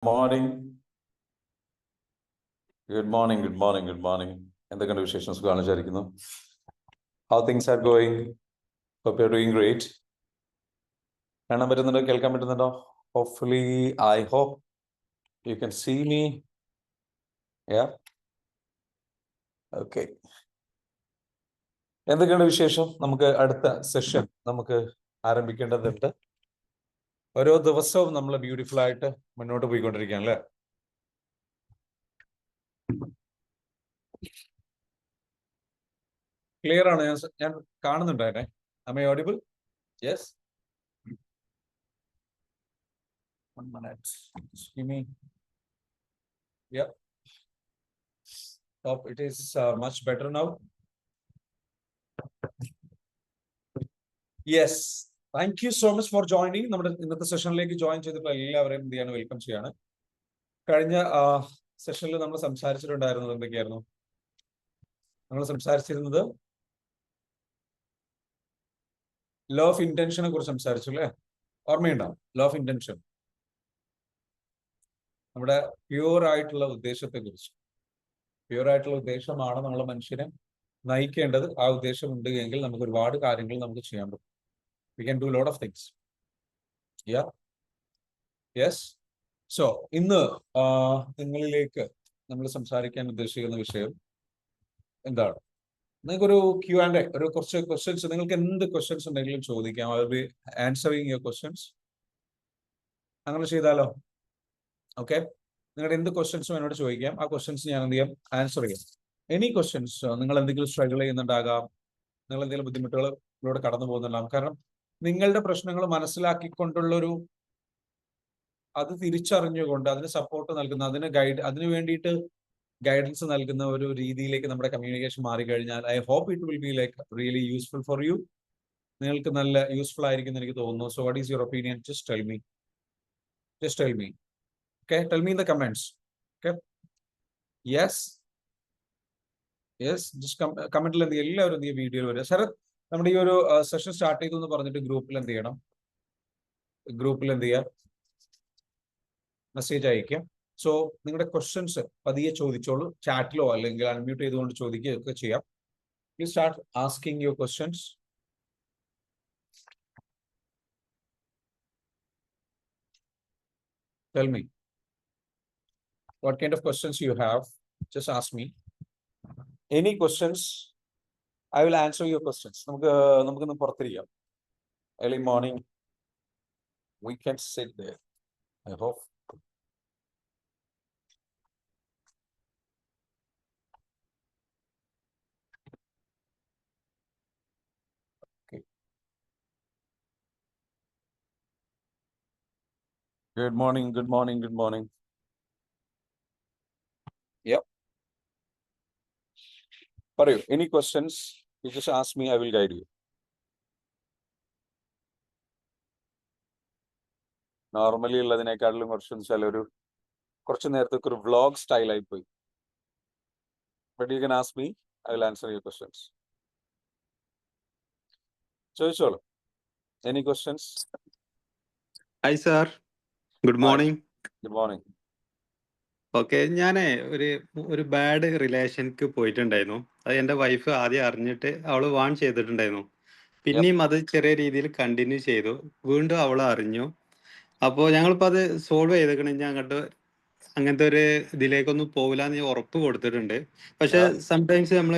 Morning good morning good morning good morning എന്തൊക്കെയുണ്ട് വിശേഷം? സുഖമാണ് വിചാരിക്കുന്നു. How things are going? Hope you are doing great. കാണാൻ പറ്റുന്നുണ്ടോ? കേൾക്കാൻ പറ്റുന്നുണ്ടോ? Hopefully I hope you can see me. Yeah, okay. എന്തൊക്കെയുണ്ട് വിശേഷം? നമുക്ക് അടുത്ത സെഷൻ നമുക്ക് ആരംഭിക്കേണ്ടതുണ്ട്. ഓരോ ദിവസവും നമ്മൾ ബ്യൂട്ടിഫുൾ ആയിട്ട് മുന്നോട്ട് പോയിക്കൊണ്ടിരിക്കുകയാണ് അല്ലേ? ക്ലിയർ ആണ്? ഞാൻ കാണുന്നുണ്ട് അതിനെ. Am I audible? Yes. 1 minute. Just give me. Yeah. Stop. It is much better now. Yes. Thank you so much for joining. നമ്മുടെ ഇന്നത്തെ സെഷനിലേക്ക് ജോയിൻ ചെയ്തിട്ടുള്ള എല്ലാവരെയും എന്ത് ചെയ്യാണ്? വെൽക്കം ചെയ്യാണ്. കഴിഞ്ഞ സെഷനിൽ നമ്മൾ സംസാരിച്ചിട്ടുണ്ടായിരുന്നത് എന്തൊക്കെയായിരുന്നു? നമ്മൾ സംസാരിച്ചിരുന്നത് ലോ ഓഫ് ഇന്റൻഷനെ കുറിച്ച് സംസാരിച്ചു അല്ലേ? ഓർമ്മയുണ്ടാവും? ലോ ഓഫ് ഇന്റൻഷൻ, നമ്മുടെ പ്യൂർ ആയിട്ടുള്ള ഉദ്ദേശത്തെ കുറിച്ച്. പ്യൂർ ആയിട്ടുള്ള ഉദ്ദേശമാണ് നമ്മളെ മനുഷ്യനെ നയിക്കേണ്ടത്. ആ ഉദ്ദേശം ഉണ്ട് എങ്കിൽ നമുക്ക് ഒരുപാട് കാര്യങ്ങൾ നമുക്ക് ചെയ്യാൻ പറ്റും. We can do lot of things. Yeah, yes. So ഇന്ന് നിങ്ങളിലേക്ക് നമ്മൾ സംസാരിക്കാൻ ഉദ്ദേശിക്കുന്ന വിഷയം എന്താണ്? നിങ്ങൾക്കൊരു Q&A, ഒരു കുറച്ച് ക്വസ്റ്റ്യൻസ്, നിങ്ങൾക്ക് എന്ത് ക്വസ്റ്റ്യൻസ് ഉണ്ടെങ്കിലും ചോദിക്കാം. I will be answering your questions. അങ്ങനെ ചെയ്താലോ? ഓക്കെ, നിങ്ങളുടെ എന്ത് ക്വസ്റ്റ്യൻസും എന്നോട് ചോദിക്കാം. ആ ക്വസ്റ്റ്യൻസ് ഞാൻ എന്ത് ചെയ്യാം? ആൻസർ ചെയ്യാം. Any questions. നിങ്ങൾ എന്തെങ്കിലും സ്ട്രഗിൾ ചെയ്യുന്നുണ്ടാകാം, നിങ്ങൾ എന്തെങ്കിലും ബുദ്ധിമുട്ടുകളിലൂടെ കടന്നു പോകുന്നുണ്ടാകും. കാരണം നിങ്ങളുടെ പ്രശ്നങ്ങൾ മനസ്സിലാക്കിക്കൊണ്ടുള്ളൊരു, അത് തിരിച്ചറിഞ്ഞുകൊണ്ട് അതിന് സപ്പോർട്ട് നൽകുന്ന, അതിന് വേണ്ടിയിട്ട് ഗൈഡൻസ് നൽകുന്ന ഒരു രീതിയിലേക്ക് നമ്മുടെ കമ്മ്യൂണിക്കേഷൻ മാറിക്കഴിഞ്ഞാൽ I hope it will be like really useful for you. നിങ്ങൾക്ക് നല്ല യൂസ്ഫുൾ ആയിരിക്കും എന്ന് എനിക്ക് തോന്നുന്നു. So what is your opinion? Just tell me. Okay, tell me in the comments. Okay, yes, just comment എന്ത് ചെയ്യുക? എല്ലാവരും എന്ത് ചെയ്യുക? വീഡിയോയിൽ വരിക. ശരത്, നമ്മുടെ ഈ ഒരു സെഷൻ സ്റ്റാർട്ട് ചെയ്തു എന്ന് പറഞ്ഞിട്ട് ഗ്രൂപ്പിൽ എന്ത് ചെയ്യണം? ഗ്രൂപ്പിൽ എന്ത് ചെയ്യുക? മെസ്സേജ് അയക്കുക. സോ നിങ്ങളുടെ ക്വസ്റ്റ്യൻസ് പതിയെ ചോദിച്ചോളൂ. ചാറ്റിലോ അല്ലെങ്കിൽ അൺമ്യൂട്ട് ചെയ്തുകൊണ്ട് ചോദിക്കുകയൊക്കെ ചെയ്യാം. Please start asking your questions. Tell me what kind of questions you have. Just ask me any questions. I will answer your questions. നമുക്കൊന്ന് പുറത്തിരിക്കാം. Early morning we can sit there. I hope. Okay. Good morning. Yep. പറയൂ. Any questions? You just ask me. I will guide you. Normally ഉള്ളതിനേക്കാളും കുറച്ച് നേരത്തേക്ക് ഒരു vlog style ആയി പോയി. But you can ask me. I will answer your questions. ചോദിച്ചോളൂ. Any questions? Hi sir. Good morning. Good morning. Okay, ഞാൻ ഒരു bad റിലേഷനിക്ക് പോയിട്ടുണ്ടായിരുന്നു. അത് എൻ്റെ വൈഫ് ആദ്യം അറിഞ്ഞിട്ട് അവൾ വാൺ ചെയ്തിട്ടുണ്ടായിരുന്നു. പിന്നെയും അത് ചെറിയ രീതിയിൽ കണ്ടിന്യൂ ചെയ്തു. വീണ്ടും അവൾ അറിഞ്ഞു. അപ്പോൾ ഞങ്ങളിപ്പോൾ അത് സോൾവ് ചെയ്തേക്കണം. ഞാൻ അങ്ങനത്തെ ഒരു ഇതിലേക്കൊന്നും പോകില്ല എന്ന് ഉറപ്പ് കൊടുത്തിട്ടുണ്ട്. പക്ഷെ സംടൈംസ് നമ്മൾ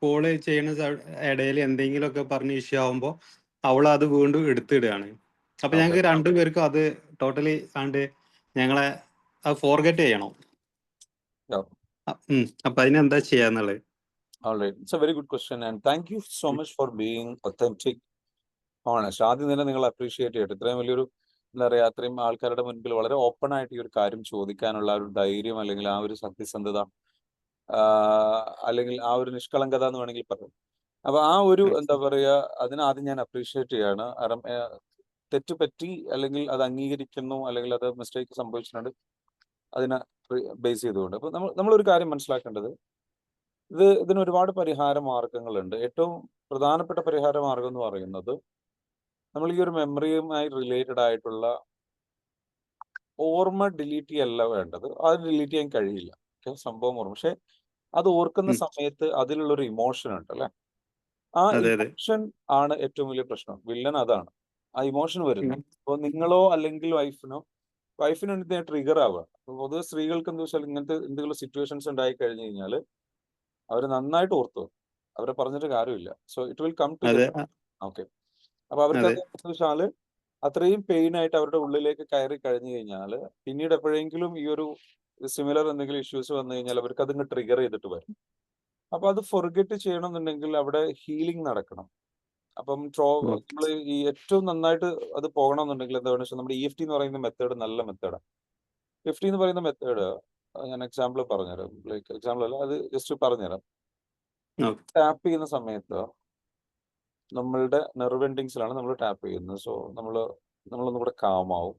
കോള് ചെയ്യുന്ന ഇടയിൽ എന്തെങ്കിലുമൊക്കെ പറഞ്ഞ് ഇഷ്യൂ ആകുമ്പോൾ അവൾ അത് വീണ്ടും എടുത്തിടുകയാണ്. അപ്പൊ ഞങ്ങൾക്ക് രണ്ടുപേർക്കും അത് ടോട്ടലി ഞങ്ങളെ ഫോർഗെറ്റ് ചെയ്യണം. അപ്പൊ അതിനെന്താ ചെയ്യാന്നുള്ളത്? All right. It's a very good question and thank you so much for being authentic, honest. ആദ്യം തന്നെ നിങ്ങൾ അപ്രീഷിയേറ്റ് ചെയ്യട്ടെ. ഇത്രയും വലിയൊരു എന്താ പറയുക, അത്രയും ആൾക്കാരുടെ മുൻപിൽ വളരെ ഓപ്പൺ ആയിട്ട് ഈ ഒരു കാര്യം ചോദിക്കാനുള്ള ഒരു ധൈര്യം, അല്ലെങ്കിൽ ആ ഒരു സത്യസന്ധത, അല്ലെങ്കിൽ ആ ഒരു നിഷ്കളങ്കത എന്ന് വേണമെങ്കിൽ പറയാം. അപ്പൊ ആ ഒരു എന്താ പറയുക, അതിനാദ്യം ഞാൻ അപ്രീഷിയേറ്റ് ചെയ്യാണ്. കാരണം തെറ്റ് പറ്റി, അല്ലെങ്കിൽ അത് അംഗീകരിക്കുന്നു, അല്ലെങ്കിൽ അത് മിസ്റ്റേക്ക് സംഭവിച്ചിട്ടുണ്ട്, അതിനെ ബേസ് ചെയ്തുകൊണ്ട്. അപ്പൊ നമ്മളൊരു കാര്യം മനസ്സിലാക്കേണ്ടത്, ഇതിന് ഒരുപാട് പരിഹാര മാർഗങ്ങളുണ്ട്. ഏറ്റവും പ്രധാനപ്പെട്ട പരിഹാര മാർഗം എന്ന് പറയുന്നത്, നമ്മൾ ഈ ഒരു മെമ്മറിയുമായി റിലേറ്റഡ് ആയിട്ടുള്ള ഓർമ്മ ഡിലീറ്റ് ചെയ്യല്ല വേണ്ടത്. അത് ഡിലീറ്റ് ചെയ്യാൻ കഴിയില്ല. ഓക്കെ, സംഭവം ഓർമ്മ. പക്ഷെ അത് ഓർക്കുന്ന ഉം. സമയത്ത് അതിലുള്ളൊരു ഇമോഷൻ ഉണ്ട് അല്ലെ? ആ അതെ അതെ. ഇമോഷൻ ആണ് ഏറ്റവും വലിയ പ്രശ്നം. വില്ലൻ അതാണ്. ആ ഇമോഷൻ വരുന്നു. ഉം. അപ്പോൾ നിങ്ങളോ അല്ലെങ്കിൽ വൈഫിന് എന്തിനാ ട്രിഗർ ആവുക. അപ്പൊ പൊതുവെ സ്ത്രീകൾക്ക് എന്താ വെച്ചാൽ ഇങ്ങനത്തെ എന്തെങ്കിലും സിറ്റുവേഷൻസ് ഉണ്ടായി കഴിഞ്ഞു കഴിഞ്ഞാൽ അവർ നന്നായിട്ട് ഓർത്തു വെക്കും. അവരെ പറഞ്ഞിട്ട് കാര്യമില്ല. So it will come to the അതെ. ഓക്കെ. അപ്പൊ അവർക്ക് അതെ. അത് വെച്ചാല് അത്രയും പെയിൻ ആയിട്ട് അവരുടെ ഉള്ളിലേക്ക് കയറി കഴിഞ്ഞു കഴിഞ്ഞാൽ പിന്നീട് എപ്പോഴെങ്കിലും ഈ ഒരു സിമിലർ എന്തെങ്കിലും ഇഷ്യൂസ് വന്നു കഴിഞ്ഞാൽ അവർക്ക് അതിങ്ങ് ട്രിഗർ ചെയ്തിട്ട് വരും. അപ്പൊ അത് ഫൊർഗെറ്റ് ചെയ്യണമെന്നുണ്ടെങ്കിൽ അവിടെ ഹീലിംഗ് നടക്കണം. അപ്പം ഓ. നമ്മള് ഈ ഏറ്റവും നന്നായിട്ട് അത് പോകണമെന്നുണ്ടെങ്കിൽ എന്താണെന്ന് വെച്ചാൽ നമ്മുടെ EFT എന്ന് പറയുന്ന മെത്തേഡ് നല്ല മെത്തേഡാണ്. EFT എന്ന് പറയുന്ന മെത്തേഡ് ഞാൻ എക്സാമ്പിൾ പറഞ്ഞുതരാം. ലൈക്ക് എക്സാമ്പിൾ അല്ല, അത് ജസ്റ്റ് പറഞ്ഞുതരാം. ഓക്കെ. ടാപ്പ് ചെയ്യുന്ന സമയത്ത് നമ്മളുടെ നെർവ് എൻഡിങ്സിലാണ് നമ്മൾ ടാപ്പ് ചെയ്യുന്നത്. സോ നമ്മളൊന്നും കൂടെ കാമാവും,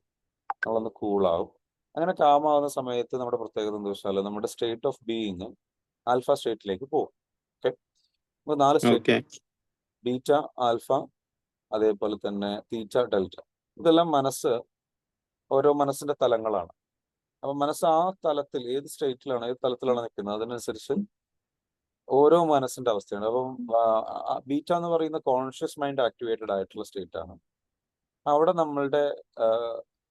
നമ്മളൊന്ന് കൂളാവും. അങ്ങനെ കാമാവുന്ന സമയത്ത് നമ്മുടെ പ്രത്യേകത എന്താ വെച്ചാൽ നമ്മുടെ സ്റ്റേറ്റ് ഓഫ് ബീയിങ് ആൽഫ സ്റ്റേറ്റിലേക്ക് പോകും. ഓക്കെ, അപ്പോൾ 4 സ്റ്റേറ്റ്: ഓക്കെ. ബീറ്റ, ആൽഫ, അതേപോലെ തന്നെ തീറ്റ, ഡെൽറ്റ. ഇതെല്ലാം ഓരോ മനസ്സിന്റെ തലങ്ങളാണ്. അപ്പൊ മനസ്സ് ആ തലത്തിൽ ഏത് തലത്തിലാണ് നിൽക്കുന്നത് അതിനനുസരിച്ച് ഓരോ മനസ്സിന്റെ അവസ്ഥയാണ്. അപ്പം ബീറ്റ എന്ന് പറയുന്ന കോൺഷ്യസ് മൈൻഡ് ആക്ടിവേറ്റഡ് ആയിട്ടുള്ള സ്റ്റേറ്റ് ആണ്. അവിടെ നമ്മളുടെ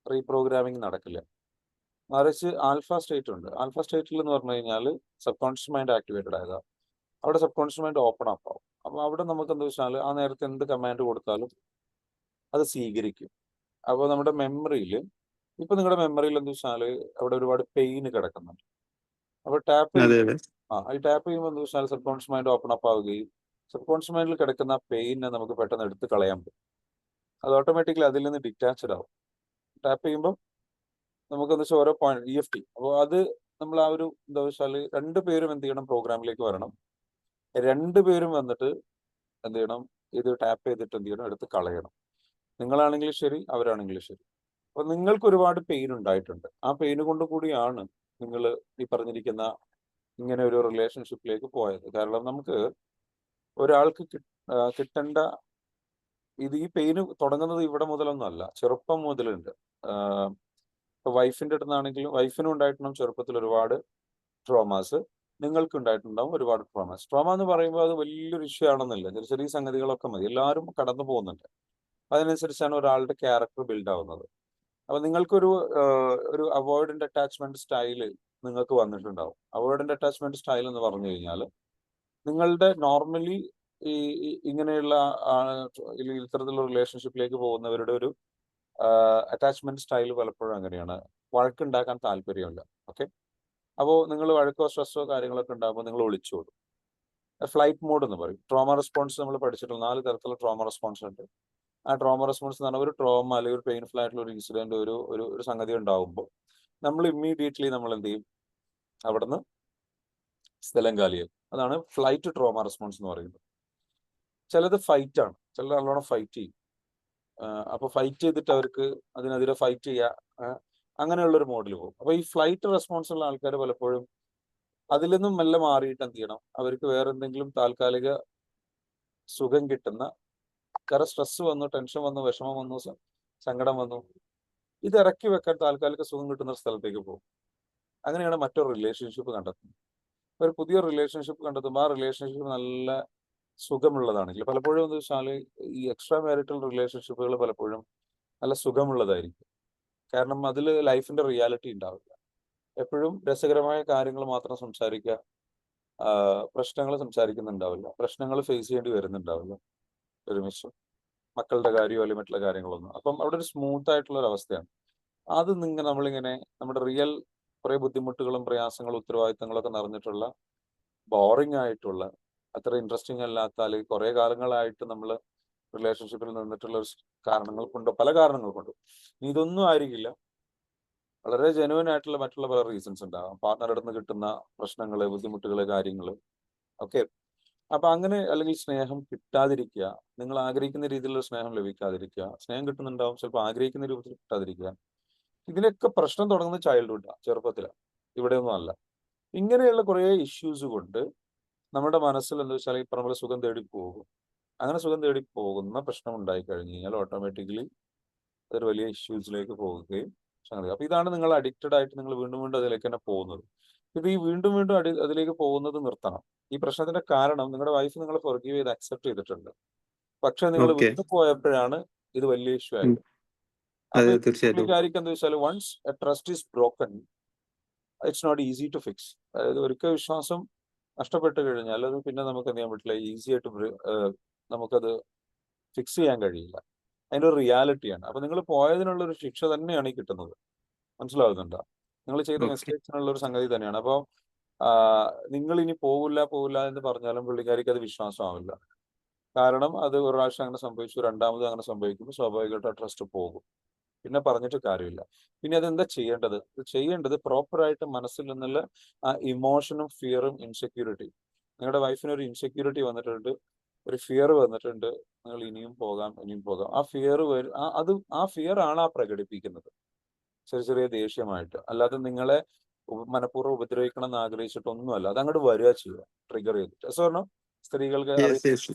റീപ്രോഗ്രാമിംഗ് നടക്കില്ല. മറിച്ച് ആൽഫ സ്റ്റേറ്റ് ഉണ്ട്. ആൽഫ സ്റ്റേറ്റിൽ എന്ന് പറഞ്ഞു കഴിഞ്ഞാൽ സബ് കോൺഷ്യസ് മൈൻഡ് ആക്ടിവേറ്റഡ് ആയതാണ്. അവിടെ sub conscious mind open up ആവും. അപ്പൊ അവിടെ നമുക്ക് എന്താ വെച്ചാൽ ആ നേരത്തെ എന്ത് കമാൻഡ് കൊടുത്താലും അത് സ്വീകരിക്കും. അപ്പോൾ നമ്മുടെ മെമ്മറിയിൽ ഇപ്പൊ നിങ്ങളുടെ മെമ്മറിയിൽ എന്താ വെച്ചാൽ അവിടെ ഒരുപാട് പെയിൻ കിടക്കുന്നുണ്ട്. അപ്പൊ അതെ അതെ. ഈ ടാപ്പ് ചെയ്യുമ്പോൾ എന്താ വെച്ചാൽ sub conscious mind open up ആവുകയും സബ് കോൺഷ്യസ് മൈൻഡിൽ കിടക്കുന്ന പെയിനെ നമുക്ക് പെട്ടെന്ന് എടുത്ത് കളയാൻ പറ്റും. അത് ഓട്ടോമാറ്റിക്കലി അതിൽ നിന്ന് ഡിറ്റാച്ച്ഡ് ആവും. ടാപ്പ് ചെയ്യുമ്പോൾ നമുക്ക് എന്താ വെച്ചാൽ ഓരോ പോയിന്റ് EFT. അപ്പോൾ അത് നമ്മൾ ആ ഒരു എന്താ വെച്ചാൽ രണ്ടുപേരും എന്ത് ചെയ്യണം, പ്രോഗ്രാമിലേക്ക് വരണം. രണ്ടുപേരും വന്നിട്ട് എന്ത് ചെയ്യണം, ഇത് ടാപ്പ് ചെയ്തിട്ട് എന്ത് ചെയ്യണം, എടുത്ത് കളയണം. നിങ്ങളാണെങ്കിലും ശരി, അവരാണെങ്കിലും ശരി. അപ്പൊ നിങ്ങൾക്ക് ഒരുപാട് പെയിൻ ഉണ്ടായിട്ടുണ്ട്. ആ പെയിൻ കൊണ്ട് കൂടിയാണ് നിങ്ങൾ ഈ പറഞ്ഞിരിക്കുന്ന ഇങ്ങനെ ഒരു റിലേഷൻഷിപ്പിലേക്ക് പോയത്. കാരണം നമുക്ക് ഒരാൾക്ക് കിട്ടേണ്ട ഈ പെയിന് തുടങ്ങുന്നത് ഇവിടെ മുതലൊന്നും അല്ല, ചെറുപ്പം മുതലുണ്ട്. ഇപ്പൊ വൈഫിന്റെ അടുത്താണെങ്കിലും വൈഫിനും ഉണ്ടായിട്ടുണ്ടാവും ചെറുപ്പത്തിൽ ഒരുപാട് ട്രോമാസ്, നിങ്ങൾക്ക് ഉണ്ടായിട്ടുണ്ടാവും ഒരുപാട് ട്രോമാസ്. ട്രോമ എന്ന് പറയുമ്പോൾ അത് വലിയൊരു ഇഷ്യൂ ആണെന്നില്ല, ചെറിയ ചെറിയ സംഗതികളൊക്കെ മതി, എല്ലാവരും കടന്നു പോകുന്നുണ്ട്. അതിനനുസരിച്ചാണ് ഒരാളുടെ ക്യാരക്ടർ ബിൽഡ് ആവുന്നത്. അപ്പൊ നിങ്ങൾക്കൊരു ഒരു അവോയ്ഡന്റ് അറ്റാച്ച്മെന്റ് സ്റ്റൈല് നിങ്ങൾക്ക് വന്നിട്ടുണ്ടാവും. അവോയ്ഡന്റ് അറ്റാച്ച്മെന്റ് സ്റ്റൈൽ എന്ന് പറഞ്ഞു കഴിഞ്ഞാൽ നിങ്ങളുടെ നോർമലി ഇങ്ങനെയുള്ള ഇത്തരത്തിലുള്ള റിലേഷൻഷിപ്പിലേക്ക് പോകുന്നവരുടെ ഒരു അറ്റാച്ച്മെന്റ് സ്റ്റൈൽ പലപ്പോഴും അങ്ങനെയാണ്. വഴക്കുണ്ടാക്കാൻ താല്പര്യമില്ല. ഓക്കെ, അപ്പോൾ നിങ്ങൾ വഴക്കോ സ്ട്രെസ്സോ കാര്യങ്ങളൊക്കെ ഉണ്ടാകുമ്പോൾ നിങ്ങൾ ഒളിച്ചോടും. ഫ്ലൈറ്റ് മോഡ് എന്ന് പറയും. ട്രോമ റെസ്പോൺസ് നമ്മൾ പഠിച്ചിട്ടുള്ള 4 തരത്തിലുള്ള ട്രോമ റെസ്പോൺസ് ഉണ്ട്. ആ ട്രോമ റെസ്പോൺസ് എന്ന് പറഞ്ഞാൽ ഒരു ട്രോമ അല്ലെങ്കിൽ ഒരു പെയിൻഫുൾ ആയിട്ടുള്ള ഒരു ഇൻസിഡന്റ്, ഒരു സംഗതി ഉണ്ടാകുമ്പോൾ നമ്മൾ ഇമ്മീഡിയറ്റ്ലി നമ്മൾ എന്ത് ചെയ്യും, അവിടുന്ന് സ്ഥലം കാലിയാക്കും. അതാണ് ഫ്ലൈറ്റ് ട്രോമ റെസ്പോൺസ് എന്ന് പറയുന്നത്. ചിലത് ഫൈറ്റ് ആണ്, ചിലത് നല്ലോണം ഫൈറ്റ് ചെയ്യും. അപ്പൊ ഫൈറ്റ് ചെയ്തിട്ട് അവർക്ക് അതിനെതിരെ ഫൈറ്റ് ചെയ്യുക, അങ്ങനെയുള്ളൊരു മോഡിൽ പോകും. അപ്പൊ ഈ ഫ്ലൈറ്റ് റെസ്പോൺസ് ഉള്ള ആൾക്കാർ പലപ്പോഴും അതിൽ നിന്നും മെല്ലെ മാറിയിട്ട് എന്ത് ചെയ്യണം, അവർക്ക് വേറെ എന്തെങ്കിലും താൽക്കാലിക സുഖം കിട്ടുന്ന, കാരണം സ്ട്രെസ് വന്നു, ടെൻഷൻ വന്നു, വിഷമം വന്നു, സങ്കടം വന്നു, ഇത് ഇറക്കി വെക്കാൻ താൽക്കാലിക സുഖം കിട്ടുന്ന ഒരു സ്ഥലത്തേക്ക് പോകും. അങ്ങനെയാണ് മറ്റൊരു റിലേഷൻഷിപ്പ് കണ്ടെത്തുന്നത്. ഒരു പുതിയ റിലേഷൻഷിപ്പ് കണ്ടെത്തുമ്പോൾ ആ റിലേഷൻഷിപ്പ് നല്ല സുഖമുള്ളതാണെങ്കിൽ പലപ്പോഴും എന്താ വെച്ചാൽ ഈ എക്സ്ട്രാ മാരിറ്റൽ റിലേഷൻഷിപ്പുകൾ പലപ്പോഴും നല്ല സുഖമുള്ളതായിരിക്കും. കാരണം അതിൽ ലൈഫിന്റെ റിയാലിറ്റി ഉണ്ടാവില്ല. എപ്പോഴും രസകരമായ കാര്യങ്ങൾ മാത്രം സംസാരിക്കുക, പ്രശ്നങ്ങൾ സംസാരിക്കുന്നുണ്ടാവില്ല, പ്രശ്നങ്ങൾ ഫേസ് ചെയ്യേണ്ടി വരുന്നുണ്ടാവില്ല ഒരുമിച്ച്, മക്കളുടെ കാര്യമോ അല്ലെങ്കിൽ മറ്റുള്ള കാര്യങ്ങളൊന്നും. അപ്പം അവിടെ ഒരു സ്മൂത്ത് ആയിട്ടുള്ള ഒരു അവസ്ഥയാണ്. അത് നമ്മളിങ്ങനെ നമ്മുടെ റിയൽ കുറെ ബുദ്ധിമുട്ടുകളും പ്രയാസങ്ങളും ഉത്തരവാദിത്തങ്ങളൊക്കെ നിറഞ്ഞിട്ടുള്ള ബോറിംഗ് ആയിട്ടുള്ള അത്ര ഇൻട്രസ്റ്റിംഗ് അല്ലാത്ത അല്ലെങ്കിൽ കുറെ കാലങ്ങളായിട്ട് നമ്മൾ റിലേഷൻഷിപ്പിൽ നിന്നിട്ടുള്ള കാരണങ്ങൾ കൊണ്ട്, പല കാരണങ്ങൾ കൊണ്ടും, ഇതൊന്നും ആയിരിക്കില്ല, വളരെ ജെനുവൻ ആയിട്ടുള്ള മറ്റുള്ള പല റീസൺസ് ഉണ്ടാകാം. പാർട്ണറുടെ അടുത്ത് കിട്ടുന്ന പ്രശ്നങ്ങള്, ബുദ്ധിമുട്ടുകള്, കാര്യങ്ങള്. ഓക്കെ, അപ്പൊ അങ്ങനെ അല്ലെങ്കിൽ സ്നേഹം കിട്ടാതിരിക്കുക, നിങ്ങൾ ആഗ്രഹിക്കുന്ന രീതിയിലുള്ള സ്നേഹം ലഭിക്കാതിരിക്കുക, സ്നേഹം കിട്ടുന്നുണ്ടാവും, ചിലപ്പോൾ ആഗ്രഹിക്കുന്ന രൂപത്തിൽ കിട്ടാതിരിക്കുക, ഇതിനൊക്കെ പ്രശ്നം തുടങ്ങുന്നത് ചൈൽഡ്ഹുഡാണ്, ചെറുപ്പത്തിലാണ്, ഇവിടെയൊന്നും അല്ല. ഇങ്ങനെയുള്ള കുറെ ഇഷ്യൂസ് കൊണ്ട് നമ്മുടെ മനസ്സിൽ എന്താ വെച്ചാൽ ഈ പറഞ്ഞ പോലെ സുഖം തേടി പോകും. അങ്ങനെ സുഖം തേടി പോകുന്ന പ്രശ്നം ഉണ്ടായി കഴിഞ്ഞു കഴിഞ്ഞാൽ ഓട്ടോമാറ്റിക്കലി അതൊരു വലിയ ഇഷ്യൂസിലേക്ക് പോവുകയും സംഗതി. അപ്പൊ ഇതാണ് നിങ്ങൾ അഡിക്റ്റഡ് ആയിട്ട് നിങ്ങൾ വീണ്ടും വീണ്ടും അതിലേക്ക് തന്നെ പോകുന്നത്. ഇത് ഈ വീണ്ടും വീണ്ടും അതിലേക്ക് പോകുന്നത് നിർത്തണം. ഈ പ്രശ്നത്തിന്റെ കാരണം നിങ്ങളുടെ വൈഫ് നിങ്ങളെ ഫൊർഗീവ് ചെയ്ത് അക്സെപ്റ്റ് ചെയ്തിട്ടുണ്ട്. പക്ഷെ നിങ്ങൾ ഓക്കെ. വിട്ടു പോയപ്പോഴാണ് ഇത് വലിയ ഇഷ്യൂ ആയത്. അപ്പൊ അതെ, തീർച്ചയായിട്ടും. പുള്ളിക്കാരിക്ക് എന്താ വെച്ചാൽ once a trust is broken it's not easy to fix. അതായത് ഒരിക്കൽ വിശ്വാസം നഷ്ടപ്പെട്ട് കഴിഞ്ഞാൽ അത് പിന്നെ നമുക്ക് എന്ത് ചെയ്യാൻ പറ്റില്ല, ഈസി ആയിട്ട് നമുക്കത് ഫിക്സ് ചെയ്യാൻ കഴിയില്ല. അതിന്റെ ഒരു റിയാലിറ്റിയാണ്. അപ്പൊ നിങ്ങൾ പോയതിനുള്ള ഒരു ശിക്ഷ തന്നെയാണ് ഈ കിട്ടുന്നത്. മനസ്സിലാവുന്നുണ്ടോ? നിങ്ങൾ ചെയ്ത ഓക്കെ. മിസ്റ്റേക്സിനുള്ള ഒരു സംഗതി തന്നെയാണ്. അപ്പോൾ നിങ്ങൾ ഇനി പോവില്ല എന്ന് പറഞ്ഞാലും പുള്ളിക്കാരിക്ക് അത് വിശ്വാസമാവില്ല. കാരണം അത് ഒരു പ്രാവശ്യം അങ്ങനെ സംഭവിച്ചു, രണ്ടാമത് അങ്ങനെ സംഭവിക്കുമ്പോൾ സ്വാഭാവികമായിട്ട് ആ ട്രസ്റ്റ് പോകും. പിന്നെ പറഞ്ഞിട്ട് കാര്യമില്ല. പിന്നെ അതെന്താ ചെയ്യേണ്ടത്? ചെയ്യേണ്ടത് പ്രോപ്പറായിട്ട് മനസ്സിൽ നിന്നുള്ള ആ ഇമോഷനും ഫിയറും ഇൻസെക്യൂരിറ്റി. നിങ്ങളുടെ വൈഫിന് ഒരു ഇൻസെക്യൂരിറ്റി വന്നിട്ടുണ്ട്, ഒരു ഫിയർ വന്നിട്ടുണ്ട്, നിങ്ങൾ ഇനിയും പോകാം. ആ ഫിയർ ആ ഫിയർ ആണ് ആ പ്രകടിപ്പിക്കുന്നത് ചെറിയ ചെറിയ ദേഷ്യമായിട്ട്. അല്ലാതെ നിങ്ങളെ മനഃപൂർവ്വം ഉപദ്രവിക്കണം എന്ന് ആഗ്രഹിച്ചിട്ടൊന്നുമല്ല. അത് അങ്ങോട്ട് വരിക ചെയ്യുക, ട്രിഗർ ചെയ്തിട്ട്. പറഞ്ഞാൽ സ്ത്രീകൾക്ക്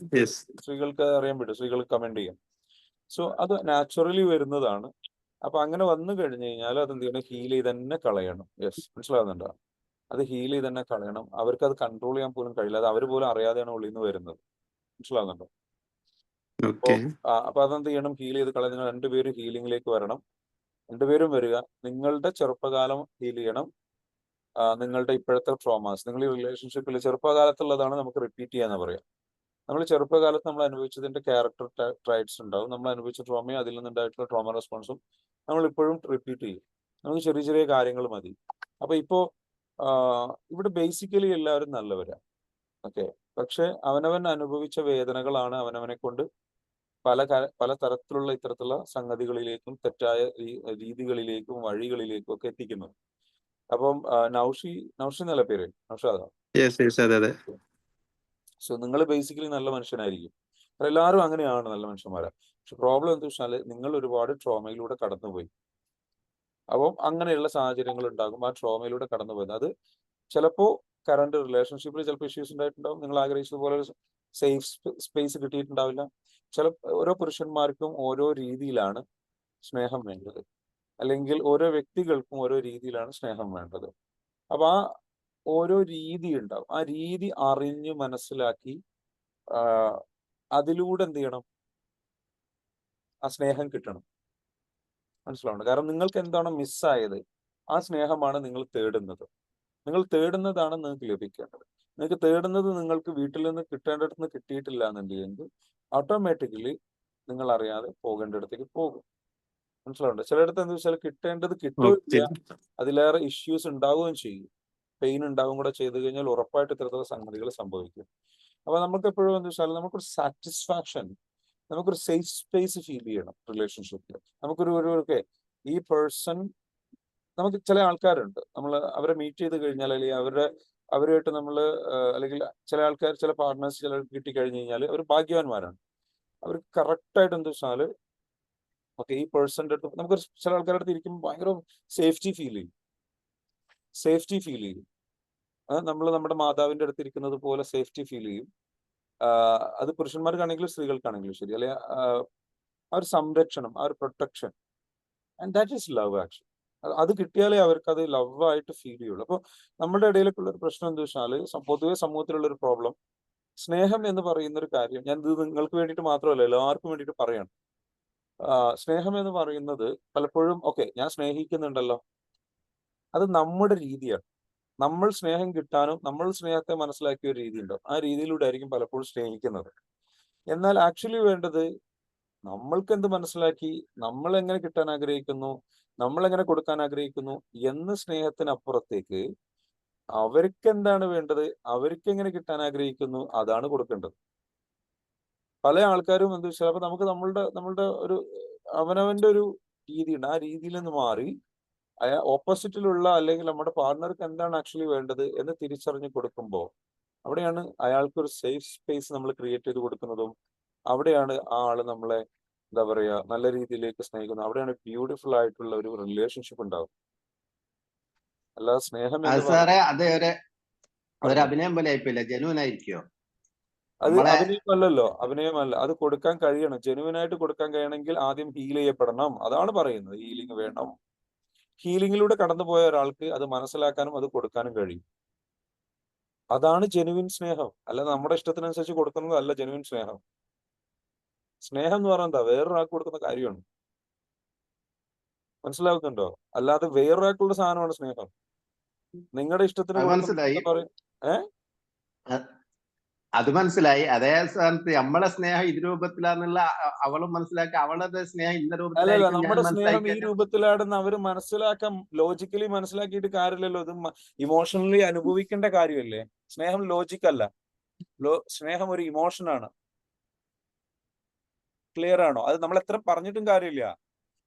സ്ത്രീകൾക്ക് അറിയാൻ പറ്റും, സ്ത്രീകൾക്ക് കമന്റ് ചെയ്യാം. സോ അത് നാച്ചുറലി വരുന്നതാണ്. അപ്പൊ അങ്ങനെ വന്നു കഴിഞ്ഞു കഴിഞ്ഞാൽ അത് എന്ത് ചെയ്യണം, ഹീൽ ചെയ്ത് തന്നെ കളയണം. യെസ്, മനസ്സിലാവുന്നുണ്ടോ? അത് ഹീൽ ചെയ്ത് തന്നെ കളയണം. അവർക്ക് അത് കൺട്രോൾ ചെയ്യാൻ പോലും കഴിയില്ല. അത് അവർ പോലും അറിയാതെയാണ് ഉള്ളിൽ നിന്ന് വരുന്നത്. മനസ്സിലാവുന്നുണ്ടോ? അപ്പോ ഓക്കെ. അപ്പൊ അതെന്ത് ചെയ്യണം, ഹീൽ ചെയ്ത് കളയാൻ. നിങ്ങൾ രണ്ടുപേരും ഹീലിംഗിലേക്ക് വരണം. രണ്ടുപേരും വരിക. നിങ്ങളുടെ ചെറുപ്പകാലം ഹീൽ ചെയ്യണം. നിങ്ങളുടെ ഇപ്പോഴത്തെ ട്രോമാസ്, നിങ്ങൾ ഈ റിലേഷൻഷിപ്പിൽ ചെറുപ്പകാലത്തുള്ളതാണ് നമുക്ക് റിപ്പീറ്റ് ചെയ്യാന്ന് പറയാം. നമ്മൾ ചെറുപ്പകാലത്ത് നമ്മൾ അനുഭവിച്ചതിന്റെ ക്യാരക്ടർ ട്രൈറ്റ്സ് ഉണ്ടാവും. നമ്മൾ അനുഭവിച്ച ട്രോമയും അതിൽ നിന്നുണ്ടായിട്ടുള്ള ട്രോമ റെസ്പോൺസും നമ്മൾ ഇപ്പോഴും റിപ്പീറ്റ് ചെയ്യും. നമുക്ക് ചെറിയ ചെറിയ കാര്യങ്ങൾ മതി. അപ്പൊ ഇപ്പോ ഇവിടെ ബേസിക്കലി എല്ലാവരും നല്ലവരാ. ഓക്കെ. പക്ഷെ അവനവൻ അനുഭവിച്ച വേദനകളാണ് അവനവനെ കൊണ്ട് പല തരത്തിലുള്ള ഇത്തരത്തിലുള്ള സംഗതികളിലേക്കും തെറ്റായ രീതികളിലേക്കും വഴികളിലേക്കും ഒക്കെ എത്തിക്കുന്നത്. അപ്പം നൗഷി എന്നല്ല പേര്, നൗഷാദ. അതെ. സോ നിങ്ങൾ ബേസിക്കലി നല്ല മനുഷ്യനായിരിക്കും. എല്ലാവരും അങ്ങനെയാണ്, നല്ല മനുഷ്യന്മാരാ. പക്ഷെ പ്രോബ്ലം എന്താ വെച്ചാല് നിങ്ങൾ ഒരുപാട് ട്രോമയിലൂടെ കടന്നുപോയി. അപ്പം അങ്ങനെയുള്ള സാഹചര്യങ്ങൾ ഉണ്ടാകും. ആ ട്രോമയിലൂടെ കടന്നുപോയത് അത് ചിലപ്പോ കറണ്ട് റിലേഷൻഷിപ്പിൽ ചിലപ്പോൾ ഇഷ്യൂസ് ഉണ്ടായിട്ടുണ്ടാവും. നിങ്ങൾ ആഗ്രഹിച്ചതുപോലെ സേഫ് സ്പേസ് കിട്ടിയിട്ടുണ്ടാവില്ല. ഓരോ പുരുഷന്മാർക്കും ഓരോ രീതിയിലാണ് സ്നേഹം വേണ്ടത്, അല്ലെങ്കിൽ ഓരോ വ്യക്തികൾക്കും ഓരോ രീതിയിലാണ് സ്നേഹം വേണ്ടത്. അപ്പൊ ആ ഓരോ രീതി ഉണ്ടാവും. ആ രീതി അറിഞ്ഞു മനസ്സിലാക്കി അതിലൂടെ എന്ത് ചെയ്യണം, ആ സ്നേഹം കിട്ടണം. മനസ്സിലാവുന്നുണ്ട്? കാരണം നിങ്ങൾക്ക് എന്താണ് മിസ്സായത്, ആ സ്നേഹമാണ് നിങ്ങൾ തേടുന്നത്. നിങ്ങൾ തേടുന്നതാണ് നിങ്ങൾക്ക് ലഭിക്കേണ്ടത്. നിങ്ങൾക്ക് തേടുന്നത് നിങ്ങൾക്ക് വീട്ടിൽ നിന്ന് കിട്ടേണ്ടിടത്ത് നിന്ന് കിട്ടിയിട്ടില്ല എന്നുണ്ടെങ്കിൽ ഓട്ടോമാറ്റിക്കലി നിങ്ങൾ അറിയാതെ പോകേണ്ടിടത്തേക്ക് പോകും. മനസ്സിലാവുന്നുണ്ട്? ചിലയിടത്ത് എന്താ വെച്ചാൽ കിട്ടേണ്ടത് കിട്ടുകയില്ല, അതിലേറെ ഇഷ്യൂസ് ഉണ്ടാവുകയും ചെയ്യും. പെയിൻ ഉണ്ടാവും കൂടെ ചെയ്തു കഴിഞ്ഞാൽ ഉറപ്പായിട്ട് ഇത്തരത്തിലുള്ള സംഗതികൾ സംഭവിക്കും. അപ്പൊ നമുക്ക് എപ്പോഴും എന്താ വെച്ചാൽ നമുക്കൊരു സാറ്റിസ്ഫാക്ഷൻ, നമുക്കൊരു സേഫ് സ്പേസ് ഫീൽ ചെയ്യണം റിലേഷൻഷിപ്പിൽ. നമുക്കൊരു ഈ പേഴ്സൺ, നമുക്ക് ചില ആൾക്കാരുണ്ട്, നമ്മൾ അവരെ മീറ്റ് ചെയ്ത് കഴിഞ്ഞാൽ അല്ലെങ്കിൽ അവരുമായിട്ട് നമ്മൾ അല്ലെങ്കിൽ ചില ആൾക്കാർ, ചില പാർട്ട്നേഴ്സ് ചിലർക്ക് കിട്ടിക്കഴിഞ്ഞു കഴിഞ്ഞാൽ അവർ ഭാഗ്യവാന്മാരാണ്. അവർ കറക്റ്റായിട്ട് എന്താ വെച്ചാൽ ഓക്കെ ഈ പേഴ്സന്റെ അടുത്ത് നമുക്ക് ചില ആൾക്കാരുടെ അടുത്ത് ഇരിക്കുമ്പോൾ ഭയങ്കര സേഫ്റ്റി ഫീൽ ചെയ്യും. നമ്മൾ നമ്മുടെ മാതാവിന്റെ അടുത്ത് ഇരിക്കുന്നത് പോലെ സേഫ്റ്റി ഫീൽ ചെയ്യും. അത് പുരുഷന്മാർക്കാണെങ്കിലും സ്ത്രീകൾക്കാണെങ്കിലും ശരി. അല്ലെ ആ ഒരു സംരക്ഷണം, ആ ഒരു protection, and that is love actually. അത് കിട്ടിയാലേ അവർക്ക് അത് ലവ് ആയിട്ട് ഫീൽ ചെയ്യുള്ളൂ. അപ്പോൾ നമ്മുടെ ഇടയിലേക്കുള്ള ഒരു പ്രശ്നം എന്താ വെച്ചാൽ, പൊതുവെ സമൂഹത്തിലുള്ള ഒരു പ്രോബ്ലം, സ്നേഹം എന്ന് പറയുന്ന ഒരു കാര്യം, ഞാൻ ഇത് നിങ്ങൾക്ക് വേണ്ടിയിട്ട് മാത്രമല്ല എല്ലാവർക്കും വേണ്ടിയിട്ട് പറയാണ്. സ്നേഹം എന്ന് പറയുന്നത് പലപ്പോഴും ഞാൻ സ്നേഹിക്കുന്നുണ്ടല്ലോ, അത് നമ്മുടെ രീതിയാണ്. നമ്മൾ സ്നേഹം കിട്ടാനും നമ്മൾ സ്നേഹത്തെ മനസ്സിലാക്കിയ ഒരു രീതി ഉണ്ടാവും. ആ രീതിയിലൂടെ ആയിരിക്കും പലപ്പോഴും സ്നേഹിക്കുന്നത്. എന്നാൽ ആക്ച്വലി വേണ്ടത് നമ്മൾക്ക് എന്ത് മനസ്സിലാക്കി, നമ്മൾ എങ്ങനെ കിട്ടാൻ ആഗ്രഹിക്കുന്നു, നമ്മൾ എങ്ങനെ കൊടുക്കാൻ ആഗ്രഹിക്കുന്നു എന്ന് സ്നേഹത്തിനപ്പുറത്തേക്ക് അവർക്ക് എന്താണ് വേണ്ടത്, അവർക്ക് എങ്ങനെ കിട്ടാൻ ആഗ്രഹിക്കുന്നു, അതാണ് കൊടുക്കേണ്ടത്. പല ആൾക്കാരും എന്താ വെച്ചാൽ അപ്പൊ നമുക്ക് നമ്മളുടെ ഒരു അവനവന്റെ ഒരു രീതിയുണ്ട്. ആ രീതിയിൽ നിന്ന് മാറി ഓപ്പോസിറ്റിലുള്ള അല്ലെങ്കിൽ നമ്മുടെ പാർട്ണർക്ക് എന്താണ് ആക്ച്വലി വേണ്ടത് എന്ന് തിരിച്ചറിഞ്ഞ് കൊടുക്കുമ്പോൾ അവിടെയാണ് അയാൾക്ക് ഒരു സേഫ് സ്പേസ് നമ്മൾ ക്രിയേറ്റ് ചെയ്ത് കൊടുക്കുന്നതും, അവിടെയാണ് ആ ആള് നമ്മളെ എന്താ പറയാ നല്ല രീതിയിലേക്ക് സ്നേഹിക്കുന്നത്. അവിടെയാണ് ബ്യൂട്ടിഫുൾ ആയിട്ടുള്ള ഒരു റിലേഷൻഷിപ്പ് ഉണ്ടാവും. അല്ലാതെ സ്നേഹം എന്ന് സാറേ അത് ഒരു അഭിനയം പോലെ ആയിപ്പോയില്ല, ജനുവൻ ആയിരിക്കോ? അത് അഭിനയമല്ല, അത് കൊടുക്കാൻ കഴിയണം. ജെനുവിൻ ആയിട്ട് കൊടുക്കാൻ കഴിയണമെങ്കിൽ ആദ്യം ഹീൽ ചെയ്യപ്പെടണം. അതാണ് പറയുന്നത്, ഹീലിംഗ് വേണം. ഹീലിംഗിലൂടെ കടന്നുപോയ ഒരാൾക്ക് അത് മനസ്സിലാക്കാനും അത് കൊടുക്കാനും കഴിയും. അതാണ് ജെനുവിൻ സ്നേഹം. അല്ല നമ്മുടെ ഇഷ്ടത്തിനനുസരിച്ച് കൊടുക്കുന്നതല്ല ജെനുവിൻ സ്നേഹം. സ്നേഹം എന്ന് പറഞ്ഞാൽ എന്താ? വേറൊരാൾക്ക് കൊടുക്കുന്ന കാര്യമാണ്. മനസ്സിലാക്കുന്നുണ്ടോ? അല്ലാതെ വേറൊരാൾക്കുള്ള സാധനമാണ് സ്നേഹം. നിങ്ങളുടെ ഇഷ്ടത്തിന് അത് കൊടുക്കുന്ന മനസ്സിലായി. പറയും. അത് മനസ്സിലായി. അതേ സ്ഥാനത്ത് നമ്മളെ സ്നേഹം ഇത് രൂപത്തിലാന്നുള്ള അവളും മനസ്സിലാക്കി, അവളുടെ സ്നേഹം ഇന്ന അല്ലല്ല, രൂപത്തിലായിരിക്കും ഞാൻ നമ്മുടെ സ്നേഹം ഈ മനസ്സിലാക്കി. രൂപത്തിലാണെന്ന് അവര് മനസ്സിലാക്കാൻ ലോജിക്കലി മനസ്സിലാക്കിയിട്ട് കാര്യമില്ലല്ലോ. ഇത് ഇമോഷണലി അനുഭവിക്കേണ്ട കാര്യമല്ലേ. സ്നേഹം ലോജിക് അല്ല. സ്നേഹം ഒരു ഇമോഷനാണ്. ക്ലിയർ ആണോ? അത് നമ്മൾ എത്ര പറഞ്ഞിട്ടും കാര്യമില്ല,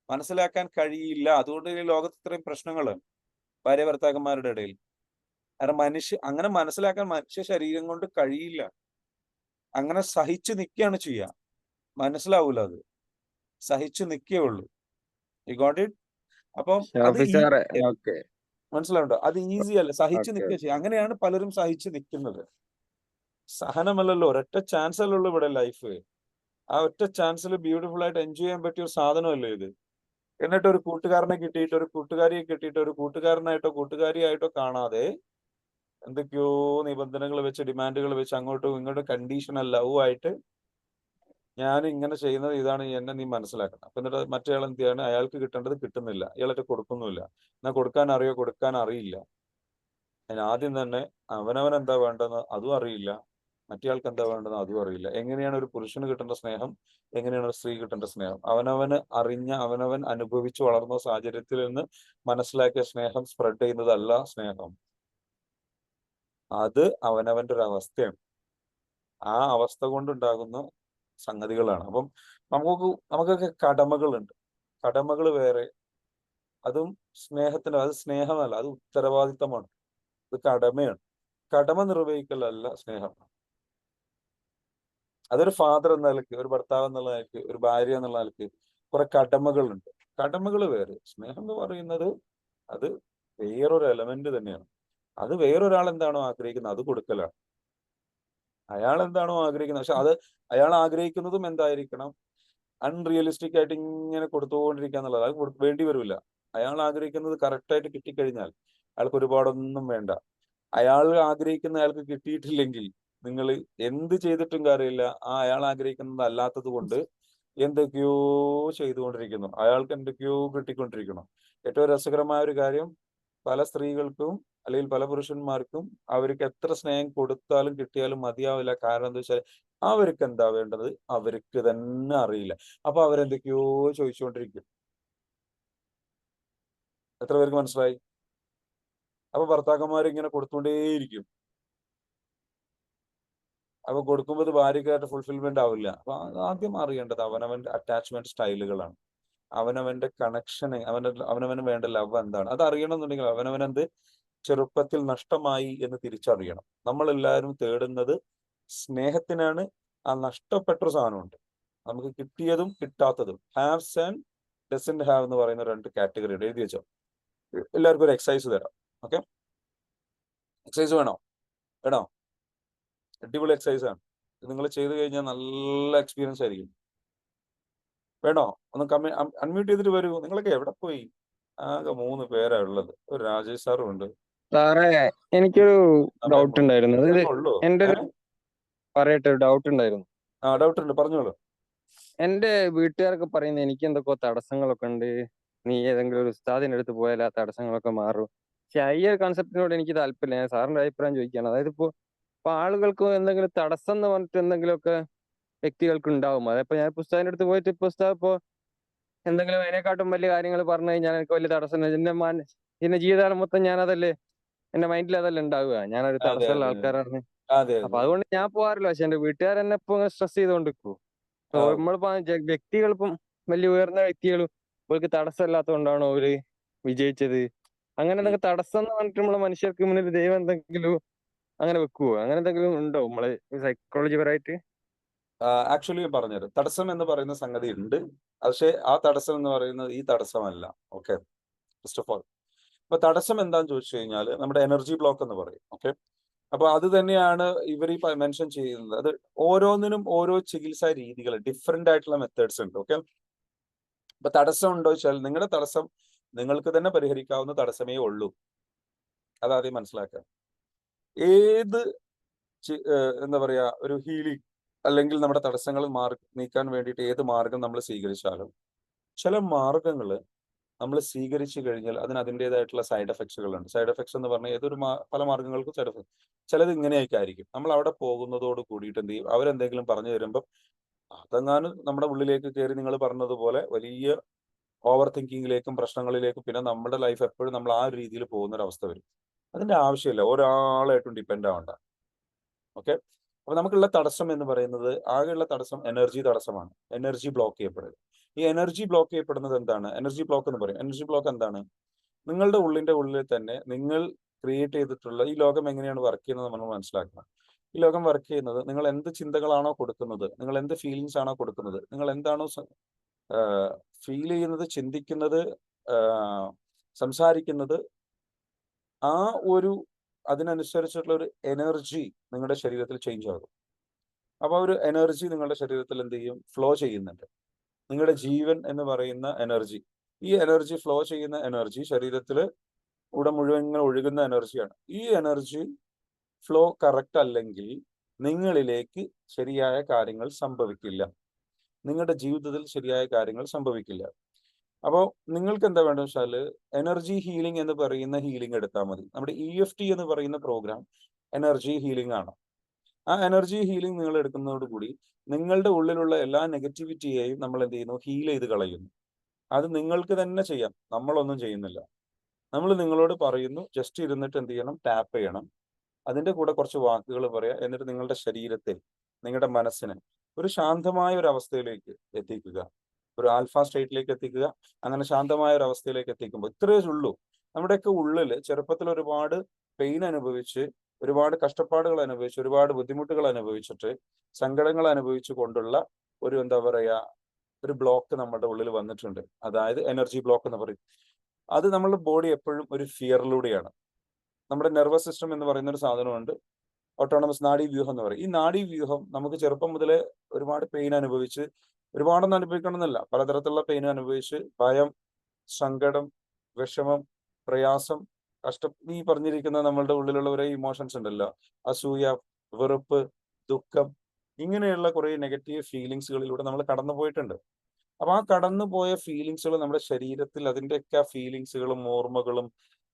മനസ്സിലാക്കാൻ കഴിയില്ല. അതുകൊണ്ട് ഈ ലോകത്ത് ഇത്രയും പ്രശ്നങ്ങള് ഭാര്യ ഭർത്താക്കന്മാരുടെ ഇടയിൽ. കാരണം അങ്ങനെ മനസ്സിലാക്കാൻ മനുഷ്യ ശരീരം കൊണ്ട് കഴിയില്ല. അങ്ങനെ സഹിച്ചു നിൽക്കുകയാണ് ചെയ്യുക. മനസ്സിലാവൂല, അത് സഹിച്ചു നിൽക്കേ ഉള്ളൂ. You got it? അപ്പം അത് ഓഫീസറെ, ഓക്കെ മനസ്സിലാവുണ്ടോ? അത് ഈസി അല്ല. സഹിച്ചു ഓക്കെ നിൽക്കുക ചെയ്യുക. അങ്ങനെയാണ് പലരും സഹിച്ചു നിൽക്കുന്നത്. സഹനമല്ലല്ലോ, ഒരൊറ്റ ചാൻസ് അല്ലല്ലോ ഇവിടെ ലൈഫ്. ആ ഒറ്റ ചാൻസിൽ ബ്യൂട്ടിഫുൾ ആയിട്ട് എൻജോയ് ചെയ്യാൻ പറ്റിയ ഒരു സാധനമല്ലേ ഇത്. എന്നിട്ട് ഒരു കൂട്ടുകാരനെ കിട്ടിയിട്ട്, ഒരു കൂട്ടുകാരിയെ കിട്ടിയിട്ട്, ഒരു കൂട്ടുകാരനായിട്ടോ കൂട്ടുകാരിയായിട്ടോ കാണാതെ എന്തൊക്കെയോ നിബന്ധനകൾ വെച്ച്, ഡിമാൻഡുകൾ വെച്ച്, അങ്ങോട്ടും ഇങ്ങോട്ടും കണ്ടീഷണൽ ലവ് ആയിട്ട് ഞാൻ ഇങ്ങനെ ചെയ്യുന്നത് ഇതാണ്, എന്നെ നീ മനസ്സിലാക്കണം. അപ്പൊ എന്നിട്ട് മറ്റേ ആൾ എന്ത് ചെയ്യാണ്? അയാൾക്ക് കിട്ടേണ്ടത് കിട്ടുന്നില്ല, ഇയാളൊക്കെ കൊടുക്കുന്നില്ല. എന്നാൽ കൊടുക്കാൻ അറിയോ? കൊടുക്കാൻ അറിയില്ല. അതിന് ആദ്യം തന്നെ അവനവൻ എന്താ വേണ്ടെന്ന് അതും അറിയില്ല, മറ്റേയാൾക്ക് എന്താ വേണ്ടെന്ന് അതും അറിയില്ല. എങ്ങനെയാണ് ഒരു പുരുഷന് കിട്ടേണ്ട സ്നേഹം, എങ്ങനെയാണ് ഒരു സ്ത്രീ കിട്ടേണ്ട സ്നേഹം? അവനവന് അറിഞ്ഞ, അവനവൻ അനുഭവിച്ചു വളർന്ന സാഹചര്യത്തിൽ നിന്ന് മനസ്സിലാക്കിയ സ്നേഹം സ്പ്രെഡ് ചെയ്യുന്നതല്ല സ്നേഹം. അത് അവനവന്റെ ഒരു അവസ്ഥയാണ്. ആ അവസ്ഥ കൊണ്ടുണ്ടാകുന്ന സംഗതികളാണ്. അപ്പം നമുക്കൊക്കെ കടമകളുണ്ട്. കടമകൾ വേറെ, അതും സ്നേഹത്തിന്, അത് സ്നേഹമല്ല, അത് ഉത്തരവാദിത്തമാണ്. ഇത് കടമയാണ്. കടമ നിർവഹിക്കലല്ല സ്നേഹം. അതൊരു ഫാദർ എന്ന നിലയ്ക്ക്, ഒരു ഭർത്താവ് എന്നുള്ള നിലയ്ക്ക്, ഒരു ഭാര്യ എന്നുള്ള നിലയ്ക്ക് കുറെ കടമകളുണ്ട്. കടമകൾ വേറെ. സ്നേഹം എന്ന് പറയുന്നത് അത് വേറൊരു എലമെന്റ് തന്നെയാണ്. അത് വേറൊരാൾ എന്താണോ ആഗ്രഹിക്കുന്നത് അത് കൊടുക്കലാണ്. അയാൾ എന്താണോ ആഗ്രഹിക്കുന്നത്, പക്ഷെ അത് അയാൾ ആഗ്രഹിക്കുന്നതും എന്തായിരിക്കണം? അൺറിയലിസ്റ്റിക് ആയിട്ട് ഇങ്ങനെ കൊടുത്തുകൊണ്ടിരിക്കുക എന്നുള്ളത് അത് വേണ്ടി വരില്ല. അയാൾ ആഗ്രഹിക്കുന്നത് കറക്റ്റായിട്ട് കിട്ടിക്കഴിഞ്ഞാൽ അയാൾക്ക് ഒരുപാടൊന്നും വേണ്ട. അയാൾ ആഗ്രഹിക്കുന്ന അയാൾക്ക് കിട്ടിയിട്ടില്ലെങ്കിൽ നിങ്ങൾ എന്ത് ചെയ്തിട്ടും കാര്യമില്ല. ആ അയാൾ ആഗ്രഹിക്കുന്നത് അല്ലാത്തത് കൊണ്ട് എന്തൊക്കെയോ ചെയ്തുകൊണ്ടിരിക്കുന്നു. അയാൾക്ക് എന്തൊക്കെയോ കിട്ടിക്കൊണ്ടിരിക്കണം. ഏറ്റവും രസകരമായ ഒരു കാര്യം, പല സ്ത്രീകൾക്കും അല്ലെങ്കിൽ പല പുരുഷന്മാർക്കും അവർക്ക് എത്ര സ്നേഹം കൊടുത്താലും കിട്ടിയാലും മതിയാവില്ല. കാരണം എന്താ വെച്ചാൽ അവർക്ക് എന്താ വേണ്ടത് അവർക്ക് തന്നെ അറിയില്ല. അപ്പൊ അവരെന്തൊക്കെയോ ചോദിച്ചുകൊണ്ടിരിക്കും. എത്ര പേർക്ക് മനസ്സിലായി? അപ്പൊ ഭർത്താക്കന്മാർ ഇങ്ങനെ കൊടുത്തുകൊണ്ടേയിരിക്കും. അപ്പൊ കൊടുക്കുമ്പോൾ ഇത് ഭാര്യക്കായിട്ട് ഫുൾഫിൽമെന്റ് ആവില്ല. അപ്പൊ ആദ്യം അറിയേണ്ടത് അവനവന്റെ അറ്റാച്ച്മെന്റ് സ്റ്റൈലുകളാണ്. അവനവന്റെ കണക്ഷൻ, അവനവന് വേണ്ട ലവ് എന്താണ് അത് അറിയണമെന്നുണ്ടെങ്കിൽ അവനവനെന്ത് ചെറുപ്പത്തിൽ നഷ്ടമായി എന്ന് തിരിച്ചറിയണം. നമ്മളെല്ലാവരും തേടുന്നത് സ്നേഹത്തിനാണ്. ആ നഷ്ടപ്പെട്ടൊരു സാധനമുണ്ട്, നമുക്ക് കിട്ടിയതും കിട്ടാത്തതും. ഹാവ്സ് ആൻഡ് ഡസന്റ് ഹാവ് എന്ന് പറയുന്ന രണ്ട് കാറ്റഗറി ഉണ്ട്. എഴുതി വെച്ചോ. എല്ലാവർക്കും ഒരു എക്സസൈസ് തരാം. ഓക്കെ, എക്സസൈസ് വേണോ? വേണോ? അടിപൊളി എക്സസൈസ് ആണ്. നിങ്ങൾ ചെയ്തു കഴിഞ്ഞാൽ നല്ല എക്സ്പീരിയൻസ് ആയിരിക്കും. വേണോ? ഒന്ന് അൺമ്യൂട്ട് ചെയ്തിട്ട് വരൂ. നിങ്ങളൊക്കെ എവിടെ പോയി? ആകെ 3 പേരാ ഉള്ളത്. ഒരു രാജേഷ് സാറും ഉണ്ട്. സാറേ, എനിക്കൊരു ഡൗട്ട് ഉണ്ടായിരുന്നു. അതായത് ഉള്ളൂ. എന്റെ പറയട്ടെ, ഡൗട്ട് ഉണ്ടായിരുന്നു. ഡൗട്ട് ഉണ്ട്, പറഞ്ഞോളൂ. എന്റെ വീട്ടുകാരൊക്കെ പറയുന്നത് എനിക്ക് എന്തൊക്കെയോ തടസ്സങ്ങളൊക്കെ ഉണ്ട്, നീ ഏതെങ്കിലും ഒരു ഉസ്താദിന്റെ അടുത്ത് പോയാൽ ആ തടസ്സങ്ങളൊക്കെ മാറും. പക്ഷെ ഈ ഒരു കൺസെപ്റ്റിനോട് എനിക്ക് താല്പര്യമില്ല. ഞാൻ സാറിന്റെ അഭിപ്രായം ചോദിക്കുകയാണ്. അതായത് ഇപ്പൊ ആളുകൾക്ക് എന്തെങ്കിലും തടസ്സം എന്ന് പറഞ്ഞിട്ട് എന്തെങ്കിലുമൊക്കെ വ്യക്തികൾക്ക് ഉണ്ടാവും. അതിപ്പോ ഞാൻ ഉസ്താദിന്റെ അടുത്ത് പോയിട്ട് ഇപ്പൊ ഉസ്താദ് ഇപ്പോ എന്തെങ്കിലും അതിനെക്കാട്ടും വലിയ കാര്യങ്ങൾ പറഞ്ഞു കഴിഞ്ഞാൽ എനിക്ക് വലിയ തടസ്സം എന്റെ ജീവിതകാലം മൊത്തം ഞാനതല്ലേ, എന്റെ മൈൻഡിൽ അതല്ലേ ഉണ്ടാവുക, ഞാനൊരു അതെ തടസ്സമുള്ള അതെ ആൾക്കാരാണ്. അതെ അപ്പൊ അതെ അതുകൊണ്ട് ഞാൻ പോകാറില്ല. പക്ഷെ എന്റെ വീട്ടുകാർ എന്നെ ഇപ്പൊ സ്ട്രെസ് ചെയ്തുകൊണ്ടിരിക്കൂ. നമ്മളിപ്പോ വ്യക്തികളിപ്പം വലിയ ഉയർന്ന വ്യക്തികളും അവർക്ക് തടസ്സമില്ലാത്തതുകൊണ്ടാണോ അവര് വിജയിച്ചത്? അങ്ങനെ എന്തെങ്കിലും തടസ്സം എന്ന് പറഞ്ഞിട്ട് നമ്മളെ മനുഷ്യർക്ക് മുന്നിൽ ദൈവം എന്തെങ്കിലും അങ്ങനെ വെക്കുവോ? അങ്ങനെ എന്തെങ്കിലും ഉണ്ടോ നമ്മള് സൈക്കോളജി പരമായിട്ട്? ആക്ച്വലി പറഞ്ഞുതരാം. തടസ്സം എന്ന് പറയുന്ന സംഗതി ഉണ്ട്, പക്ഷേ ആ തടസ്സം എന്ന് പറയുന്നത് ഈ തടസ്സമല്ല. ഓക്കെ, ഫസ്റ്റ് ഓഫ് ഓൾ ഇപ്പൊ തടസ്സം എന്താന്ന് ചോദിച്ചു കഴിഞ്ഞാൽ നമ്മുടെ എനർജി ബ്ലോക്ക് എന്ന് പറയും. ഓക്കെ, അപ്പൊ അത് തന്നെയാണ് ഇവർ ഈ മെൻഷൻ ചെയ്യുന്നത്. അത് ഓരോന്നിനും ഓരോ ചികിത്സാ രീതികൾ, ഡിഫറെന്റ് ആയിട്ടുള്ള മെത്തേഡ്സ് ഉണ്ട്. ഓക്കെ, ഇപ്പൊ തടസ്സം ഉണ്ടോ വെച്ചാൽ നിങ്ങളുടെ തടസ്സം നിങ്ങൾക്ക് തന്നെ പരിഹരിക്കാവുന്ന തടസ്സമേ ഉള്ളൂ. അതാദ്യം മനസ്സിലാക്കുക. ഏത് എന്താ പറയാ ഒരു ഹീലിംഗ് അല്ലെങ്കിൽ നമ്മുടെ തടസ്സങ്ങൾ നീക്കാൻ വേണ്ടിയിട്ട് ഏത് മാർഗം നമ്മൾ സ്വീകരിച്ചാലും ചില മാർഗങ്ങൾ നമ്മൾ സ്വീകരിച്ചു കഴിഞ്ഞാൽ അതിൻ്റെതായിട്ടുള്ള സൈഡ് എഫക്ട്സുകളുണ്ട്. സൈഡ് എഫക്ട്സ് എന്ന് പറഞ്ഞാൽ പല മാർഗങ്ങൾക്കും സൈഡ് എഫക്ട്. ചിലത് ഇങ്ങനെയൊക്കെ ആയിരിക്കും. നമ്മൾ അവിടെ പോകുന്നതോട് കൂടിയിട്ട് എന്ത് ചെയ്യും, അവരെന്തെങ്കിലും പറഞ്ഞു തരുമ്പം അതെങ്ങാനും നമ്മുടെ ഉള്ളിലേക്ക് കയറി നിങ്ങൾ പറഞ്ഞതുപോലെ വലിയ ഓവർ തിങ്കിങ്ങിലേക്കും പ്രശ്നങ്ങളിലേക്കും പിന്നെ നമ്മുടെ ലൈഫ് എപ്പോഴും നമ്മൾ ആ ഒരു രീതിയിൽ പോകുന്ന ഒരു അവസ്ഥ വരും. അതിന്റെ ആവശ്യമില്ല, ഒരാളായിട്ടും ഡിപ്പെൻഡ് ആവണ്ട. ഓക്കെ. അപ്പൊ നമുക്കുള്ള തടസ്സം എന്ന് പറയുന്നത്, ആകെയുള്ള തടസ്സം എനർജി തടസ്സമാണ്. എനർജി ബ്ലോക്ക് ചെയ്യപ്പെടുക. ഈ എനർജി ബ്ലോക്ക് ചെയ്യപ്പെടുന്നത് എന്താണ്? എനർജി ബ്ലോക്ക് എന്ന് പറയും. എനർജി ബ്ലോക്ക് എന്താണ്? നിങ്ങളുടെ ഉള്ളിൽ തന്നെ നിങ്ങൾ ക്രിയേറ്റ് ചെയ്തിട്ടുള്ള ഈ ലോകം എങ്ങനെയാണ് വർക്ക് ചെയ്യുന്നത് നമ്മൾ മനസ്സിലാക്കണം. ഈ ലോകം വർക്ക് ചെയ്യുന്നത് നിങ്ങൾ എന്ത് ചിന്തകളാണോ കൊടുക്കുന്നത്, നിങ്ങൾ എന്ത് ഫീലിങ്സ് ആണോ കൊടുക്കുന്നത്, നിങ്ങൾ എന്താണോ ഫീൽ ചെയ്യുന്നത്, ചിന്തിക്കുന്നത്, സംസാരിക്കുന്നത്, ആ ഒരു അതിനനുസരിച്ചിട്ടുള്ള ഒരു എനർജി നിങ്ങളുടെ ശരീരത്തിൽ ചേഞ്ച് ആകും. അപ്പൊ ഒരു എനർജി നിങ്ങളുടെ ശരീരത്തിൽ എന്ത് ചെയ്യും, ഫ്ലോ ചെയ്യുന്നുണ്ട്. നിങ്ങളുടെ ജീവൻ എന്ന് പറയുന്ന എനർജി, ഈ എനർജി ഫ്ലോ ചെയ്യുന്ന എനർജി ശരീരത്തിൽ മുഴുവൻ ഇങ്ങനെ ഒഴുകുന്ന എനർജിയാണ്. ഈ എനർജി ഫ്ലോ കറക്റ്റ് അല്ലെങ്കിൽ നിങ്ങളിലേക്ക് ശരിയായ കാര്യങ്ങൾ സംഭവിക്കില്ല. നിങ്ങളുടെ ജീവിതത്തിൽ ശരിയായ കാര്യങ്ങൾ സംഭവിക്കില്ല. അപ്പോൾ നിങ്ങൾക്ക് എന്താ വേണ്ടത് വെച്ചാൽ എനർജി ഹീലിംഗ് എന്ന് പറയുന്ന ഹീലിംഗ് എടുത്താൽ മതി. നമ്മുടെ EFT എന്ന് പറയുന്ന പ്രോഗ്രാം എനർജി ഹീലിംഗ് ആണ്. ആ എനർജി ഹീലിംഗ് നിങ്ങൾ എടുക്കുന്നതോടുകൂടി നിങ്ങളുടെ ഉള്ളിലുള്ള എല്ലാ നെഗറ്റിവിറ്റിയെയും നമ്മൾ എന്ത് ചെയ്യുന്നു, ഹീൽ ചെയ്ത് കളയുന്നു. അത് നിങ്ങൾക്ക് തന്നെ ചെയ്യാം, നമ്മളൊന്നും ചെയ്യുന്നില്ല. നമ്മൾ നിങ്ങളോട് പറയുന്നു, ജസ്റ്റ് ഇരുന്നിട്ട് എന്ത് ചെയ്യണം, ടാപ്പ് ചെയ്യണം. അതിന്റെ കൂടെ കുറച്ച് വാക്കുകൾ പറയാം. എന്നിട്ട് നിങ്ങളുടെ ശരീരത്തെ, നിങ്ങളുടെ മനസ്സിനെ ഒരു ശാന്തമായ ഒരു അവസ്ഥയിലേക്ക് എത്തിക്കുക, ഒരു ആൽഫ സ്റ്റേറ്റിലേക്ക് എത്തിക്കുക. അങ്ങനെ ശാന്തമായ ഒരു അവസ്ഥയിലേക്ക് എത്തിക്കുമ്പോൾ ഇത്രയേ ഉള്ളൂ. നമ്മുടെയൊക്കെ ഉള്ളിൽ ചെറുപ്പത്തിൽ ഒരുപാട് പെയിൻ അനുഭവിച്ച്, ഒരുപാട് കഷ്ടപ്പാടുകൾ അനുഭവിച്ച്, ഒരുപാട് ബുദ്ധിമുട്ടുകൾ അനുഭവിച്ചിട്ട്, സങ്കടങ്ങൾ അനുഭവിച്ചു കൊണ്ടുള്ള ഒരു എന്താ പറയാ ഒരു ബ്ലോക്ക് നമ്മുടെ ഉള്ളിൽ വന്നിട്ടുണ്ട്. അതായത് എനർജി ബ്ലോക്ക് എന്ന് പറയും. അത് നമ്മുടെ ബോഡി എപ്പോഴും ഒരു ഫിയറിലൂടെയാണ്. നമ്മുടെ നെർവസ് സിസ്റ്റം എന്ന് പറയുന്ന ഒരു സാധനമുണ്ട്, ഓട്ടോണമസ് നാഡീവ്യൂഹം എന്ന് പറയും. ഈ നാഡീവ്യൂഹം നമുക്ക് ചെറുപ്പം മുതലേ ഒരുപാട് പെയിൻ അനുഭവിച്ച്, ഒരുപാടൊന്നും അനുഭവിക്കണമെന്നല്ല, പലതരത്തിലുള്ള പെയിൻ അനുഭവിച്ച്, ഭയം, സങ്കടം, വിഷമം, പ്രയാസം, ഈ പറഞ്ഞിരിക്കുന്ന നമ്മളുടെ ഉള്ളിലുള്ള ഒരേ ഇമോഷൻസ് ഉണ്ടല്ലോ, അസൂയ, വെറുപ്പ്, ദുഃഖം, ഇങ്ങനെയുള്ള കുറെ നെഗറ്റീവ് ഫീലിങ്സുകളിലൂടെ നമ്മൾ കടന്നു പോയിട്ടുണ്ട്. അപ്പൊ ആ കടന്നുപോയ ഫീലിങ്സുകൾ നമ്മുടെ ശരീരത്തിൽ, അതിൻ്റെയൊക്കെ ആ ഫീലിങ്സുകളും ഓർമ്മകളും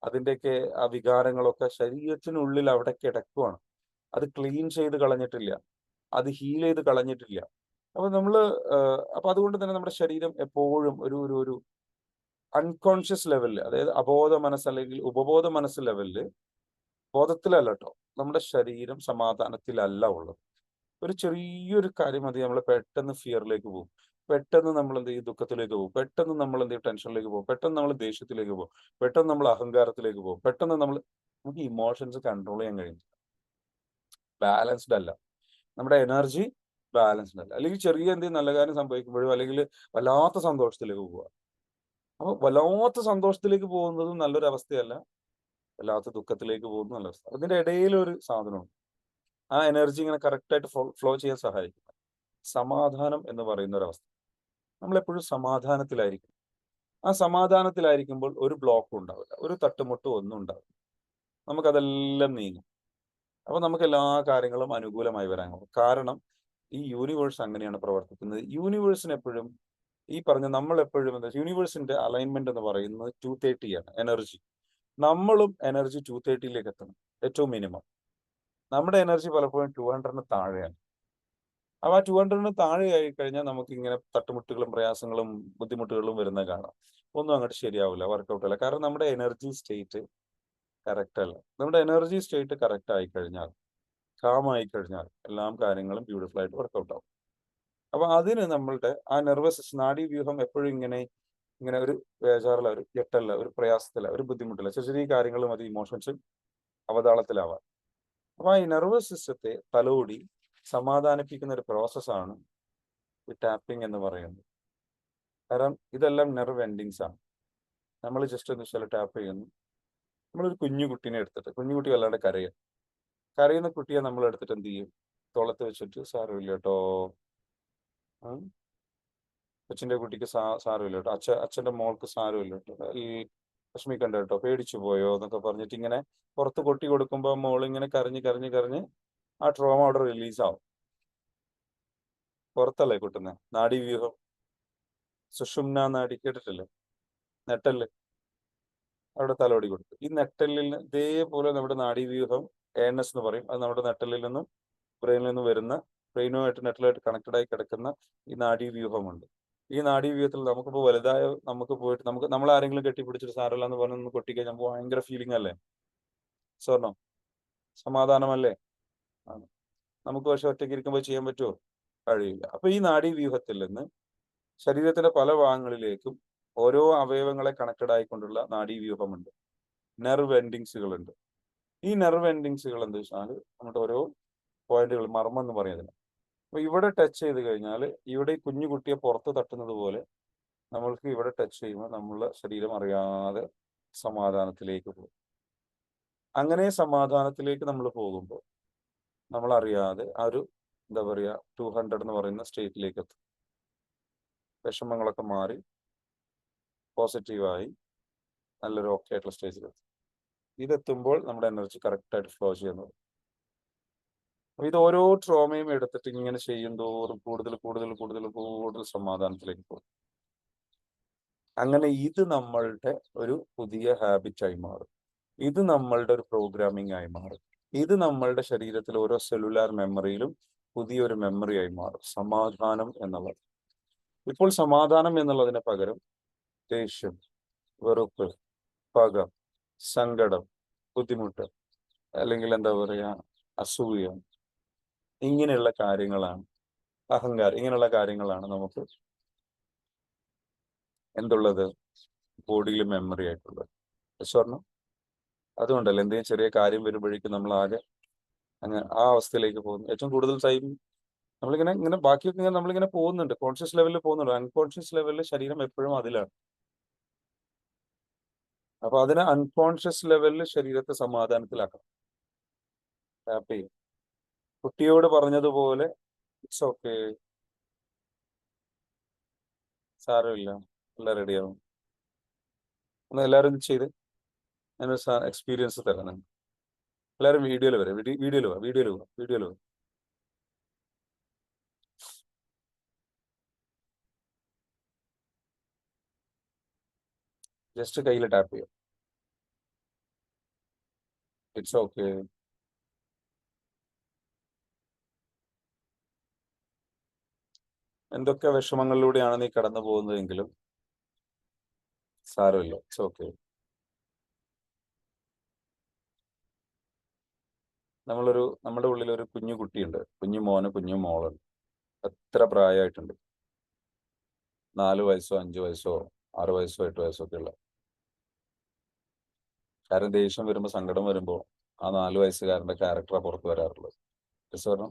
അതിൻ്റെയൊക്കെ ആ വികാരങ്ങളൊക്കെ ശരീരത്തിനുള്ളിൽ അവിടെ കിടക്കുവാണ്. അത് ക്ലീൻ ചെയ്ത് കളഞ്ഞിട്ടില്ല, അത് ഹീൽ ചെയ്ത് കളഞ്ഞിട്ടില്ല. അപ്പൊ അപ്പൊ അതുകൊണ്ട് തന്നെ നമ്മുടെ ശരീരം എപ്പോഴും ഒരു ഒരു ഒരു അൺകോൺഷ്യസ് ലെവലിൽ, അതായത് അബോധ മനസ്സ് അല്ലെങ്കിൽ ഉപബോധ മനസ്സ് ലെവലില്, ബോധത്തിലല്ല കേട്ടോ, നമ്മുടെ ശരീരം സമാധാനത്തിലല്ല ഉള്ളത്. ഒരു ചെറിയൊരു കാര്യം മതി നമ്മൾ പെട്ടെന്ന് ഫിയറിലേക്ക് പോകും, പെട്ടെന്ന് നമ്മൾ എന്ത് ചെയ്യും, ദുഃഖത്തിലേക്ക് പോകും, പെട്ടെന്ന് നമ്മൾ എന്ത് ചെയ്യും, ടെൻഷനിലേക്ക് പോകും, പെട്ടെന്ന് നമ്മൾ ദേഷ്യത്തിലേക്ക് പോകും, പെട്ടെന്ന് നമ്മൾ അഹങ്കാരത്തിലേക്ക് പോകും, പെട്ടെന്ന് നമുക്ക് ഇമോഷൻസ് കൺട്രോൾ ചെയ്യാൻ കഴിയും. ബാലൻസ്ഡ് അല്ല നമ്മുടെ എനർജി, ബാലൻസ്ഡ് അല്ല. അല്ലെങ്കിൽ ചെറിയ എന്തെങ്കിലും നല്ല കാര്യം സംഭവിക്കുമ്പോഴും അല്ലെങ്കിൽ വല്ലാത്ത സന്തോഷത്തിലേക്ക് പോവുക. അപ്പൊ വല്ലാത്ത സന്തോഷത്തിലേക്ക് പോകുന്നതും നല്ലൊരു അവസ്ഥയല്ല, വല്ലാത്ത ദുഃഖത്തിലേക്ക് പോകുന്ന നല്ല അവസ്ഥ. അതിന്റെ ഇടയിലൊരു സാധനമുണ്ട്. ആ എനർജി ഇങ്ങനെ കറക്റ്റായിട്ട് ഫ്ലോ ചെയ്യാൻ സഹായിക്കും സമാധാനം എന്ന് പറയുന്ന ഒരു അവസ്ഥ. നമ്മളെപ്പോഴും സമാധാനത്തിലായിരിക്കും. ആ സമാധാനത്തിലായിരിക്കുമ്പോൾ ഒരു ബ്ലോക്കും ഉണ്ടാവില്ല, ഒരു തട്ടുമുട്ടും ഒന്നും ഉണ്ടാവില്ല. നമുക്കതെല്ലാം നീങ്ങും. അപ്പൊ നമുക്ക് എല്ലാ കാര്യങ്ങളും അനുകൂലമായി വരാൻ പോകും. കാരണം ഈ യൂണിവേഴ്സ് അങ്ങനെയാണ് പ്രവർത്തിക്കുന്നത്. യൂണിവേഴ്സിന് എപ്പോഴും ഈ പറഞ്ഞ നമ്മൾ എപ്പോഴും എന്താ, യൂണിവേഴ്സിന്റെ അലൈൻമെന്റ് എന്ന് പറയുന്നത് 230 ആണ് എനർജി. നമ്മളും എനർജി 230ലേക്ക് എത്തണം, ഏറ്റവും മിനിമം. നമ്മുടെ എനർജി പലപ്പോഴും 200ന് താഴെയാണ്. അപ്പൊ ആ 200ന് താഴെ ആയി കഴിഞ്ഞാൽ നമുക്ക് ഇങ്ങനെ തട്ടുമുട്ടുകളും പ്രയാസങ്ങളും ബുദ്ധിമുട്ടുകളും വരുന്നത് കാണാം. ഒന്നും അങ്ങോട്ട് ശരിയാവില്ല, വർക്കൗട്ട് അല്ല. കാരണം നമ്മുടെ എനർജി സ്റ്റേറ്റ് കറക്റ്റ് അല്ല. നമ്മുടെ എനർജി സ്റ്റേറ്റ് കറക്റ്റ് ആയി കഴിഞ്ഞാൽ, കാമായി കഴിഞ്ഞാൽ എല്ലാം കാര്യങ്ങളും ബ്യൂട്ടിഫുൾ ആയിട്ട് വർക്കൗട്ട് ആവും. അപ്പൊ അതിന് നമ്മളുടെ ആ നെർവസ് നാഡീവ്യൂഹം എപ്പോഴും ഇങ്ങനെ ഇങ്ങനെ ഒരു ബേജാറില്ല, ഒരു ഞെട്ടല്ല, ഒരു പ്രയാസത്തില്ല, ഒരു ബുദ്ധിമുട്ടില്ല. ചെറിയ ചെറിയ കാര്യങ്ങളും അത് ഇമോഷൻസ് അവതാളത്തിലാവാം. അപ്പൊ ഈ നെർവസ് സിസ്റ്റത്തെ തലോടി സമാധാനിപ്പിക്കുന്ന ഒരു പ്രോസസ്സാണ് ഈ ടാപ്പിംഗ് എന്ന് പറയുന്നത്. കാരണം ഇതെല്ലാം നെർവ് എൻഡിങ്സ് ആണ്. നമ്മൾ ജസ്റ്റ് എന്ന് വെച്ചാൽ ടാപ്പ് ചെയ്യുന്നു. നമ്മളൊരു കുഞ്ഞു കുട്ടീനെ എടുത്തിട്ട്, കുഞ്ഞുകുട്ടി വല്ലാണ്ട് കരയുന്ന കുട്ടിയെ നമ്മൾ എടുത്തിട്ട് എന്ത് ചെയ്യും, തോളത്ത് വെച്ചിട്ട് സാരമില്ല കേട്ടോ, അച്ഛൻ്റെ കുട്ടിക്ക് സാരമില്ല കേട്ടോ, അച്ഛൻ്റെ മോൾക്ക് സാരമില്ല കേട്ടോ, ഈ വിഷമിക്കണ്ട കേട്ടോ, പേടിച്ചു പോയോ എന്നൊക്കെ പറഞ്ഞിട്ട് ഇങ്ങനെ പുറത്ത് കൊട്ടി കൊടുക്കുമ്പോൾ മോളിങ്ങനെ കരഞ്ഞ് കരഞ്ഞ് കരഞ്ഞ് ആ ട്രോമ അവിടെ റിലീസാവും. പുറത്തല്ലേ കിട്ടുന്നത്. നാഡീവ്യൂഹം, സുഷുമ്ന നാഡി കേട്ടിട്ടില്ലേ? നെട്ടല് അവിടെ തലോടി കൊടുത്തു. ഈ നെട്ടലിൽ ഇതേപോലെ നമ്മുടെ നാഡീവ്യൂഹം ANS എന്ന് പറയും. അത് നമ്മുടെ നെട്ടലിൽ നിന്നും ബ്രെയിനിൽ നിന്നും വരുന്ന, ബ്രെയിനുമായിട്ട് നെറ്റലായിട്ട് കണക്റ്റഡ് ആയി കിടക്കുന്ന ഈ നാഡീവ്യൂഹമുണ്ട്. ഈ നാഡീവ്യൂഹത്തിൽ നമുക്കിപ്പോൾ വലുതായ നമുക്ക് പോയിട്ട് നമ്മൾ ആരെങ്കിലും കെട്ടിപ്പിടിച്ചിട്ട് സാരമില്ല എന്ന് പറഞ്ഞൊന്ന് കൊട്ടിക്കഴിഞ്ഞാൽ നമുക്ക് ഭയങ്കര ഫീലിംഗ് അല്ലേ? സ്വർണം സമാധാനമല്ലേ? ആണ്. നമുക്ക് പക്ഷെ ഒറ്റയ്ക്ക് ഇരിക്കുമ്പോൾ ചെയ്യാൻ പറ്റുമോ? കഴിയില്ല. അപ്പൊ ഈ നാഡീവ്യൂഹത്തിൽ നിന്ന് ശരീരത്തിന്റെ പല ഭാഗങ്ങളിലേക്കും ഓരോ അവയവങ്ങളെ കണക്റ്റഡ് ആയിക്കൊണ്ടുള്ള നാഡീവ്യൂഹമുണ്ട്. നെർവ് എൻഡിങ്സുകളുണ്ട്. ഈ നെർവ് എൻഡിങ്സുകൾ എന്താ വെച്ചാൽ നമ്മുടെ ഓരോ പോയിന്റുകൾ, മർമ്മം എന്ന് പറയുന്നതിന്. അപ്പൊ ഇവിടെ ടച്ച് ചെയ്ത് കഴിഞ്ഞാൽ ഇവിടെ ഈ കുഞ്ഞു കുട്ടിയെ പുറത്ത് തട്ടുന്നത് പോലെ നമ്മൾക്ക് ഇവിടെ ടച്ച് ചെയ്യുമ്പോൾ നമ്മളെ ശരീരം അറിയാതെ സമാധാനത്തിലേക്ക് പോകും. അങ്ങനെ സമാധാനത്തിലേക്ക് നമ്മൾ പോകുമ്പോൾ നമ്മൾ അറിയാതെ ആ ഒരു എന്താ പറയുക 200 എന്ന് പറയുന്ന സ്റ്റേറ്റിലേക്ക് എത്തും. വിഷമങ്ങളൊക്കെ മാറി പോസിറ്റീവായി നല്ലൊരു ഓക്കെ ആയിട്ടുള്ള സ്റ്റേജിലെത്തും. ഇതെത്തുമ്പോൾ നമ്മുടെ എനർജി കറക്റ്റായിട്ട് ഫ്ലോ ചെയ്യുന്നത്. അപ്പൊ ഇത് ഓരോ ട്രോമയും എടുത്തിട്ട് ഇങ്ങനെ ചെയ്യും തോറും കൂടുതൽ കൂടുതൽ കൂടുതൽ കൂടുതൽ സമാധാനത്തിലേക്ക് പോകും. അങ്ങനെ ഇത് നമ്മളുടെ ഒരു പുതിയ ഹാബിറ്റായി മാറും. ഇത് നമ്മളുടെ ഒരു പ്രോഗ്രാമിംഗ് ആയി മാറും. ഇത് നമ്മളുടെ ശരീരത്തിലെ ഓരോ സെല്ലുലാർ മെമ്മറിയിലും പുതിയൊരു മെമ്മറിയായി മാറും. സമാധാനം എന്നുള്ളത്. ഇപ്പോൾ സമാധാനം എന്നുള്ളതിന് പകരം ദേഷ്യം, വെറുപ്പ്, പക, സങ്കടം, ബുദ്ധിമുട്ട്, അല്ലെങ്കിൽ എന്താ പറയാ അസൂയ, ഇങ്ങനെയുള്ള കാര്യങ്ങളാണ്, അഹങ്കാരം, ഇങ്ങനെയുള്ള കാര്യങ്ങളാണ് നമുക്ക് എന്തുള്ളത് ബോഡിയിൽ മെമ്മറി ആയിട്ടുള്ളത്. സ്വർണം അതുകൊണ്ടല്ലേ എന്തെങ്കിലും ചെറിയ കാര്യം വരുമ്പോഴേക്കും നമ്മൾ ആകെ അങ്ങ് ആ അവസ്ഥയിലേക്ക് പോകുന്നു. ഏറ്റവും കൂടുതൽ ടൈം നമ്മളിങ്ങനെ ഇങ്ങനെ ബാക്കിയൊക്കെ ഇങ്ങനെ നമ്മളിങ്ങനെ പോകുന്നുണ്ട്, കോൺഷ്യസ് ലെവലിൽ പോകുന്നുണ്ട്. അൺകോൺഷ്യസ് ലെവലിൽ ശരീരം എപ്പോഴും അതിലാണ്. അപ്പൊ അതിനെ അൺകോൺഷ്യസ് ലെവലിൽ ശരീരത്തെ സമാധാനത്തിലാക്കണം. ടാപ്പ് ചെയ്യും. കുട്ടിയോട് പറഞ്ഞതുപോലെ ഇറ്റ്സ് ഓക്കെ, സാരമില്ല, എല്ലാം റെഡിയാവും. ഒന്ന് എല്ലാവരും ഇത് ചെയ്ത് ഞാനൊരു എക്സ്പീരിയൻസ് തരാം. എല്ലാവരും വീഡിയോയിൽ വരാം, വീഡിയോയിൽ വാ. ജസ്റ്റ് കയ്യിൽ ടാപ്പ് ചെയ്യാം. It's okay. എന്തൊക്കെ വിഷമങ്ങളിലൂടെയാണ് നീ കടന്നു പോകുന്നതെങ്കിലും സാരമില്ല, ഇറ്റ്സ് ഓക്കെ. നമ്മുടെ ഉള്ളിൽ ഒരു കുഞ്ഞു കുട്ടിയുണ്ട്, കുഞ്ഞു മോന്, കുഞ്ഞു മോളുണ്ട്. എത്ര പ്രായമായിട്ടുണ്ട്? 4 വയസ്സോ 5 വയസ്സോ 6 വയസ്സോ 8 വയസ്സോ ഒക്കെ ഉള്ള. കാരണം ദേഷ്യം വരുമ്പോൾ, സങ്കടം വരുമ്പോൾ ആ 4 വയസ്സുകാരന്റെ ക്യാരക്ടറാണ് പുറത്ത് വരാറുള്ളത്. രസവർണം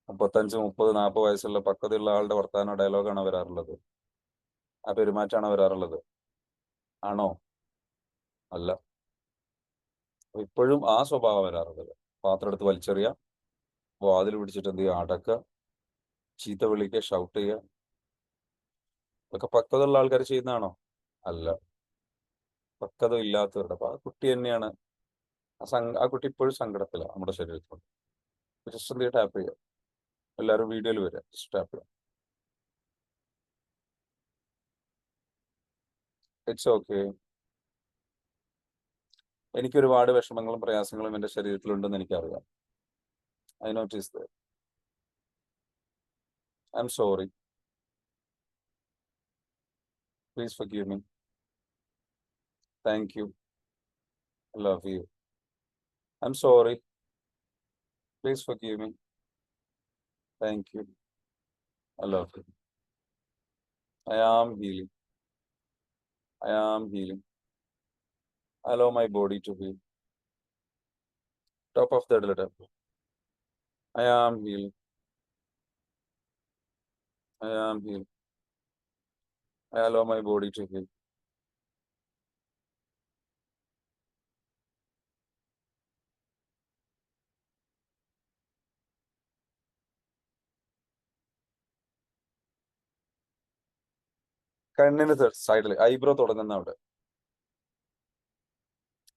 35, 30, 40 വയസ്സുള്ള പക്വതയുള്ള ആളുടെ വർത്തമാന ഡയലോഗാണ് വരാറുള്ളത്. ആ പെരുമാറ്റമാണ് വരാറുള്ളത്. ആണോ? അല്ല. ഇപ്പോഴും ആ സ്വഭാവം വരാറുള്ളത്. പാത്രം എടുത്ത് വലിച്ചെറിയുക, വാതിൽ പിടിച്ചിട്ട് എന്ത് ചെയ്യുക, അടക്കുക, ചീത്ത വിളിക്കുക, ഷൗട്ട് ചെയ്യുക. ഇതൊക്കെ പക്വതയുള്ള ആൾക്കാർ ചെയ്യുന്നതാണോ? അല്ല. പക്വത ഇല്ലാത്തവരുടെ. അപ്പൊ ആ കുട്ടി തന്നെയാണ് ആ കുട്ടി ഇപ്പോഴും സങ്കടത്തിലാണ് നമ്മുടെ ശരീരത്തിൽ. ജസ്റ്റ് എന്ത് ചെയ്യുക, ടാപ്പ് ചെയ്യുക. എല്ലാവരും വീഡിയോയിൽ വരിക, ജസ്റ്റ് ടാപ്പ് ചെയ്യുക. It's okay. എനിക്ക് ഒരുപാട് വിഷമങ്ങളും പ്രയാസങ്ങളും എൻ്റെ ശരീരത്തിലുണ്ടെന്ന് എനിക്കറിയാം. I notice that. I M sorry. Please forgive me. Thank you. I love U. I M sorry. Please forgive me. Thank you. I love U. I am healing. I am healing. Allow my body to heal. Top of the letter. I am healing. I am healing. I allow my body to heal. കണ്ണിന് സൈഡിൽ eyebrow തുടങ്ങുന്ന അവിടെ.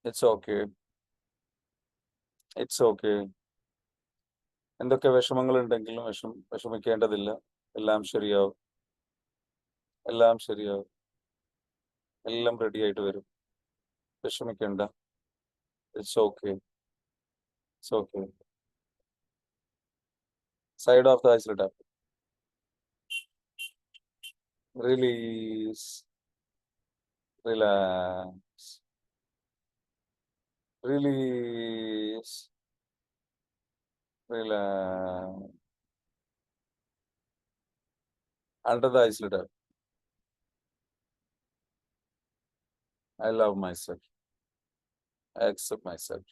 It's okay, it's okay. എന്തൊക്കെ വിഷമങ്ങൾ ഉണ്ടെങ്കിലും വിഷമിക്കേണ്ടതില്ല. എല്ലാം ശരിയാവും, എല്ലാം ശരിയാവും, എല്ലാം റെഡി ആയിട്ട് വരും. വിഷമിക്കേണ്ട. It's okay, it's okay. Side of the ice tap. Release, relax, release, relax. Under the ice tab. I love myself. I accept myself.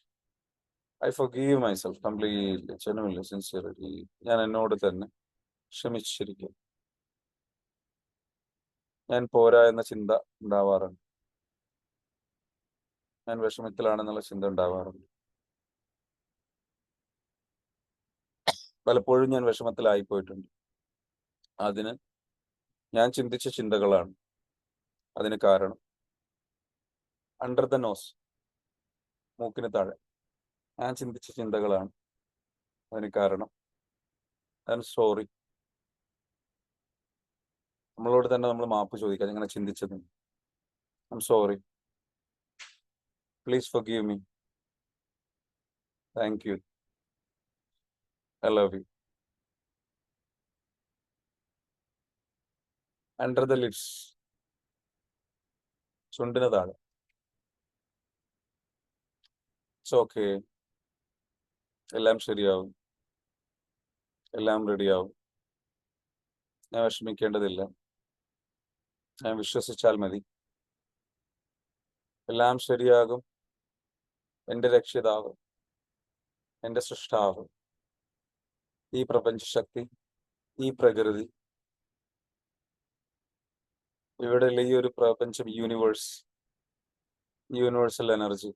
I forgive myself completely, genuinely, sincerely. ഞാൻ എന്നോട് തന്നെ ക്ഷമിച്ചിരിക്കും. ഞാൻ പോരാ എന്ന ചിന്ത ഉണ്ടാവാറുണ്ട്. ഞാൻ വിഷമത്തിലാണെന്നുള്ള ചിന്ത ഉണ്ടാവാറുണ്ട്. പലപ്പോഴും ഞാൻ വിഷമത്തിലായി പോയിട്ടുണ്ട്. അതിന് ഞാൻ ചിന്തിച്ച ചിന്തകളാണ് അതിന് കാരണം. അണ്ടർ ദ നോസ്, മൂക്കിന് താഴെ ഞാൻ ചിന്തിച്ച ചിന്തകളാണ് അതിന് കാരണം. I'm sorry. നമ്മളോട് തന്നെ നമ്മൾ മാപ്പ് ചോദിക്കാം, അങ്ങനെ ചിന്തിച്ചതിന്. I'm sorry. Please forgive me. Thank you. I love you. Under the lips, ചുണ്ടിന് താഴെ. ഇറ്റ്സ് ഓക്കെ, എല്ലാം ശരിയാവും, എല്ലാം റെഡിയാവും. ഞാൻ വിഷമിക്കേണ്ടതില്ല. ഞാൻ വിശ്വസിച്ചാൽ മതി. എല്ലാം ശരിയാകും. എൻ്റെ രക്ഷിതാവ്, എൻ്റെ സൃഷ്ടാവ്, ഈ പ്രപഞ്ചശക്തി, ഈ പ്രകൃതി, ഇവിടെയുള്ള ഈ ഒരു പ്രപഞ്ചം, യൂണിവേഴ്സൽ എനർജി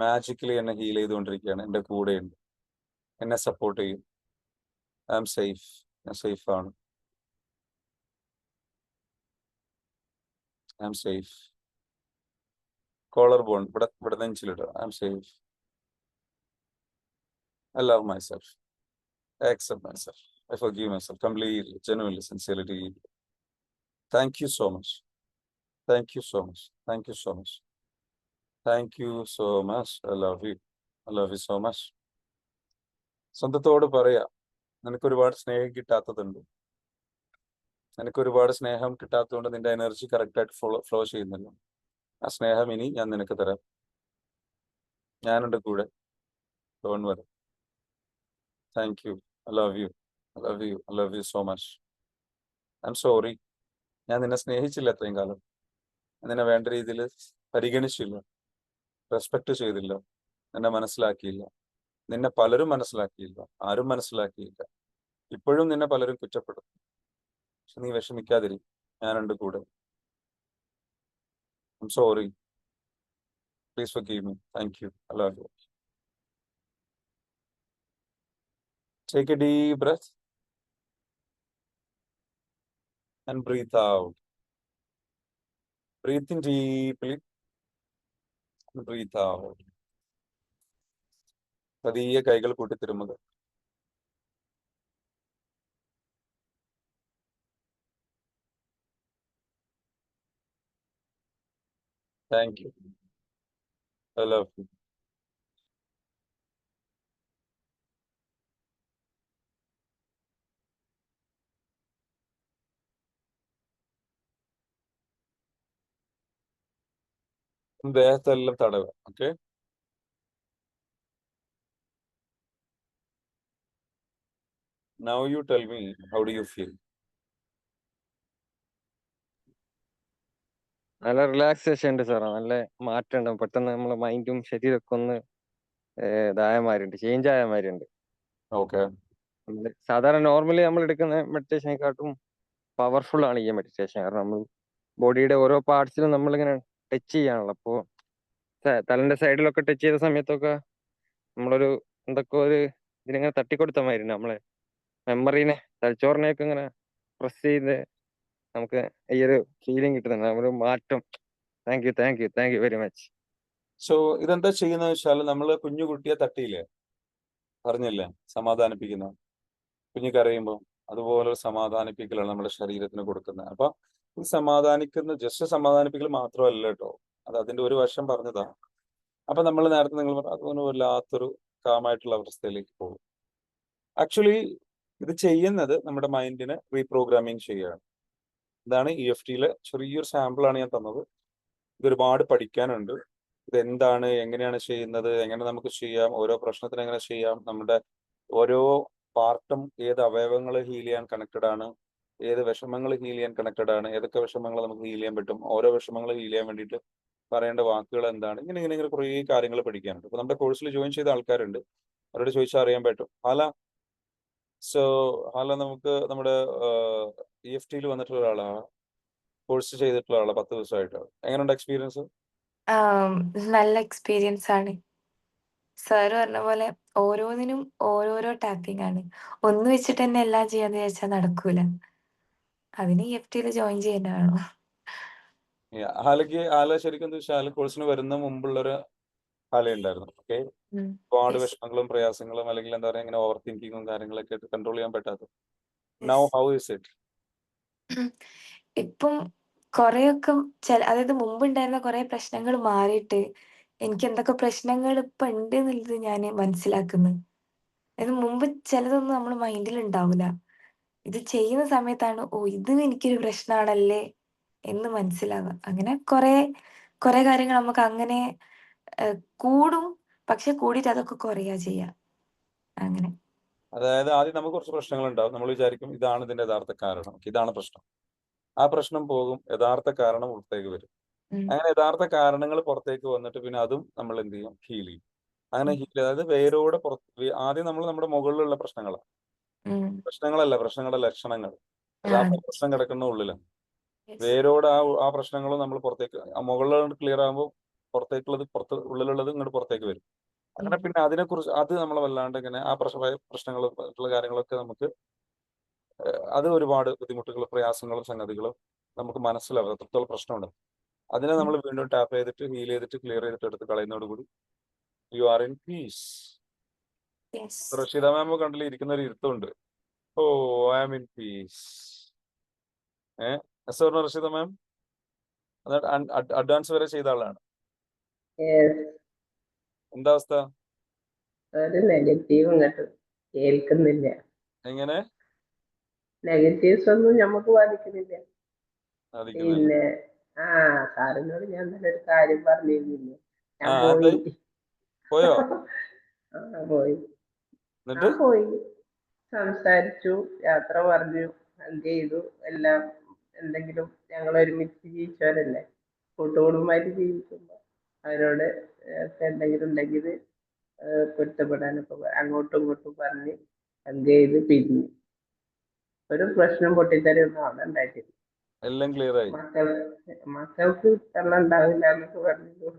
മാജിക്കലി എന്നെ ഹീൽ ചെയ്തുകൊണ്ടിരിക്കുകയാണ്. എൻ്റെ കൂടെയുണ്ട്, എന്നെ സപ്പോർട്ട് ചെയ്യും. I am safe. ഞാൻ സേഫാണ്. I am safe. Collar bone ഇവിടെ നെഞ്ചിലിടുക. I am safe. I love myself. I accept myself. I forgive myself completely, genuinely, sincerely. Thank you so much. Thank you so much. Thank you so much. Thank you so much. I love you. I love you so much. സ്വന്തത്തോട് പറയാ, നിനക്ക് ഒരുപാട് സ്നേഹം കിട്ടാത്തതുണ്ട്. നിനക്ക് ഒരുപാട് സ്നേഹം കിട്ടാത്തതുകൊണ്ട് നിന്റെ energy കറക്റ്റായിട്ട് ഫ്ലോ ചെയ്യുന്നില്ല. ആ സ്നേഹം ഇനി ഞാൻ നിനക്ക് തരാം. ഞാനുണ്ട് കൂടെ. Don't worry. Thank you. I love U. I love U. I love U so much. I am sorry. ഞാൻ നിന്നെ സ്നേഹിച്ചില്ല അത്രയും കാലം. നിന്നെ വേണ്ട രീതിയിൽ പരിഗണിച്ചില്ല, റെസ്പെക്ട് ചെയ്തില്ല, നിന്നെ മനസ്സിലാക്കിയില്ല. നിന്നെ പലരും മനസ്സിലാക്കിയില്ല, ആരും മനസ്സിലാക്കിയില്ല. ഇപ്പോഴും നിന്നെ പലരും കുറ്റപ്പെടും. പക്ഷെ നീ വിഷമിക്കാതിരി, ഞാനുണ്ട് കൂടെ. I M sorry. Please forgive me. Thank you. I love you. Take a deep breath and breathe out. Breathe in deeply and breathe out. പതിയെ കൈകൾ കൂട്ടി തിരുമുക. Thank you. I love you. ദേഹത്തെല്ലാം തടവുക. Okay. Now you tell me, how do you feel? നല്ല relaxation ഉണ്ട് സാറേ, നല്ല മാറ്റം ഉണ്ടാവും. പെട്ടെന്ന് നമ്മളെ മൈൻഡും ശരീരമൊക്കെ ഒന്ന് ഇതായമാരുണ്ട്, ചേഞ്ച് ആയമാരുണ്ട്. Okay. സാധാരണ നോർമലി നമ്മൾ എടുക്കുന്ന മെഡിറ്റേഷനെക്കാട്ടും പവർഫുൾ ആണ് ഈ മെഡിറ്റേഷൻ. കാരണം നമ്മൾ ബോഡിയുടെ ഓരോ പാർട്സിലും നമ്മളിങ്ങനെ ടച്ച് ചെയ്യാണല്ലോ. അപ്പോൾ തലന്റെ സൈഡിലൊക്കെ ടച്ച് ചെയ്ത സമയത്തൊക്കെ നമ്മളൊരു എന്തൊക്കെ ഒരു ഇതിനിങ്ങനെ തട്ടിക്കൊടുത്ത മാതിരി നമ്മളെ മെമ്മറീനെ, തലച്ചോറിനെയൊക്കെ ഇങ്ങനെ പ്രസ് ചെയ്ത് നമുക്ക് ഈ ഒരു ഫീലിംഗ് കിട്ടുന്നുണ്ട്, ഒരു മാറ്റം. Thank you very much. So ഇതെന്താ ചെയ്യുന്നത് വെച്ചാൽ നമ്മൾ കുഞ്ഞു കുട്ടിയെ തട്ടിയില്ലേ, പറഞ്ഞില്ലേ, സമാധാനിപ്പിക്കുന്ന കുഞ്ഞു കരയുമ്പോൾ അതുപോലെ ഒരു സമാധാനിപ്പിക്കലാണ് നമ്മുടെ ശരീരത്തിന് കൊടുക്കുന്നത്. അപ്പൊ ഈ ജസ്റ്റ് സമാധാനിപ്പിക്കൽ മാത്രമല്ല കേട്ടോ, അത് അതിന്റെ ഒരു വശം പറഞ്ഞതാ. അപ്പൊ നമ്മൾ നേരത്തെ നിങ്ങൾ പറഞ്ഞു അതുപോലെ വല്ലാത്തൊരു കാമായിട്ടുള്ള അവസ്ഥയിലേക്ക് പോകും. ആക്ച്വലി ഇത് ചെയ്യുന്നത് നമ്മുടെ മൈൻഡിനെ റീപ്രോഗ്രാമിങ് ചെയ്യുകയാണ്. ഇതാണ് EFTയിലെ ചെറിയൊരു സാമ്പിളാണ് ഞാൻ തന്നത്. ഇത് ഒരുപാട് പഠിക്കാനുണ്ട്. ഇതെന്താണ്, എങ്ങനെയാണ് ചെയ്യുന്നത്, എങ്ങനെ നമുക്ക് ചെയ്യാം, ഓരോ പ്രശ്നത്തിന് എങ്ങനെ ചെയ്യാം, നമ്മുടെ ഓരോ പാർട്ടും ഏത് അവയവങ്ങൾ ഹീൽ ചെയ്യാൻ കണക്റ്റഡ് ആണ്, ഏത് വിഷമങ്ങൾ ഹീൽ ചെയ്യാൻ കണക്റ്റഡ് ആണ്, ഏതൊക്കെ വിഷമങ്ങൾ നമുക്ക് ഹീൽ ചെയ്യാൻ പറ്റും, ഓരോ വിഷമങ്ങൾ ഹീൽ ചെയ്യാൻ വേണ്ടിയിട്ട് പറയേണ്ട വാക്കുകൾ എന്താണ്, ഇങ്ങനെ കുറേ കാര്യങ്ങൾ പഠിക്കാനുണ്ട്. അപ്പൊ നമ്മുടെ കോഴ്സിൽ ജോയിൻ ചെയ്ത ആൾക്കാരുണ്ട്, അവരോട് ചോദിച്ചാൽ അറിയാൻ പറ്റും. സോ നമുക്ക് നമ്മുടെ EFTയിൽ വന്നിട്ടുള്ള ഒരാളാണ്, കോഴ്സ് ചെയ്തിട്ടുള്ള ആളാണ് 10 ദിവസമായിട്ട്. എങ്ങനെയുണ്ട് എക്സ്പീരിയൻസ്? നല്ല എക്സ്പീരിയൻസ് ആണ്. സാറ് പറഞ്ഞ പോലെ ഓരോന്നിനും ഓരോരോ ടാപ്പിംഗ് ആണ്. ഒന്ന് വെച്ചിട്ട് തന്നെ എല്ലാം ചെയ്യാന്ന് വിചാരിച്ചാൽ നടക്കൂല. അതിന് EFTയിൽ ജോയിൻ ചെയ്യേണ്ടതാണോ? ഹാല ശരിക്കും എന്താ വെച്ചാൽ കോഴ്സിന് വരുന്ന മുമ്പുള്ളൊരു ഹാല ഉണ്ടായിരുന്നു. ഓക്കെ, ഒരുപാട് Yes. വിഷമങ്ങളും പ്രയാസങ്ങളും അല്ലെങ്കിൽ എന്താ പറയുക ഇങ്ങനെ ഓവർ തിങ്കിങ്ങും കാര്യങ്ങളൊക്കെ കൺട്രോൾ ചെയ്യാൻ പറ്റാത്തത്. Yes. Now how is it? ഇപ്പം കുറെയൊക്കെ അതായത് മുമ്പുണ്ടായിരുന്ന കുറെ പ്രശ്നങ്ങൾ മാറിയിട്ട് എനിക്ക് എന്തൊക്കെ പ്രശ്നങ്ങൾ ഇപ്പൊ ഉണ്ട് എന്നുള്ളത് ഞാൻ മനസ്സിലാക്കുന്നു. അതായത് മുമ്പ് ചിലതൊന്നും നമ്മുടെ മൈൻഡിൽ ഉണ്ടാവില്ല. ഇത് ചെയ്യുന്ന സമയത്താണ് ഓ ഇത് എനിക്കൊരു പ്രശ്നമാണല്ലേ എന്ന് മനസ്സിലാവുക. അങ്ങനെ കുറെ കാര്യങ്ങൾ നമുക്ക് അങ്ങനെ കൂടും, പക്ഷെ കൂടിയിട്ട് അതൊക്കെ കുറയാ ചെയ്യാ. അങ്ങനെ അതായത് ആദ്യം നമുക്ക് കുറച്ച് പ്രശ്നങ്ങൾ ഉണ്ടാവും, നമ്മൾ വിചാരിക്കും ഇതാണ് ഇതിന്റെ യഥാർത്ഥ കാരണം, ഇതാണ് പ്രശ്നം. ആ പ്രശ്നം പോകും, യഥാർത്ഥ കാരണം പുറത്തേക്ക് വരും. ഉം. അങ്ങനെ യഥാർത്ഥ കാരണങ്ങൾ പുറത്തേക്ക് വന്നിട്ട് പിന്നെ അതും നമ്മൾ എന്ത് ചെയ്യും, ഹീൽ ചെയ്യും. അങ്ങനെ ഹീൽ, അതായത് വേരോടെ ആദ്യം നമ്മൾ നമ്മുടെ മുകളിലുള്ള പ്രശ്നങ്ങളാണ്, ഉം. പ്രശ്നങ്ങളുടെ ലക്ഷണങ്ങൾ. യഥാർത്ഥ പ്രശ്നം കിടക്കുന്ന ഉള്ളിലാണ്. Yes. വേരോടെ ആ പ്രശ്നങ്ങളും നമ്മൾ പുറത്തേക്ക്, മുകളിലോട്ട് ക്ലിയർ ആകുമ്പോൾ ഉള്ളിലുള്ളത് ഇങ്ങോട്ട് പുറത്തേക്ക് വരും. അങ്ങനെ പിന്നെ അതിനെക്കുറിച്ച് അത് നമ്മളെ വല്ലാണ്ട് ഇങ്ങനെ ആ പ്രശ്നങ്ങളും മറ്റുള്ള കാര്യങ്ങളൊക്കെ നമുക്ക് അത് ഒരുപാട് ബുദ്ധിമുട്ടുകളും പ്രയാസങ്ങളും സംഗതികളും നമുക്ക് മനസ്സിലാവും എത്രത്തോളം പ്രശ്നമുണ്ട്. അതിനെ നമ്മൾ വീണ്ടും ടാപ്പ് ചെയ്തിട്ട് ഹീൽ ചെയ്തിട്ട് ക്ലിയർ ചെയ്തിട്ട് എടുത്ത് കളയുന്നതോടുകൂടി you are in peace. Yes. Rashida ma'am കണ്ടില്ല ഇരിക്കുന്ന ഒരു ഇരുത്തമുണ്ട്, oh I am in peace. Rashida ma'am advance വരെ ചെയ്ത ആളാണ്. Yes. എന്താ അവസ്ഥ? ഒരു നെഗറ്റീവ് ഇങ്ങോട്ട് കേൾക്കുന്നില്ല. എങ്ങനെ? നെഗറ്റീവ്സ് ഒന്നും നമുക്ക് ബാധിക്കുന്നില്ല. സാധിക്കുന്നില്ല. പിന്നെ സാറിനോട് ഞാൻ തന്നെ ഒരു കാര്യം പറഞ്ഞിരുന്നില്ലേ, ഞാൻ ആ, പോയി. എന്തായി? പോയോ? പോയി. എന്നിട്ട് പോയി സംസാരിച്ചു, യാത്ര പറഞ്ഞു, എന്ത് ചെയ്തു, എല്ലാം. എന്തെങ്കിലും ഞങ്ങൾ ഒരുമിച്ച് ജീവിച്ചവരല്ലേ, കൂട്ടുകുടുംബമായിട്ട് ജീവിക്കുമ്പോൾ അവരോട് എന്തെങ്കിലും ഉണ്ടെങ്കിൽ പൊരുത്തപ്പെടാനൊക്കെ അങ്ങോട്ടും ഇങ്ങോട്ടും പറഞ്ഞ് എന്ത് ചെയ്ത് പിരിഞ്ഞു. ഒരു പ്രശ്നം പൊട്ടിത്തെറിയൊന്നും അവിടെ ഉണ്ടായിട്ടില്ല. എല്ലാം ക്ലിയർ ആയി. മക്കൾക്ക് വെള്ളം ഉണ്ടാവില്ല എന്നൊക്കെ പറഞ്ഞു.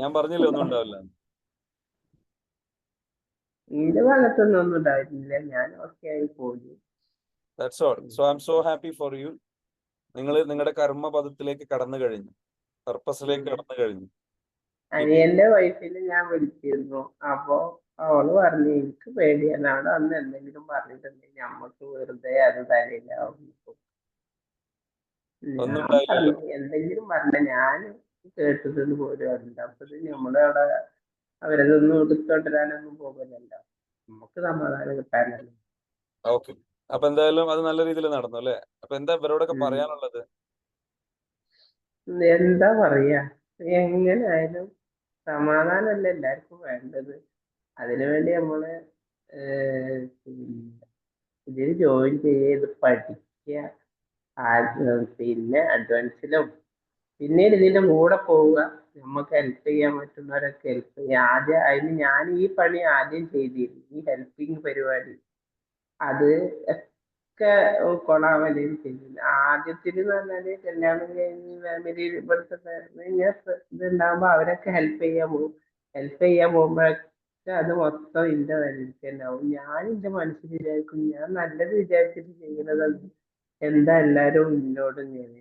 ഞാൻ പറഞ്ഞില്ല ഒന്നും ഉണ്ടാവില്ല. എന്റെ ഭാഗത്തൊന്നും ഒന്നും ഉണ്ടായിരുന്നില്ല, ഞാൻ ഓക്കെ ആയി പോയി. That's all. So I am so happy for you. നിങ്ങൾ നിങ്ങളുടെ കർമ്മപദത്തിലേക്ക് കടന്നു കഴിഞ്ഞു, പർപ്പസിലേക്ക് കടന്നു കഴിഞ്ഞു. അനിയന്റെ വൈഫിന് ഞാൻ വിളിച്ചിരുന്നു. അപ്പൊ അവള് പറഞ്ഞു എനിക്ക് പേടിയാണ്, അവിടെ അന്ന് എന്തെങ്കിലും പറഞ്ഞിട്ടുണ്ടെങ്കിൽ നമ്മക്ക് വെറുതെ അത് തലയിലാവും. ഒന്നും ഞാൻ ഉണ്ടായില്ലല്ലോ. പറഞ്ഞു എന്തെങ്കിലും പറഞ്ഞ ഞാൻ കേട്ടതെന്ന് പോലും അറിയില്ല. അപ്പൊ നമ്മളവിടെ അവരതൊന്നും എടുത്തോണ്ടിരാനൊന്നും പോകുന്നില്ല, നമുക്ക് സമാധാനം കിട്ടാനല്ലോ. ഓക്കെ, അപ്പൊ എന്തായാലും അത് നല്ല രീതിയിൽ നടന്നു അല്ലേ? അപ്പൊ എന്താ ഇവരോടൊക്കെ പറയാനുള്ളത്? എന്താ പറയാ, എങ്ങനെയായാലും സമാധാനമല്ല എല്ലാവർക്കും വേണ്ടത്. അതിനുവേണ്ടി നമ്മള് ഇതിൽ ജോയിൻ ചെയ്ത് പഠിക്കുക, പിന്നെ അഡ്വാൻസിലും പിന്നീട് ഇതിന്റെ കൂടെ പോവുക. നമുക്ക് ഹെൽപ്പ് ചെയ്യാൻ പറ്റുന്നവരൊക്കെ ഹെൽപ്പ് ചെയ്യുക. അതിന് ഞാൻ ഈ പണി ആദ്യം ചെയ്തിരുന്നു, ഈ ഹെൽപ്പിംഗ് പരിപാടി. അത് ഒക്കെ കൊളാവലും ചെയ്തില്ല. ആദ്യത്തിന് പറഞ്ഞാല് കല്യാണം കഴിഞ്ഞ് ഫാമിലി ഇവിടുത്തെ ഇതുണ്ടാകുമ്പോ അവരൊക്കെ ഹെൽപ്പ് ചെയ്യാൻ പോകുമ്പോഴൊക്കെ അത് മൊത്തം എന്റെ വരക്ക് തന്നെ ആവും. ഞാൻ എന്റെ മനസ്സിൽ വിചാരിക്കും ഞാൻ നല്ലത് വിചാരിച്ചിട്ട് ചെയ്യുന്നതാണ്, എന്താ എല്ലാരും എന്നോട് ഇങ്ങനെ.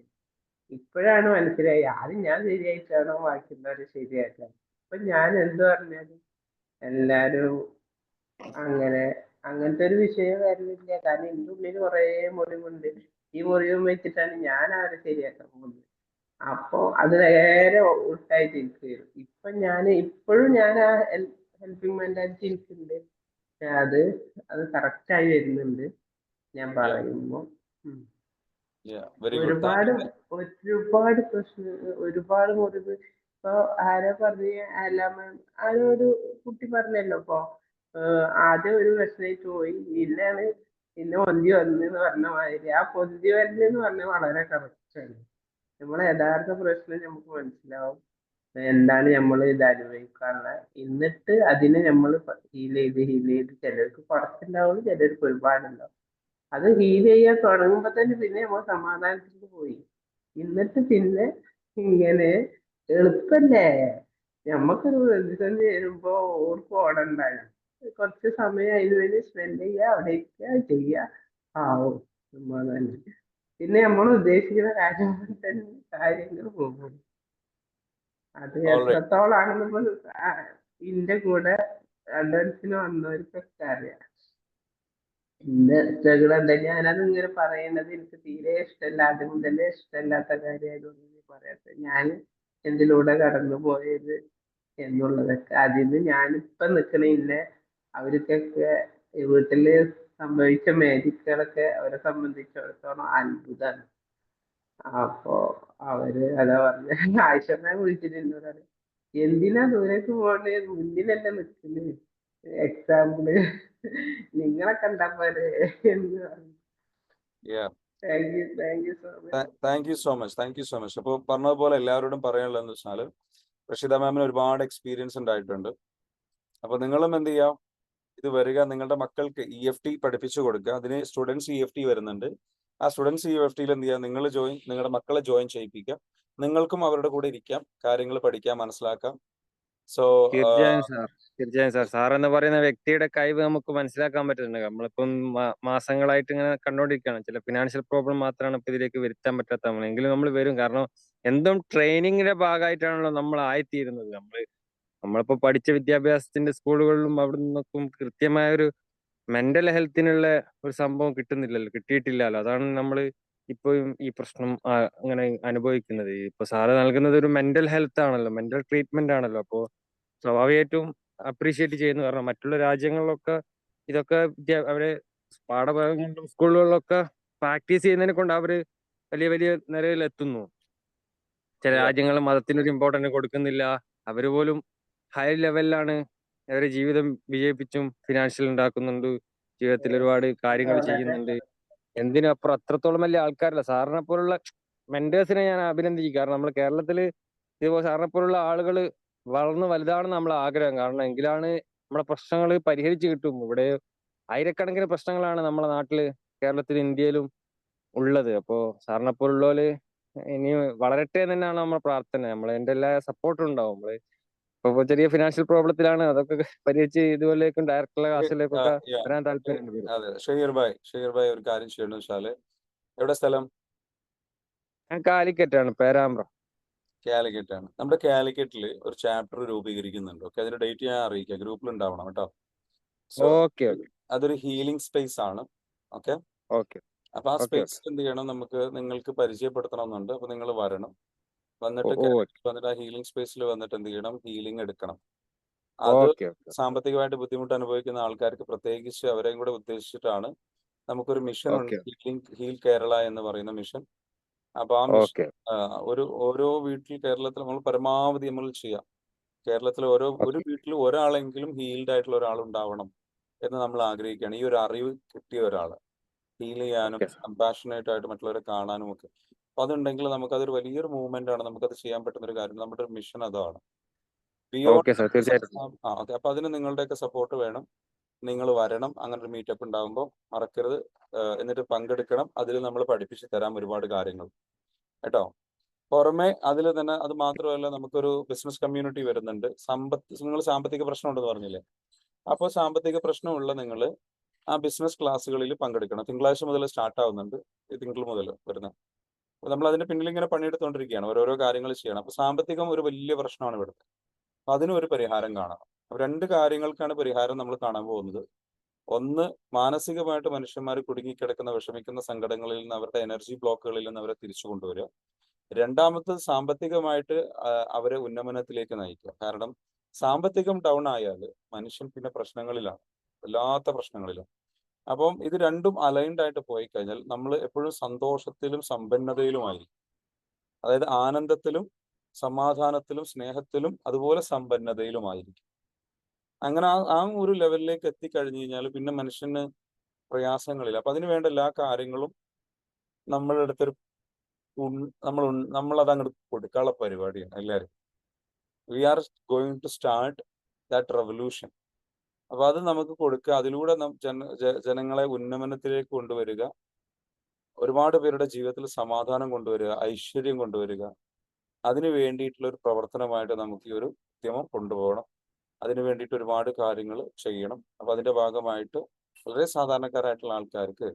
ഇപ്പോഴാണ് മനസ്സിലായി ആദ്യം ഞാൻ ശരിയായിട്ടാണോ ബാക്കിയുള്ളവരെ ശരിയാക്കാൻ. ഇപ്പൊ ഞാൻ എന്ത് പറഞ്ഞാലും എല്ലാരും അങ്ങനെ അങ്ങനത്തെ ഒരു വിഷയം വരുന്നില്ല. കാരണം എന്റെ ഉള്ളിൽ കുറെ മുറിവുണ്ട്. ഈ മുറിവും വെച്ചിട്ടാണ് ഞാൻ അവരെ ശരിയാക്കാൻ പോകുന്നത്. അപ്പൊ അത് നേരെ ഉൾട്ടായിട്ട് എനിക്ക് വരും. ഇപ്പൊ ഞാൻ ഇപ്പോഴും ഞാൻ ആ ഹെൽപ്പിംഗ് മെന്റാലിറ്റി എനിക്കുണ്ട്. പക്ഷെ അത് കറക്റ്റ് ആയി വരുന്നുണ്ട് ഞാൻ Yeah, പറയുമ്പോ. ഉം. yeah, very good. ഒരുപാട് പ്രശ്നം, ഒരുപാട് മുറിവ്. ഇപ്പൊ ആരോ പറഞ്ഞ ആരോ ഒരു കുട്ടി പറഞ്ഞല്ലോ ഇപ്പൊ ആദ്യം ഒരു പ്രശ്നമായിട്ട് പോയി, പിന്നെ പൊന്തി വന്ന് എന്ന് പറഞ്ഞ മാതിരി. ആ പൊന്തി വരല് എന്ന് പറഞ്ഞാൽ വളരെ കറക്റ്റ് ആണ്. നമ്മളെ യഥാർത്ഥ പ്രശ്നം നമുക്ക് മനസ്സിലാവും, എന്താണ് നമ്മൾ ഇത് അനുഭവിക്കാനുള്ള. എന്നിട്ട് അതിനെ നമ്മൾ ഹീൽ ചെയ്ത് ചിലർക്ക് കുറച്ചുണ്ടാവുള്ളൂ, ചിലർക്ക് ഒരുപാടുണ്ടാവും. അത് ഹീൽ ചെയ്യാൻ തുടങ്ങുമ്പോ തന്നെ പിന്നെ നമ്മൾ സമാധാനത്തിൽ പോയി. എന്നിട്ട് പിന്നെ ഇങ്ങനെ എളുപ്പല്ലേ. നമ്മക്കൊരു പ്രതിസന്ധി വരുമ്പോ ഓർക്കും ഓടണ്ടാണ്. കുറച്ച് സമയം അതിന് വേണ്ടി സ്പെൻഡ് ചെയ്യുക, അവിടെ ഇരിക്കുക, ചെയ്യുക. ആവും സമാധാനം. പിന്നെ നമ്മൾ ഉദ്ദേശിക്കുന്ന കാര്യം പോലെ തന്നെ കാര്യങ്ങൾ പോകും. അത് all right. എത്രത്തോളാണെന്ന് ഇന്റെ കൂടെ അഡ്വാൻസിന് വന്നവർക്കൊക്കെ അറിയാം. എന്റെ സ്ട്രഗിൾ എന്താ. ഞാനത് ഇങ്ങനെ പറയുന്നത് എനിക്ക് തീരെ ഇഷ്ടമല്ല, ആദ്യം മുതലേ ഇഷ്ടമല്ലാത്ത കാര്യമായതുകൊണ്ട് പറയാത്ത ഞാൻ എന്തിലൂടെ കടന്നു പോയത് എന്നുള്ളതൊക്കെ. അതിന് ഞാനിപ്പൊ നിക്കണ അവർക്കൊക്കെ വീട്ടില് സംഭവിച്ച മാജിക്കുകളൊക്കെ അവരെ സംബന്ധിച്ചിടത്തോളം അത്ഭുതമാണ്. അപ്പൊ അതാ പറഞ്ഞ ആയിഷമ്മ വിളിച്ചിട്ട് എന്നോട് പറഞ്ഞു, എന്തിനാ ദൂരേക്ക് പോകണ്ടേ, മുന്നിലല്ലേ നിക്കുന്നത്, എക്സാമ്പിള് നിങ്ങളെ കണ്ടാ പോലെ എന്ന് പറഞ്ഞു. Yeah, thank you so much. thank you so much. Thank you so much. അപ്പോൾ പറഞ്ഞതുപോലെ എല്ലാവരോടും പറയാനുള്ളതെന്ന് വെച്ചാൽ റഷീദ മാമിന് ഒരുപാട് എക്സ്പീരിയൻസ് ഉണ്ടായിട്ടുണ്ട്. അപ്പൊ നിങ്ങളും എന്ത് ചെയ്യാം, ഇത് വരിക, നിങ്ങളുടെ മക്കൾക്ക് EFT പഠിപ്പിച്ചു കൊടുക്കുക. അതിന് സ്റ്റുഡൻസ് EFT വരുന്നുണ്ട്. ആ സ്റ്റുഡൻസ് EFTയിൽ എന്ത് ചെയ്യുക, നിങ്ങളുടെ മക്കളെ ജോയിൻ ചെയ്യിപ്പിക്കുക. നിങ്ങൾക്കും അവരുടെ കൂടെ ഇരിക്കാം, കാര്യങ്ങൾ പഠിക്കാം, മനസ്സിലാക്കാം. സോ തീർച്ചയായും സാർ. സാർ എന്ന് പറയുന്ന വ്യക്തിയുടെ കഴിവ് നമുക്ക് മനസ്സിലാക്കാൻ പറ്റുന്നുണ്ട്. നമ്മളിപ്പം മാസങ്ങളായിട്ട് ഇങ്ങനെ കണ്ടോണ്ടിരിക്കുകയാണ്. ചില ഫിനാൻഷ്യൽ പ്രോബ്ലം മാത്രമാണ് ഇപ്പൊ ഇതിലേക്ക് വരുത്താൻ പറ്റാത്ത നമ്മൾ. എങ്കിലും നമ്മൾ വരും. കാരണം എന്തും ട്രെയിനിങ്ങിന്റെ ഭാഗമായിട്ടാണല്ലോ നമ്മൾ ആയിത്തീരുന്നത്. നമ്മളിപ്പോ പഠിച്ച വിദ്യാഭ്യാസത്തിന്റെ സ്കൂളുകളിലും അവിടെ നിന്നൊക്കെ കൃത്യമായ ഒരു മെന്റൽ ഹെൽത്തിനുള്ള ഒരു സംഭവം കിട്ടിയിട്ടില്ലല്ലോ. അതാണ് നമ്മൾ ഇപ്പോഴും ഈ പ്രശ്നം അങ്ങനെ അനുഭവിക്കുന്നത്. ഇപ്പൊ സാറ് നൽകുന്നത് ഒരു മെന്റൽ ഹെൽത്ത് ആണല്ലോ, മെന്റൽ ട്രീറ്റ്മെന്റ് ആണല്ലോ. അപ്പോ സ്വാഭാവികമായിട്ടും അപ്രീഷിയേറ്റ് ചെയ്യുന്നു. കാരണം മറ്റുള്ള രാജ്യങ്ങളിലൊക്കെ ഇതൊക്കെ അവരെ പാഠഭാഗങ്ങളിലും സ്കൂളുകളിലൊക്കെ പ്രാക്ടീസ് ചെയ്യുന്നതിനെ കൊണ്ട് അവര് വലിയ വലിയ നിലയിൽ എത്തുന്നു. ചില Yeah, രാജ്യങ്ങൾ മതത്തിനൊരു ഇമ്പോർട്ടന്റ് കൊടുക്കുന്നില്ല. അവര് പോലും ഹൈ ലെവലിലാണ് അവരുടെ ജീവിതം വിജയിപ്പിച്ചും ഫിനാൻഷ്യൽ ഉണ്ടാക്കുന്നുണ്ട്, ജീവിതത്തിൽ ഒരുപാട് കാര്യങ്ങൾ ചെയ്യുന്നുണ്ട്. എന്തിനപ്പുറം അത്രത്തോളം വലിയ ആൾക്കാരല്ല. സാറിനെ പോലുള്ള മെന്റേഴ്സിനെ ഞാൻ അഭിനന്ദിക്കും. കാരണം നമ്മൾ കേരളത്തില് ഇതുപോലെ സാറിനെ പോലുള്ള ആളുകൾ വളർന്ന് വലുതാണെന്ന് നമ്മളെ ആഗ്രഹം. കാരണം എങ്കിലാണ് നമ്മളെ പ്രശ്നങ്ങൾ പരിഹരിച്ച് കിട്ടും. ഇവിടെ ആയിരക്കണക്കിന് പ്രശ്നങ്ങളാണ് നമ്മുടെ നാട്ടില്, കേരളത്തിൽ, ഇന്ത്യയിലും ഉള്ളത്. അപ്പോ സാറിനെ പോലുള്ളവര് ഇനി വളരട്ടെ എന്ന് തന്നെയാണ് നമ്മുടെ പ്രാർത്ഥന. എന്റെ എല്ലാ സപ്പോർട്ടും ഉണ്ടാവും. ഇപ്പൊ ചെറിയ ഫിനാൻഷ്യൽ പ്രോബ്ലത്തിലാണ്, അതൊക്കെ പരിഹരിച്ച് ഇതുപോലേക്കും ഡയറക്ടറുടെ ക്ലാസ്സിലേക്കൊക്കെ yeah. വരാൻ താല്പര്യമുണ്ട്. അതെ, ഷഹീർ ഭായ് ഒരു കാര്യം ചെയ്യണമെന്ന് വെച്ചാല്, എവിടെ സ്ഥലം? ഞാൻ കാലിക്കറ്റാണ്, പേരാമ്പ്ര. കാലിക്കറ്റ് ആണ്. നമ്മുടെ കാലിക്കറ്റിൽ ഒരു ചാപ്റ്റർ രൂപീകരിക്കുന്നുണ്ട്. ഓക്കെ, അതിന്റെ ഡേറ്റ് ഞാൻ അറിയിക്കാം, ഗ്രൂപ്പിൽ ഉണ്ടാവണം കേട്ടോ. സോ ഓക്കെ അതൊരു ഹീലിംഗ് സ്പേസ് ആണ്. ഓക്കെ, ഓക്കെ അപ്പൊ ആ ഓക്കെ സ്പേസ് എന്ത് ചെയ്യണം, നിങ്ങൾക്ക് പരിചയപ്പെടുത്തണമെന്നുണ്ട്. അപ്പൊ നിങ്ങൾ വരണം, വന്നിട്ട് ആ ഹീലിംഗ് സ്പേസിൽ വന്നിട്ട് എന്ത് ചെയ്യണം, ഹീലിംഗ് എടുക്കണം. അത് ഓക്കെ സാമ്പത്തികമായിട്ട് ബുദ്ധിമുട്ട് അനുഭവിക്കുന്ന ആൾക്കാർക്ക് പ്രത്യേകിച്ച് അവരെയും കൂടെ ഉദ്ദേശിച്ചിട്ടാണ് നമുക്കൊരു മിഷൻ ഉണ്ട്, ഹീൽ കേരള എന്ന് പറയുന്ന മിഷൻ. അപ്പൊ ആ മിഷൻ ഓരോ വീട്ടിൽ കേരളത്തിൽ നമ്മൾ പരമാവധി നമ്മൾ ചെയ്യാം. കേരളത്തിൽ ഒരു വീട്ടിൽ ഒരാളെങ്കിലും ഹീൽഡ് ആയിട്ടുള്ള ഒരാൾ ഉണ്ടാവണം എന്ന് നമ്മൾ ആഗ്രഹിക്കുകയാണ്. ഈ ഒരു അറിവ് കിട്ടിയ ഒരാൾ ഹീൽ ചെയ്യാനും കമ്പാഷനേറ്റ് ആയിട്ട് മറ്റുള്ളവരെ കാണാനും ഒക്കെ. അപ്പൊ അതുണ്ടെങ്കിൽ നമുക്കതൊരു വലിയൊരു മൂവ്മെന്റ് ആണ്, നമുക്കത് ചെയ്യാൻ പറ്റുന്ന ഒരു കാര്യം. നമ്മുടെ ഒരു മിഷൻ അതാണ്. അപ്പൊ അതിന് നിങ്ങളുടെയൊക്കെ സപ്പോർട്ട് വേണം. നിങ്ങൾ വരണം, അങ്ങനെ ഒരു മീറ്റപ്പ് ഉണ്ടാകുമ്പോൾ മറക്കരുത്. എന്നിട്ട് പങ്കെടുക്കണം. അതിൽ നമ്മൾ പഠിപ്പിച്ചു തരാം ഒരുപാട് കാര്യങ്ങൾ കേട്ടോ. പുറമെ അതിൽ തന്നെ അത് മാത്രമല്ല, നമുക്കൊരു ബിസിനസ് കമ്മ്യൂണിറ്റി വരുന്നുണ്ട്. നിങ്ങൾ സാമ്പത്തിക പ്രശ്നം ഉണ്ടെന്ന് പറഞ്ഞില്ലേ. അപ്പോൾ സാമ്പത്തിക പ്രശ്നമുള്ള നിങ്ങൾ ആ ബിസിനസ് ക്ലാസ്സുകളിൽ പങ്കെടുക്കണം. തിങ്കളാഴ്ച മുതൽ സ്റ്റാർട്ട് ആവുന്നുണ്ട്, ഈ തിങ്കൾ മുതൽ വരുന്നത്. അപ്പോൾ നമ്മൾ അതിന്റെ പിന്നിൽ ഇങ്ങനെ പണിയെടുത്തുകൊണ്ടിരിക്കുകയാണ്, ഓരോരോ കാര്യങ്ങൾ ചെയ്യണം. അപ്പോൾ സാമ്പത്തികം ഒരു വലിയ പ്രശ്നമാണ് ഇവിടുത്തെ. അപ്പൊ അതിനും ഒരു പരിഹാരം കാണണം. അപ്പൊ 2 കാര്യങ്ങൾക്കാണ് പരിഹാരം നമ്മൾ കാണാൻ പോകുന്നത്. ഒന്ന്, മാനസികമായിട്ട് മനുഷ്യന്മാർ കുടുങ്ങിക്കിടക്കുന്ന, വിഷമിക്കുന്ന സങ്കടങ്ങളിൽ നിന്ന്, അവരുടെ എനർജി ബ്ലോക്കുകളിൽ നിന്ന് അവരെ തിരിച്ചു കൊണ്ടുവരിക. രണ്ടാമത്തത്, സാമ്പത്തികമായിട്ട് അവരെ ഉന്നമനത്തിലേക്ക് നയിക്കുക. കാരണം സാമ്പത്തികം ഡൗൺ ആയാൽ മനുഷ്യൻ പിന്നെ പ്രശ്നങ്ങളിലാണ്, വല്ലാത്ത പ്രശ്നങ്ങളിലാണ്. അപ്പം ഇത് രണ്ടും അലൈൻഡ് ആയിട്ട് പോയി കഴിഞ്ഞാൽ നമ്മൾ എപ്പോഴും സന്തോഷത്തിലും സമ്പന്നതയിലുമായിരിക്കും. അതായത് ആനന്ദത്തിലും സമാധാനത്തിലും സ്നേഹത്തിലും അതുപോലെ സമ്പന്നതയിലുമായിരിക്കും. അങ്ങനെ ആ ഒരു ലെവലിലേക്ക് എത്തിക്കഴിഞ്ഞു കഴിഞ്ഞാൽ പിന്നെ മനുഷ്യന് പ്രയാസങ്ങളില്ല. അപ്പൊ അതിന് വേണ്ട എല്ലാ കാര്യങ്ങളും നമ്മളുടെ അടുത്തൊരു നമ്മളത് അങ്ങോട്ട് കൊടുക്കാനുള്ള പരിപാടിയാണ് എല്ലാവരും. We are going to start that revolution. അപ്പൊ അത് നമുക്ക് കൊടുക്കുക, അതിലൂടെ ജനങ്ങളെ ഉന്നമനത്തിലേക്ക് കൊണ്ടുവരിക, ഒരുപാട് പേരുടെ ജീവിതത്തിൽ സമാധാനം കൊണ്ടുവരിക, ഐശ്വര്യം കൊണ്ടുവരിക. അതിന് വേണ്ടിയിട്ടുള്ള ഒരു പ്രവർത്തനമായിട്ട് നമുക്ക് ഈ ഒരു ഉദ്യമം കൊണ്ടുപോകണം. അതിന് വേണ്ടിയിട്ട് ഒരുപാട് കാര്യങ്ങൾ ചെയ്യണം. അപ്പൊ അതിന്റെ ഭാഗമായിട്ട് വളരെ സാധാരണക്കാരായിട്ടുള്ള ആൾക്കാർക്ക്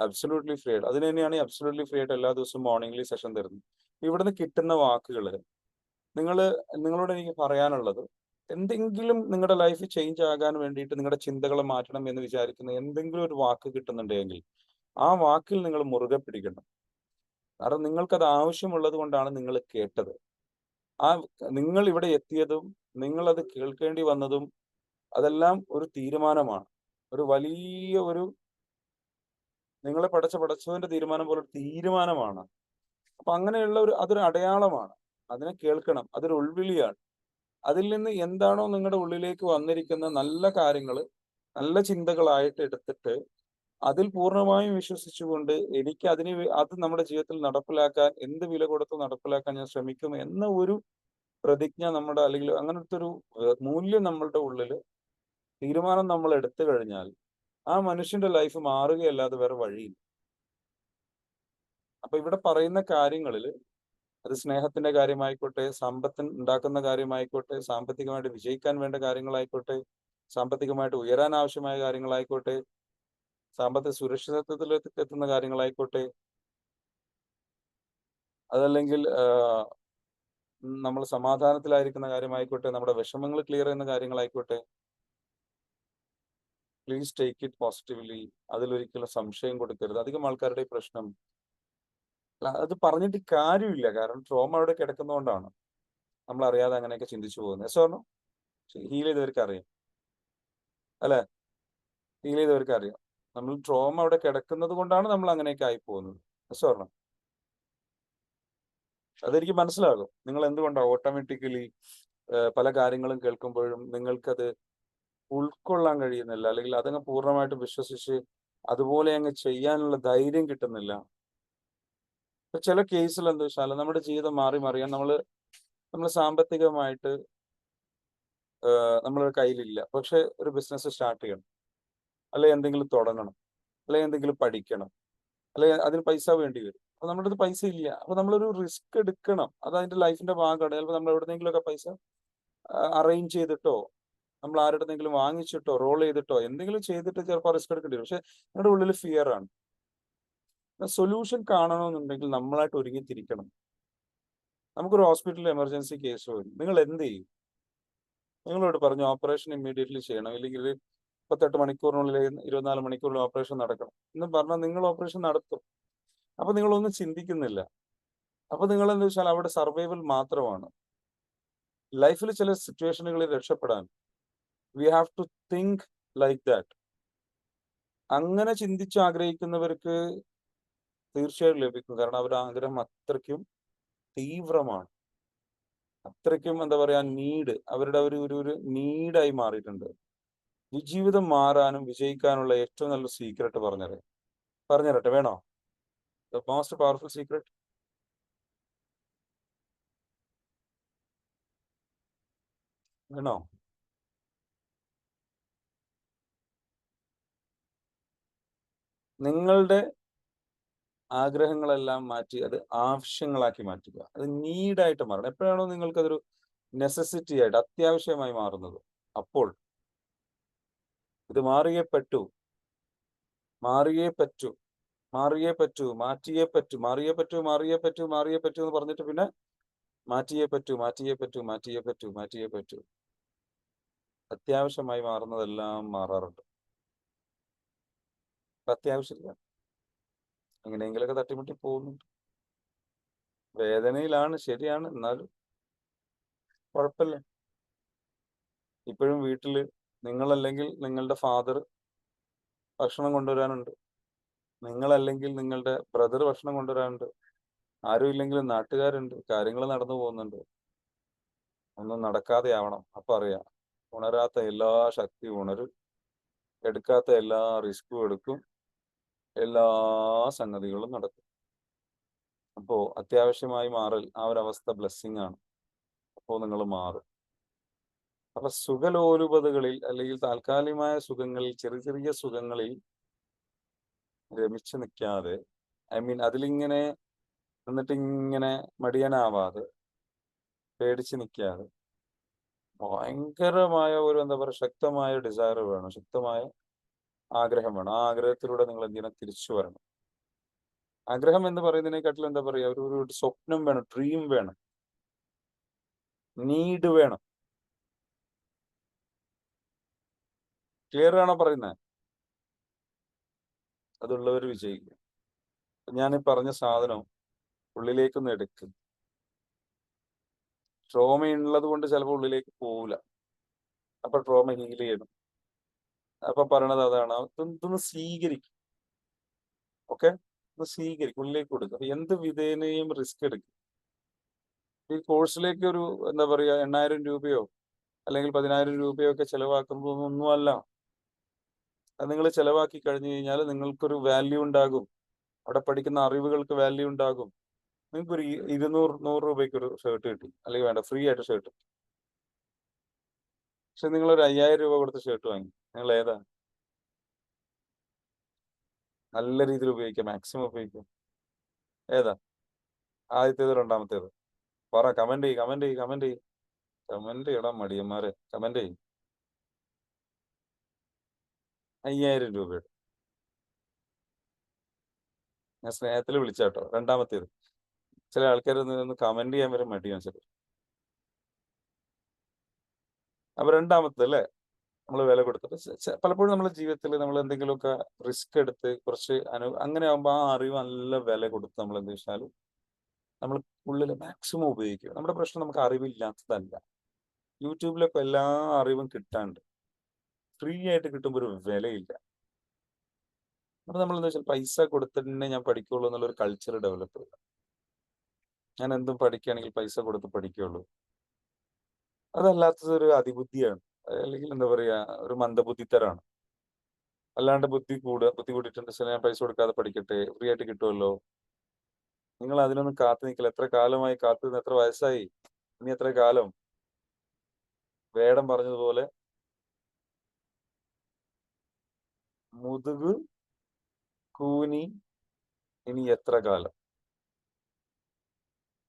അബ്സല്യൂട്ട്ലി ഫ്രീ ആയിട്ട്, അതിന് തന്നെയാണ് ഈ അബ്സല്യൂട്ട്ലി ഫ്രീ ആയിട്ട് എല്ലാ ദിവസവും മോർണിംഗ്ലി സെഷൻ തരുന്നത്. ഇവിടുന്ന് കിട്ടുന്ന വാക്കുകൾ നിങ്ങളോട് എനിക്ക് പറയാനുള്ളത്, എന്തെങ്കിലും നിങ്ങളുടെ ലൈഫ് ചേഞ്ച് ആകാൻ വേണ്ടിയിട്ട് നിങ്ങളുടെ ചിന്തകളെ മാറ്റണം എന്ന് വിചാരിക്കുന്ന എന്തെങ്കിലും ഒരു വാക്ക് കിട്ടുന്നുണ്ടെങ്കിൽ ആ വാക്കിൽ നിങ്ങൾ മുറുകെ പിടിക്കണം. കാരണം നിങ്ങൾക്കത് ആവശ്യമുള്ളത് കൊണ്ടാണ് നിങ്ങൾ കേട്ടത്. നിങ്ങൾ ഇവിടെ എത്തിയതും നിങ്ങൾ അത് കേൾക്കേണ്ടി വന്നതും അതെല്ലാം ഒരു തീരുമാനമാണ്, ഒരു വലിയ ഒരു നിങ്ങളെ പടച്ചവന്റെ തീരുമാനം പോലെ ഒരു തീരുമാനമാണ്. അപ്പൊ അങ്ങനെയുള്ള അതൊരു അടയാളമാണ്, അതിനെ കേൾക്കണം. അതൊരു ഉൾവിളിയാണ്. അതിൽ നിന്ന് എന്താണോ നിങ്ങളുടെ ഉള്ളിലേക്ക് വന്നിരിക്കുന്ന നല്ല കാര്യങ്ങൾ, നല്ല ചിന്തകളായിട്ട് എടുത്തിട്ട് അതിൽ പൂർണ്ണമായും വിശ്വസിച്ചുകൊണ്ട് എനിക്ക് അത് നമ്മുടെ ജീവിതത്തിൽ നടപ്പിലാക്കാൻ, എന്ത് വില കൊടുത്ത് നടപ്പിലാക്കാൻ ഞാൻ ശ്രമിക്കും എന്ന ഒരു പ്രതിജ്ഞ നമ്മുടെ, അല്ലെങ്കിൽ അങ്ങനത്തെ ഒരു മൂല്യം നമ്മളുടെ ഉള്ളിൽ, തീരുമാനം നമ്മൾ എടുത്തു കഴിഞ്ഞാൽ ആ മനുഷ്യന്റെ ലൈഫ് മാറുകയല്ലാതെ വേറെ വഴിയില്ല. അപ്പൊ ഇവിടെ പറയുന്ന കാര്യങ്ങളിൽ, അത് സ്നേഹത്തിന്റെ കാര്യമായിക്കോട്ടെ, സമ്പത്ത് ഉണ്ടാക്കുന്ന കാര്യമായിക്കോട്ടെ, സാമ്പത്തികമായിട്ട് വിജയിക്കാൻ വേണ്ട കാര്യങ്ങളായിക്കോട്ടെ, സാമ്പത്തികമായിട്ട് ഉയരാൻ ആവശ്യമായ കാര്യങ്ങളായിക്കോട്ടെ, സാമ്പത്തിക സുരക്ഷിതത്വത്തിലേക്ക് എത്തുന്ന കാര്യങ്ങളായിക്കോട്ടെ, അതല്ലെങ്കിൽ നമ്മൾ സമാധാനത്തിലായിരിക്കുന്ന കാര്യമായിക്കോട്ടെ, നമ്മുടെ വിഷമങ്ങൾ ക്ലിയർ ചെയ്യുന്ന കാര്യങ്ങളായിക്കോട്ടെ, പ്ലീസ് ടേക്ക് ഇറ്റ് പോസിറ്റീവ്ലി. അതിലൊരിക്കലും സംശയം കൊടുക്കരുത്. അധികം ആൾക്കാരുടെ പ്രശ്നം അത് പറഞ്ഞിട്ട് കാര്യമില്ല. കാരണം ട്രോമ അവിടെ കിടക്കുന്നതുകൊണ്ടാണ് നമ്മൾ അറിയാതെ അങ്ങനെയൊക്കെ ചിന്തിച്ചു പോകുന്നത്. എസോർണോ ഹീൽ ചെയ്തവർക്ക് അറിയാം, അല്ലെ? ഹീൽ ചെയ്തവർക്ക് അറിയാം. നമ്മൾ ട്രോമ അവിടെ കിടക്കുന്നത് കൊണ്ടാണ് നമ്മൾ അങ്ങനെയൊക്കെ ആയി പോകുന്നത്. എസോർണോ അതെനിക്ക് മനസ്സിലാകും. നിങ്ങൾ എന്തുകൊണ്ടാണ് ഓട്ടോമാറ്റിക്കലി പല കാര്യങ്ങളും കേൾക്കുമ്പോഴും നിങ്ങൾക്കത് ഉൾക്കൊള്ളാൻ കഴിയുന്നില്ല, അല്ലെങ്കിൽ അതങ്ങ് പൂർണ്ണമായിട്ട് വിശ്വസിച്ച് അതുപോലെ അങ്ങ് ചെയ്യാനുള്ള ധൈര്യം കിട്ടുന്നില്ല. ചില കേസിൽ എന്താ വെച്ചാൽ നമ്മുടെ ജീവിതം മാറി മറിയാൻ നമ്മൾ സാമ്പത്തികമായിട്ട് നമ്മുടെ കയ്യിലില്ല, പക്ഷെ ഒരു ബിസിനസ് സ്റ്റാർട്ട് ചെയ്യണം, അല്ലെ എന്തെങ്കിലും തുടങ്ങണം, അല്ലെ എന്തെങ്കിലും പഠിക്കണം, അല്ലെ അതിന് പൈസ വേണ്ടി വരും. അപ്പൊ നമ്മുടെ അടുത്ത് പൈസ ഇല്ല. അപ്പൊ നമ്മളൊരു റിസ്ക് എടുക്കണം. അത് അതിന്റെ ലൈഫിന്റെ ഭാഗമാണ്. ചിലപ്പോൾ നമ്മൾ എവിടെന്നെങ്കിലുമൊക്കെ പൈസ അറേഞ്ച് ചെയ്തിട്ടോ, നമ്മൾ ആരുടെന്നെങ്കിലും വാങ്ങിച്ചിട്ടോ, റോൾ ചെയ്തിട്ടോ, എന്തെങ്കിലും ചെയ്തിട്ട് ചിലപ്പോൾ റിസ്ക് എടുക്കേണ്ടി വരും. പക്ഷെ നിങ്ങളുടെ ഉള്ളിൽ ഫിയർ ആണ്. സൊല്യൂഷൻ കാണണമെന്നുണ്ടെങ്കിൽ നമ്മളായിട്ട് ഒരുങ്ങിത്തിരിക്കണം. നമുക്കൊരു ഹോസ്പിറ്റലിൽ എമർജൻസി കേസ് വരും, നിങ്ങൾ എന്ത് ചെയ്യും? നിങ്ങളോട് പറഞ്ഞു ഓപ്പറേഷൻ ഇമ്മീഡിയറ്റ്ലി ചെയ്യണം, ഇല്ലെങ്കിൽ 38 മണിക്കൂറിനുള്ളിൽ 24 മണിക്കൂറിൽ ഓപ്പറേഷൻ നടക്കണം എന്ന് പറഞ്ഞാൽ നിങ്ങൾ ഓപ്പറേഷൻ നടത്തും. അപ്പൊ നിങ്ങളൊന്നും ചിന്തിക്കുന്നില്ല. അപ്പൊ നിങ്ങൾ എന്താ വെച്ചാൽ അവിടെ സർവൈവൽ മാത്രമാണ്. ലൈഫിൽ ചില സിറ്റുവേഷനുകളിൽ രക്ഷപ്പെടാൻ we have to think like that. അങ്ങനെ ചിന്തിച്ച് ആഗ്രഹിക്കുന്നവർക്ക് തീർച്ചയായും ലഭിക്കും. കാരണം അവരുടെ ആഗ്രഹം അത്രയ്ക്കും തീവ്രമാണ്, അത്രയ്ക്കും എന്താ പറയാ നീഡ്, അവരുടെ ഒരു നീഡായി മാറിയിട്ടുണ്ട്. ജീവിതം മാറാനും വിജയിക്കാനുള്ള ഏറ്റവും നല്ല സീക്രട്ട് പറഞ്ഞുതരട്ടെ? വേണോ? ദ മോസ്റ്റ് പവർഫുൾ സീക്രട്ട് വേണോ? നിങ്ങളുടെ ആഗ്രഹങ്ങളെല്ലാം മാറ്റി അത് ആവശ്യങ്ങളാക്കി മാറ്റുക. അത് നീഡായിട്ട് മാറണം. എപ്പോഴാണോ നിങ്ങൾക്കതൊരു നെസസിറ്റി ആയിട്ട്, അത്യാവശ്യമായി മാറുന്നത്, അപ്പോൾ ഇത് മാറിയേ പറ്റൂ. മാറിയേ പറ്റൂ, മാറിയേ പറ്റൂ, മാറ്റിയേ പറ്റൂ, മാറിയേ പറ്റൂ, മാറിയേ പറ്റൂ, മാറിയേ പറ്റൂ എന്ന് പറഞ്ഞിട്ട് പിന്നെ മാറ്റിയേ പറ്റൂ, മാറ്റിയേ പറ്റൂ, മാറ്റിയേ പറ്റൂ, മാറ്റിയേ പറ്റൂ. അത്യാവശ്യമായി മാറുന്നതെല്ലാം മാറാറുണ്ട്. അത്യാവശ്യമില്ല, എങ്ങനെയെങ്കിലൊക്കെ തട്ടിമുട്ടി പോകുന്നുണ്ട്. വേദനയിലാണ്, ശരിയാണ്, എന്നാലും കുഴപ്പമില്ല. ഇപ്പോഴും വീട്ടില് നിങ്ങളല്ലെങ്കിൽ നിങ്ങളുടെ ഫാദർ ഭക്ഷണം കൊണ്ടുവരാനുണ്ട്, നിങ്ങളല്ലെങ്കിൽ നിങ്ങളുടെ ബ്രദർ ഭക്ഷണം കൊണ്ടുവരാനുണ്ട്, ആരും ഇല്ലെങ്കിൽ നാട്ടുകാരുണ്ട്, കാര്യങ്ങൾ നടന്നു പോകുന്നുണ്ട്. ഒന്നും നടക്കാതെ ആവണം. അപ്പൊ അറിയാം, ഉണരാത്ത എല്ലാ ശക്തിയും ഉണരും, എടുക്കാത്ത എല്ലാ റിസ്കും എടുക്കും, എല്ലാ സംഗതികളും നടക്കും. അപ്പോ അത്യാവശ്യമായി മാറൽ ആ ഒരു അവസ്ഥ ബ്ലെസ്സിങ് ആണ്. അപ്പോൾ നിങ്ങൾ മാറും. അപ്പൊ സുഖലോലുപതകളിൽ അല്ലെങ്കിൽ താൽക്കാലികമായ സുഖങ്ങളിൽ, ചെറിയ ചെറിയ സുഖങ്ങളിൽ രമിച്ചു നിൽക്കാതെ, അതിലിങ്ങനെ എന്നിട്ട് ഇങ്ങനെ മടിയനാവാതെ, പേടിച്ച് നിൽക്കാതെ, ഭയങ്കരമായ ഒരു എന്താ പറയുക, ശക്തമായ ഡിസയർ വേണം, ശക്തമായ ആഗ്രഹം വേണം. ആ ആഗ്രഹത്തിലൂടെ നിങ്ങൾ എന്തിനാ തിരിച്ചു വരണം. ആഗ്രഹം എന്ന് പറയുന്നതിനെക്കാട്ടിലും എന്താ പറയുക, ഒരു സ്വപ്നം വേണം, ഡ്രീം വേണം, നീഡ് വേണം. ക്ലിയർ ആണോ പറയുന്നത്? അതുള്ളവർ വിജയിക്കും. ഞാൻ പറഞ്ഞ സാധനം ഉള്ളിലേക്കൊന്ന് എടുക്കും. ട്രോമ ഉള്ളത് കൊണ്ട് ചിലപ്പോൾ ഉള്ളിലേക്ക് പോവില്ല. അപ്പൊ ട്രോമ ഹീൽ ചെയ്യണം. അപ്പൊ പറയണത് അതാണ്, ഇതൊന്ന് സ്വീകരിക്കും. ഓക്കെ, ഒന്ന് സ്വീകരിക്കും, ഉള്ളിലേക്ക് കൊടുക്കും. അപ്പൊ എന്ത് വിധേനയും റിസ്ക് എടുക്കും. ഈ കോഴ്സിലേക്ക് ഒരു എന്താ പറയുക 8,000 രൂപയോ അല്ലെങ്കിൽ 10,000 രൂപയോ ഒക്കെ ചെലവാക്കുന്നതൊന്നുമല്ല. അത് നിങ്ങൾ ചെലവാക്കി കഴിഞ്ഞു കഴിഞ്ഞാൽ നിങ്ങൾക്കൊരു വാല്യൂ ഉണ്ടാകും. അവിടെ പഠിക്കുന്ന അറിവുകൾക്ക് വാല്യൂ ഉണ്ടാകും. നിങ്ങൾക്കൊരു 100 രൂപയ്ക്ക് ഒരു ഷർട്ട് കിട്ടി, അല്ലെങ്കിൽ വേണ്ട, ഫ്രീ ആയിട്ട് ഷർട്ട്. പക്ഷെ നിങ്ങളൊരു 5,000 രൂപ കൊടുത്ത് ഷർട്ട് വാങ്ങി, നിങ്ങൾ ഏതാ? നല്ല രീതിയിൽ ഉപയോഗിക്കാം, മാക്സിമം ഉപയോഗിക്കാം. ഏതാ? ആദ്യത്തേത്, രണ്ടാമത്തേത്? പറ, കമന്റ് ചെയ്യ്, കമന്റ് ചെയ്യ്, കമന്റ് ചെയ്യ്, കമന്റ് ചെയ്യടാ മടിയന്മാരെ, കമന്റ് ചെയ്യ്. 5,000 രൂപയുടെ ഞാൻ സ്നേഹത്തിൽ വിളിച്ചാട്ടോ. രണ്ടാമത്തേത്, ചില ആൾക്കാർ ഒന്ന് കമന്റ് ചെയ്യാൻ വരെ മടിയാണ് ചില. അപ്പൊ രണ്ടാമത്തെ അല്ലേ നമ്മൾ വില കൊടുത്തിട്ട് പലപ്പോഴും നമ്മുടെ ജീവിതത്തിൽ നമ്മൾ എന്തെങ്കിലുമൊക്കെ റിസ്ക് എടുത്ത് കുറച്ച് അങ്ങനെ ആകുമ്പോൾ ആ അറിവ് നല്ല വില കൊടുത്ത് നമ്മൾ എന്ത് വെച്ചാൽ നമ്മൾ ഉള്ളിൽ മാക്സിമം ഉപയോഗിക്കുക. നമ്മുടെ പ്രശ്നം നമുക്ക് അറിവില്ലാത്തതല്ല. യൂട്യൂബിലൊക്കെ എല്ലാ അറിവും കിട്ടാണ്ട് ഫ്രീ ആയിട്ട് കിട്ടുമ്പോൾ ഒരു വിലയില്ല. അപ്പൊ നമ്മൾ എന്താ വെച്ചാൽ പൈസ കൊടുത്തിട്ട് ഞാൻ പഠിക്കുള്ളൂ എന്നുള്ളൊരു കൾച്ചർ ഡെവലപ്പ് ചെയ്യുക. ഞാൻ എന്തും പഠിക്കുകയാണെങ്കിൽ പൈസ കൊടുത്ത് പഠിക്കുകയുള്ളൂ. അതല്ലാത്തതൊരു അതിബുദ്ധിയാണ്, അല്ലെങ്കിൽ എന്താ പറയാ, ഒരു മന്ദബുദ്ധിത്തരാണ്. അല്ലാണ്ട് ബുദ്ധി കൂടിയിട്ടുണ്ട്, ഞാൻ പൈസ കൊടുക്കാതെ പഠിക്കട്ടെ, ഫ്രീ ആയിട്ട് കിട്ടുമല്ലോ. നിങ്ങൾ അതിനൊന്നും കാത്തു നിൽക്കില്ല. എത്ര കാലമായി കാത്തു നിന്ന്, എത്ര വയസ്സായി, ഇനി എത്ര കാലം? വേടം പറഞ്ഞതുപോലെ മുതുക് കൂനി ഇനി എത്ര കാലം?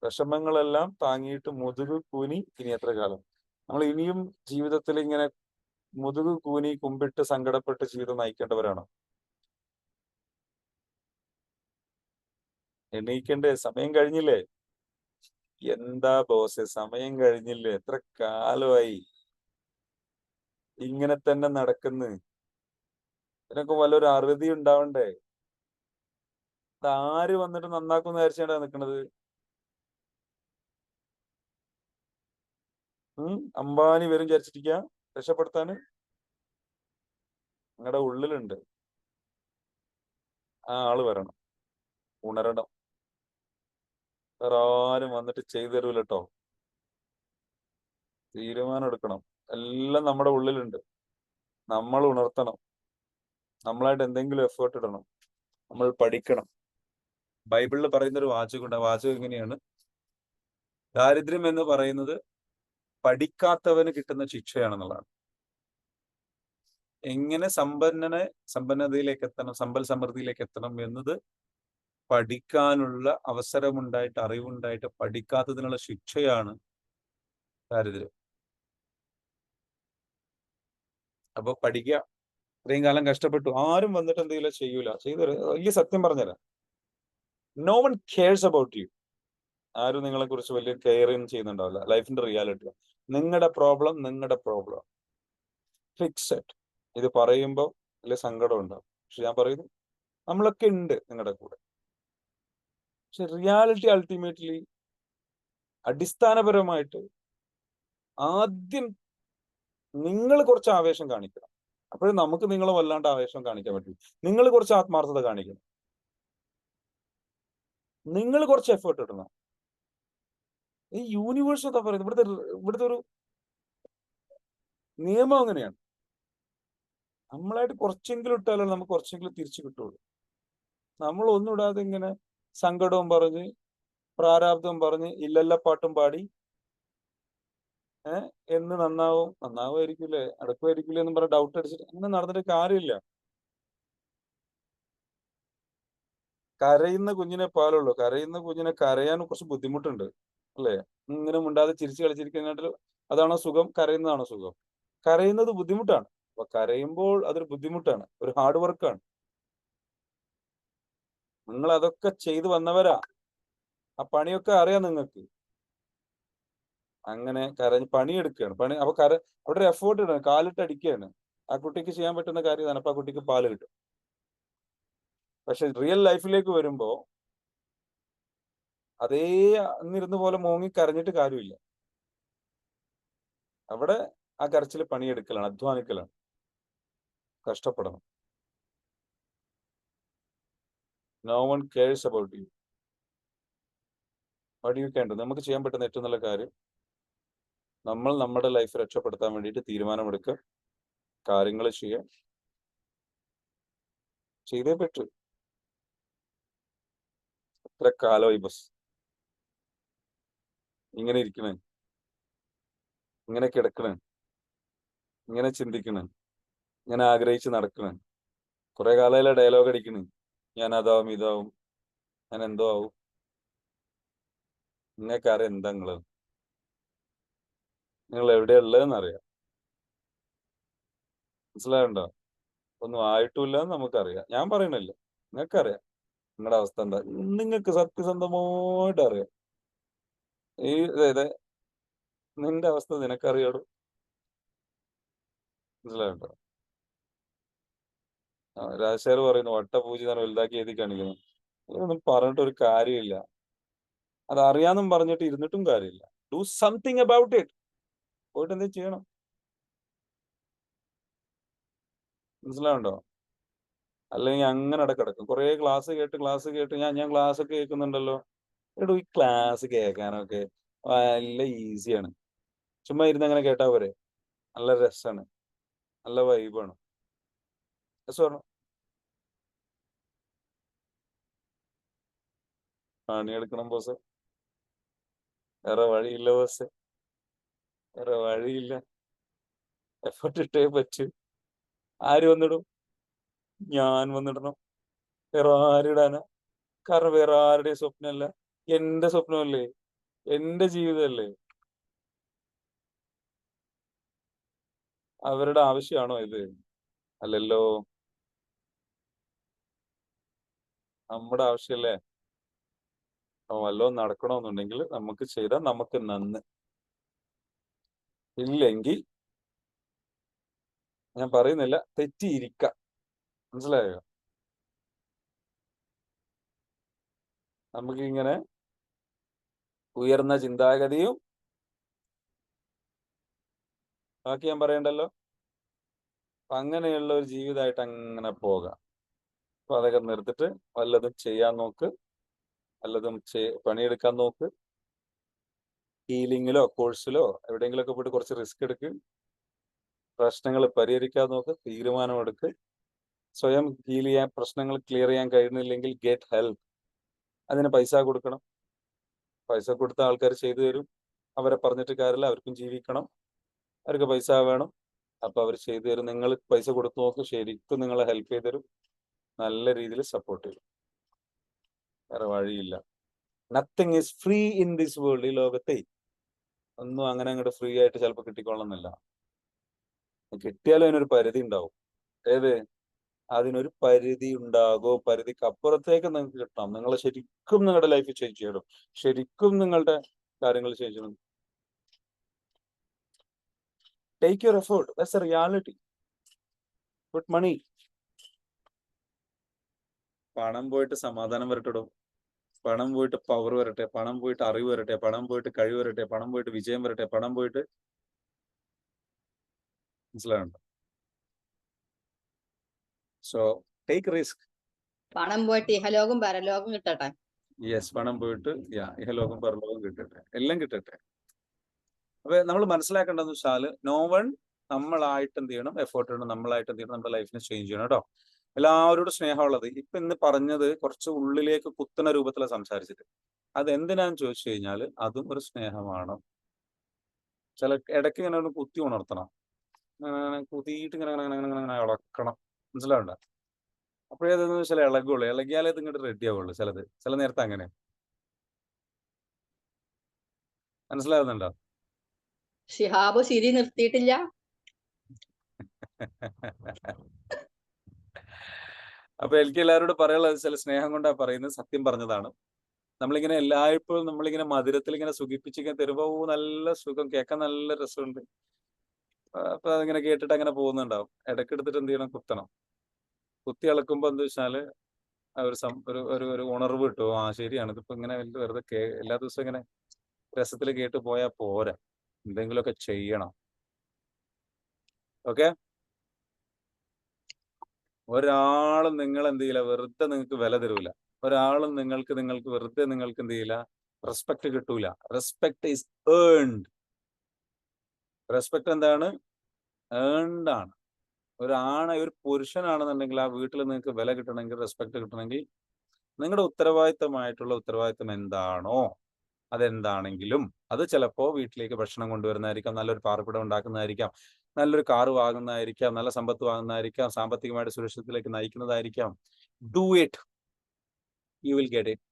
വിഷമങ്ങളെല്ലാം താങ്ങിയിട്ട് മുതുക് കൂനി ഇനി എത്ര കാലം? നമ്മൾ ഇനിയും ജീവിതത്തിൽ ഇങ്ങനെ മുതുക് കൂനി കുമ്പിട്ട് സങ്കടപ്പെട്ട് ജീവിതം നയിക്കേണ്ടവരാണ്. എണീക്കണ്ടേ? സമയം കഴിഞ്ഞില്ലേ? എന്താ ബോസെ, സമയം കഴിഞ്ഞില്ലേ? എത്ര കാലമായി ഇങ്ങനെ തന്നെ നടക്കുന്നു? ഇതിനൊക്കെ വല്ലൊരു അറുതി ഉണ്ടാവണ്ടേ? ആര് വന്നിട്ട് നന്നാക്കുന്ന വിചാരിച്ചാണ്ടാ നിക്കണത്? അംബാനി വരും വിചാരിച്ചിരിക്കുക രക്ഷപ്പെടുത്താന്? നിങ്ങളുടെ ഉള്ളിലുണ്ട്, ആ ആള് വരണം, ഉണരണം. വേറെ ആരും വന്നിട്ട് ചെയ്തു തരൂല കേട്ടോ. തീരുമാനം എടുക്കണം. എല്ലാം നമ്മുടെ ഉള്ളിലുണ്ട്. നമ്മൾ ഉണർത്തണം. നമ്മളായിട്ട് എന്തെങ്കിലും എഫേർട്ട് ഇടണം. നമ്മൾ പഠിക്കണം. ബൈബിളിൽ പറയുന്ന ഒരു വാചകമുണ്ട്. ആ വാചകം എങ്ങനെയാണ്? ദാരിദ്ര്യം എന്ന് പറയുന്നത് പഠിക്കാത്തവന് കിട്ടുന്ന ശിക്ഷയാണെന്നുള്ളതാണ്. എങ്ങനെ സമ്പന്നതയിലേക്ക് എത്തണം, സമ്പൽ സമൃദ്ധിയിലേക്ക് എത്തണം എന്നത് പഠിക്കാനുള്ള അവസരമുണ്ടായിട്ട്, അറിവുണ്ടായിട്ട് പഠിക്കാത്തതിനുള്ള ശിക്ഷയാണ് ദാരിദ്ര്യം. അപ്പൊ പഠിക്കുക, ഇത്രയും കാലം കഷ്ടപ്പെട്ടു, ആരും വന്നിട്ട് എന്തെങ്കിലും ചെയ്യൂല. ചെയ്തൊരു വലിയ സത്യം പറഞ്ഞുതരാം, no one cares about you. ആരും നിങ്ങളെ കുറിച്ച് വലിയ കെയറിങ് ചെയ്യുന്നുണ്ടാവില്ല. ലൈഫിന്റെ റിയാലിറ്റി, നിങ്ങളുടെ പ്രോബ്ലം ഫിക്സ് ഇറ്റ്. ഇത് പറയുമ്പോൾ വലിയ സങ്കടം ഉണ്ടാവും, പക്ഷെ ഞാൻ പറയുന്നു നമ്മളൊക്കെ ഉണ്ട് നിങ്ങളുടെ കൂടെ. പക്ഷെ റിയാലിറ്റി അൾട്ടിമേറ്റ്ലി, അടിസ്ഥാനപരമായിട്ട് ആദ്യം നിങ്ങൾ കുറച്ച് ആവേശം കാണിക്കണം. അപ്പോഴും നമുക്ക് നിങ്ങളെ വല്ലാണ്ട് ആവേശം കാണിക്കാൻ പറ്റും. നിങ്ങൾ കുറച്ച് ആത്മാർത്ഥത കാണിക്കണം, നിങ്ങൾ കുറച്ച് എഫേർട്ട് ഇടണം. ഈ യൂണിവേഴ്സ് എന്താ പറയുന്നത്, ഇവിടുത്തെ ഒരു നിയമം അങ്ങനെയാണ്. നമ്മളായിട്ട് കുറച്ചെങ്കിലും ഇട്ടാലും നമുക്ക് കുറച്ചെങ്കിലും തിരിച്ചു കിട്ടുള്ളൂ. നമ്മൾ ഒന്നും ഇടാതെ ഇങ്ങനെ സങ്കടവും പറഞ്ഞ് പ്രാരാബ്ദവും പറഞ്ഞ് ഇല്ലല്ല പാട്ടും പാടി എന്ന് നന്നാവുമായിരിക്കില്ലേ നടക്കുമായിരിക്കില്ലേ എന്ന് പറഞ്ഞ ഡൗട്ട് അടിച്ചിട്ട് അങ്ങനെ നടന്നിട്ട് കാര്യമില്ല. കരയുന്ന കുഞ്ഞിനെ പാലുള്ളൂ. കരയുന്ന കുഞ്ഞിനെ കരയാൻ കുറച്ച് ബുദ്ധിമുട്ടുണ്ട്, അല്ലേ? ഇങ്ങനെ മിണ്ടാതെ ചിരിച്ചു കളിച്ചിരിക്കുന്നതിനായിട്ട് അതാണോ സുഖം? കരയുന്നതാണോ സുഖം? കരയുന്നത് ബുദ്ധിമുട്ടാണ്. അപ്പൊ കരയുമ്പോൾ അതൊരു ബുദ്ധിമുട്ടാണ്, ഒരു ഹാർഡ് വർക്കാണ്. നിങ്ങൾ അതൊക്കെ ചെയ്തു വന്നവരാ, ആ പണിയൊക്കെ അറിയാം നിങ്ങൾക്ക്. അങ്ങനെ കരഞ്ഞ് പണിയെടുക്കുകയാണ്. അപ്പൊ അവിടെ ഒരു എഫേർട്ട് ഇടാണ്, കാലിട്ട് അടിക്കുകയാണ്. ആ കുട്ടിക്ക് ചെയ്യാൻ പറ്റുന്ന കാര്യം ഇതാണ്. അപ്പൊ ആ കുട്ടിക്ക് പാല് കിട്ടും. പക്ഷെ റിയൽ ലൈഫിലേക്ക് വരുമ്പോ അതേ അന്നിരുന്ന പോലെ മോങ്ങി കരഞ്ഞിട്ട് കാര്യമില്ല. അവിടെ ആ കരച്ചിൽ പണിയെടുക്കലാണ്, അധ്വാനിക്കലാണ്, കഷ്ടപ്പെടണം. No one cares about you. What you can do. നമുക്ക് ചെയ്യാൻ പറ്റുന്ന ഏറ്റവും നല്ല കാര്യം, നമ്മൾ നമ്മുടെ ലൈഫ് രക്ഷപ്പെടുത്താൻ വേണ്ടിയിട്ട് തീരുമാനമെടുക്കുക, കാര്യങ്ങൾ ചെയ്യാം, ചെയ്തേ പറ്റൂ. എത്ര കാലമായി ബസ് ഇങ്ങനെ ഇരിക്കണേ, ഇങ്ങനെ കിടക്കണേ, ഇങ്ങനെ ചിന്തിക്കണേ, ഇങ്ങനെ ആഗ്രഹിച്ച് നടക്കണേ. കുറെ കാലമായില്ല ഡയലോഗ് അടിക്കണേ, ഞാൻ അതാവും ഇതാവും, ഞാൻ എന്തോ ആവും. നിങ്ങൾക്കറിയാം എന്താ നിങ്ങൾ എവിടെയുള്ളതെന്ന് അറിയാം. മനസ്സിലായണ്ടോ? ഒന്നും ആയിട്ടില്ല എന്ന് നമുക്കറിയാം. ഞാൻ പറയണില്ല, നിങ്ങൾക്കറിയാം നിങ്ങളുടെ അവസ്ഥ എന്താ. നിങ്ങൾക്ക് സത്യസന്ധമായിട്ട് അറിയാം. അതായത് നിന്റെ അവസ്ഥ നിനക്കറിയാടോ. മനസ്സിലായണ്ടോ? രാജശേഖർ പറയുന്നു വട്ടപൂജ വലുതാക്കി എഴുതി കാണിക്കുന്നു. ഇതൊന്നും പറഞ്ഞിട്ട് ഒരു കാര്യമില്ല. അത് അറിയാന്നും പറഞ്ഞിട്ട് ഇരുന്നിട്ടും കാര്യമില്ല. Do something about it. പോയിട്ട് എന്തെങ്കിലും ചെയ്യണം. മനസ്സിലാവുണ്ടോ? അല്ലെങ്കിൽ അങ്ങനെ അവിടെ കിടക്കും. കുറെ ക്ലാസ് കേട്ട് ഞാൻ ക്ലാസ് ഒക്കെ കേൾക്കുന്നുണ്ടല്ലോ. എടോ, ഈ ക്ലാസ് കേൾക്കാനൊക്കെ നല്ല ഈസിയാണ്. ചുമ്മാ ഇരുന്ന് അങ്ങനെ കേട്ടാ പോരെ. നല്ല രസമാണ്, നല്ല വൈബാണ്. രസമാണ്. പണിയെടുക്കണം ബോസ്, വേറെ വഴിയില്ല ബോസ്, വേറെ വഴിയില്ല. എഫർട്ട് ഇട്ടേ പറ്റൂ. ആര് വന്നിടും? ഞാൻ വന്നിടണം. വേറെ ആരിടാനാ? കാരണം വേറെ ആരുടെയും സ്വപ്നമല്ല, എന്റെ സ്വപ്നമല്ലേ, എന്റെ ജീവിതമല്ലേ. അവരുടെ ആവശ്യമാണോ ഇത്? അല്ലല്ലോ, നമ്മുടെ ആവശ്യമല്ലേ. അപ്പൊ വല്ലതും നടക്കണമെന്നുണ്ടെങ്കിൽ നമുക്ക് ചെയ്താൽ നമുക്ക് നന്ന്. ഇല്ലെങ്കിൽ ഞാൻ പറയുന്നില്ല, തെറ്റിയിരിക്കാം. മനസ്സിലായോ? നമുക്കിങ്ങനെ ഉയർന്ന ചിന്താഗതിയും ബാക്കി ഞാൻ പറയണ്ടല്ലോ. അപ്പൊ അങ്ങനെയുള്ള ഒരു ജീവിതമായിട്ട് അങ്ങനെ പോകാം. അപ്പൊ അതൊക്കെ നിർത്തിട്ട് വല്ലതും ചെയ്യാൻ നോക്ക്, വല്ലതും പണിയെടുക്കാൻ നോക്ക്. ഹീലിങ്ങിലോ കോഴ്സിലോ എവിടെയെങ്കിലുമൊക്കെ പോയിട്ട് കുറച്ച് റിസ്ക് എടുക്ക്. പ്രശ്നങ്ങൾ പരിഹരിക്കാൻ നോക്ക്, തീരുമാനമെടുക്ക്. സ്വയം ഹീൽ ചെയ്യാൻ, പ്രശ്നങ്ങൾ ക്ലിയർ ചെയ്യാൻ കഴിയുന്നില്ലെങ്കിൽ ഗെറ്റ് ഹെൽപ്പ്. അതിന് പൈസ കൊടുക്കണം. പൈസ കൊടുത്ത ആൾക്കാർ ചെയ്തു തരും. അവരെ പറഞ്ഞിട്ട് കാര്യമില്ല, അവർക്കും ജീവിക്കണം, അവർക്ക് പൈസ വേണം. അപ്പൊ അവർ ചെയ്തു തരും. നിങ്ങൾ പൈസ കൊടുത്തു നോക്ക്, ശരിക്കും നിങ്ങളെ ഹെൽപ്പ് ചെയ്തു തരും, നല്ല രീതിയിൽ സപ്പോർട്ട് ചെയ്യും. വേറെ വഴിയില്ല. Nothing is free in this world. ഈ ലോകത്തെ ഒന്നും അങ്ങനെ അങ്ങോട്ട് ഫ്രീ ആയിട്ട് ചിലപ്പോൾ കിട്ടിക്കൊള്ളുന്നില്ല. കിട്ടിയാലും അതിനൊരു പരിധി ഉണ്ടാവും. ഏത് അതിനൊരു പരിധി ഉണ്ടാകോ, പരിധിക്കപ്പുറത്തേക്ക് നിങ്ങൾക്ക് കിട്ടണം. നിങ്ങൾ ശരിക്കും നിങ്ങളുടെ ലൈഫ് ചേഞ്ച് ചെയ്യണം, ശരിക്കും നിങ്ങളുടെ കാര്യങ്ങൾ ചേഞ്ച് ചെയ്യണം. Take your effort, that's a reality. Put money. പണം പോയിട്ട് സമാധാനം വരട്ടെടോ, പണം പോയിട്ട് പവർ വരട്ടെ, പണം പോയിട്ട് അറിവ് വരട്ടെ, പണം പോയിട്ട് കഴിവ് വരട്ടെ, പണം പോയിട്ട് വിജയം വരട്ടെ, പണം പോയിട്ട്, മനസ്സിലാവുന്നുണ്ടോ? So take risk. പണം പോയിട്ട് ഇഹലോകം പരലോകം കിട്ടട്ടെ. യെസ്, പണം പോയിട്ട് ഇഹലോകം പരലോകം കിട്ടട്ടെ, എല്ലാം കിട്ടട്ടെ. അപ്പൊ നമ്മൾ മനസ്സിലാക്കേണ്ടതെന്ന് വെച്ചാൽ നോ വൺ, നമ്മളായിട്ട് എന്ത് ചെയ്യണം, എഫേർട്ട് ചെയ്യണം, നമ്മളായിട്ട് എന്ത് ചെയ്യണം, നമ്മുടെ ലൈഫിനെ ചേഞ്ച് ചെയ്യണം കേട്ടോ. എല്ലാവരോടും സ്നേഹമുള്ളത്. ഇപ്പൊ ഇന്ന് പറഞ്ഞത് കുറച്ച് ഉള്ളിലേക്ക് കുത്തുന്ന രൂപത്തിലാണ് സംസാരിച്ചിട്ട്. അത് എന്തിനാന്ന് ചോദിച്ചു കഴിഞ്ഞാൽ അതും ഒരു സ്നേഹമാണ്. ചില ഇടയ്ക്ക് ഇങ്ങനെ ഒന്ന് കുത്തി ഉണർത്തണം, കുത്തിയിട്ട് ഇങ്ങനെ ഇളക്കണം, മനസ്സിലാവണ്ട? അപ്പോഴേ അതെന്ന് വെച്ചാൽ ഇളകുള്ളൂ, ഇളകിയാലേ ഇത് ഇങ്ങോട്ട് റെഡി ആവുള്ളൂ. ചില നേരത്തെ അങ്ങനെ, മനസ്സിലാവുന്നുണ്ടോ? ഷിഹാബ് ചിരി നിർത്തിയിട്ടില്ല. അപ്പൊ എനിക്ക് എല്ലാവരോടും പറയാനുള്ളത് ചില സ്നേഹം കൊണ്ടാ പറയുന്നത്, സത്യം പറഞ്ഞതാണ്. നമ്മളിങ്ങനെ എല്ലായ്പ്പോഴും നമ്മളിങ്ങനെ മധുരത്തിൽ ഇങ്ങനെ സുഖിപ്പിച്ചിങ്ങനെ തരുമ്പോ നല്ല സുഖം, കേൾക്കാൻ നല്ല രസമുണ്ട്. അപ്പൊ അതിങ്ങനെ കേട്ടിട്ട് അങ്ങനെ പോകുന്നുണ്ടാവും. ഇടയ്ക്കെടുത്തിട്ട് എന്ത് ചെയ്യണം, കുത്തണം. കുത്തി ഇളക്കുമ്പോ എന്താ വെച്ചാല് ഒരു ഉണർവ് കിട്ടും. ആ ശരിയാണ്, ഇതിപ്പോ ഇങ്ങനെ വെറുതെ എല്ലാ ദിവസവും ഇങ്ങനെ രസത്തിൽ കേട്ട് പോയാൽ പോരാ, എന്തെങ്കിലുമൊക്കെ ചെയ്യണം. ഓക്കെ? ഒരാളും നിങ്ങൾ എന്ത് ചെയ്യില്ല, വെറുതെ നിങ്ങൾക്ക് വില തരൂല. ഒരാളും നിങ്ങൾക്ക് വെറുതെ നിങ്ങൾക്ക് എന്ത് ചെയ്യില്ല, റെസ്പെക്ട് കിട്ടൂല. Respect is earned. റെസ്പെക്ട് എന്താണ്? ഏൺഡ് ആണ്. ഒരു പുരുഷനാണെന്നുണ്ടെങ്കിൽ ആ വീട്ടിൽ നിങ്ങൾക്ക് വില കിട്ടണമെങ്കിൽ, റെസ്പെക്ട് കിട്ടണമെങ്കിൽ, നിങ്ങളുടെ ഉത്തരവാദിത്തം എന്താണോ അതെന്താണെങ്കിലും അത് ചിലപ്പോൾ വീട്ടിലേക്ക് ഭക്ഷണം കൊണ്ടുവരുന്നതായിരിക്കാം, നല്ലൊരു പാർപ്പിടം ഉണ്ടാക്കുന്നതായിരിക്കാം, നല്ലൊരു കാറ് വാങ്ങുന്നതായിരിക്കാം, നല്ല സമ്പത്ത് വാങ്ങുന്നതായിരിക്കാം, സാമ്പത്തികമായിട്ട് സുരക്ഷിതത്തിലേക്ക് നയിക്കുന്നതായിരിക്കാം. Do it, you will get it.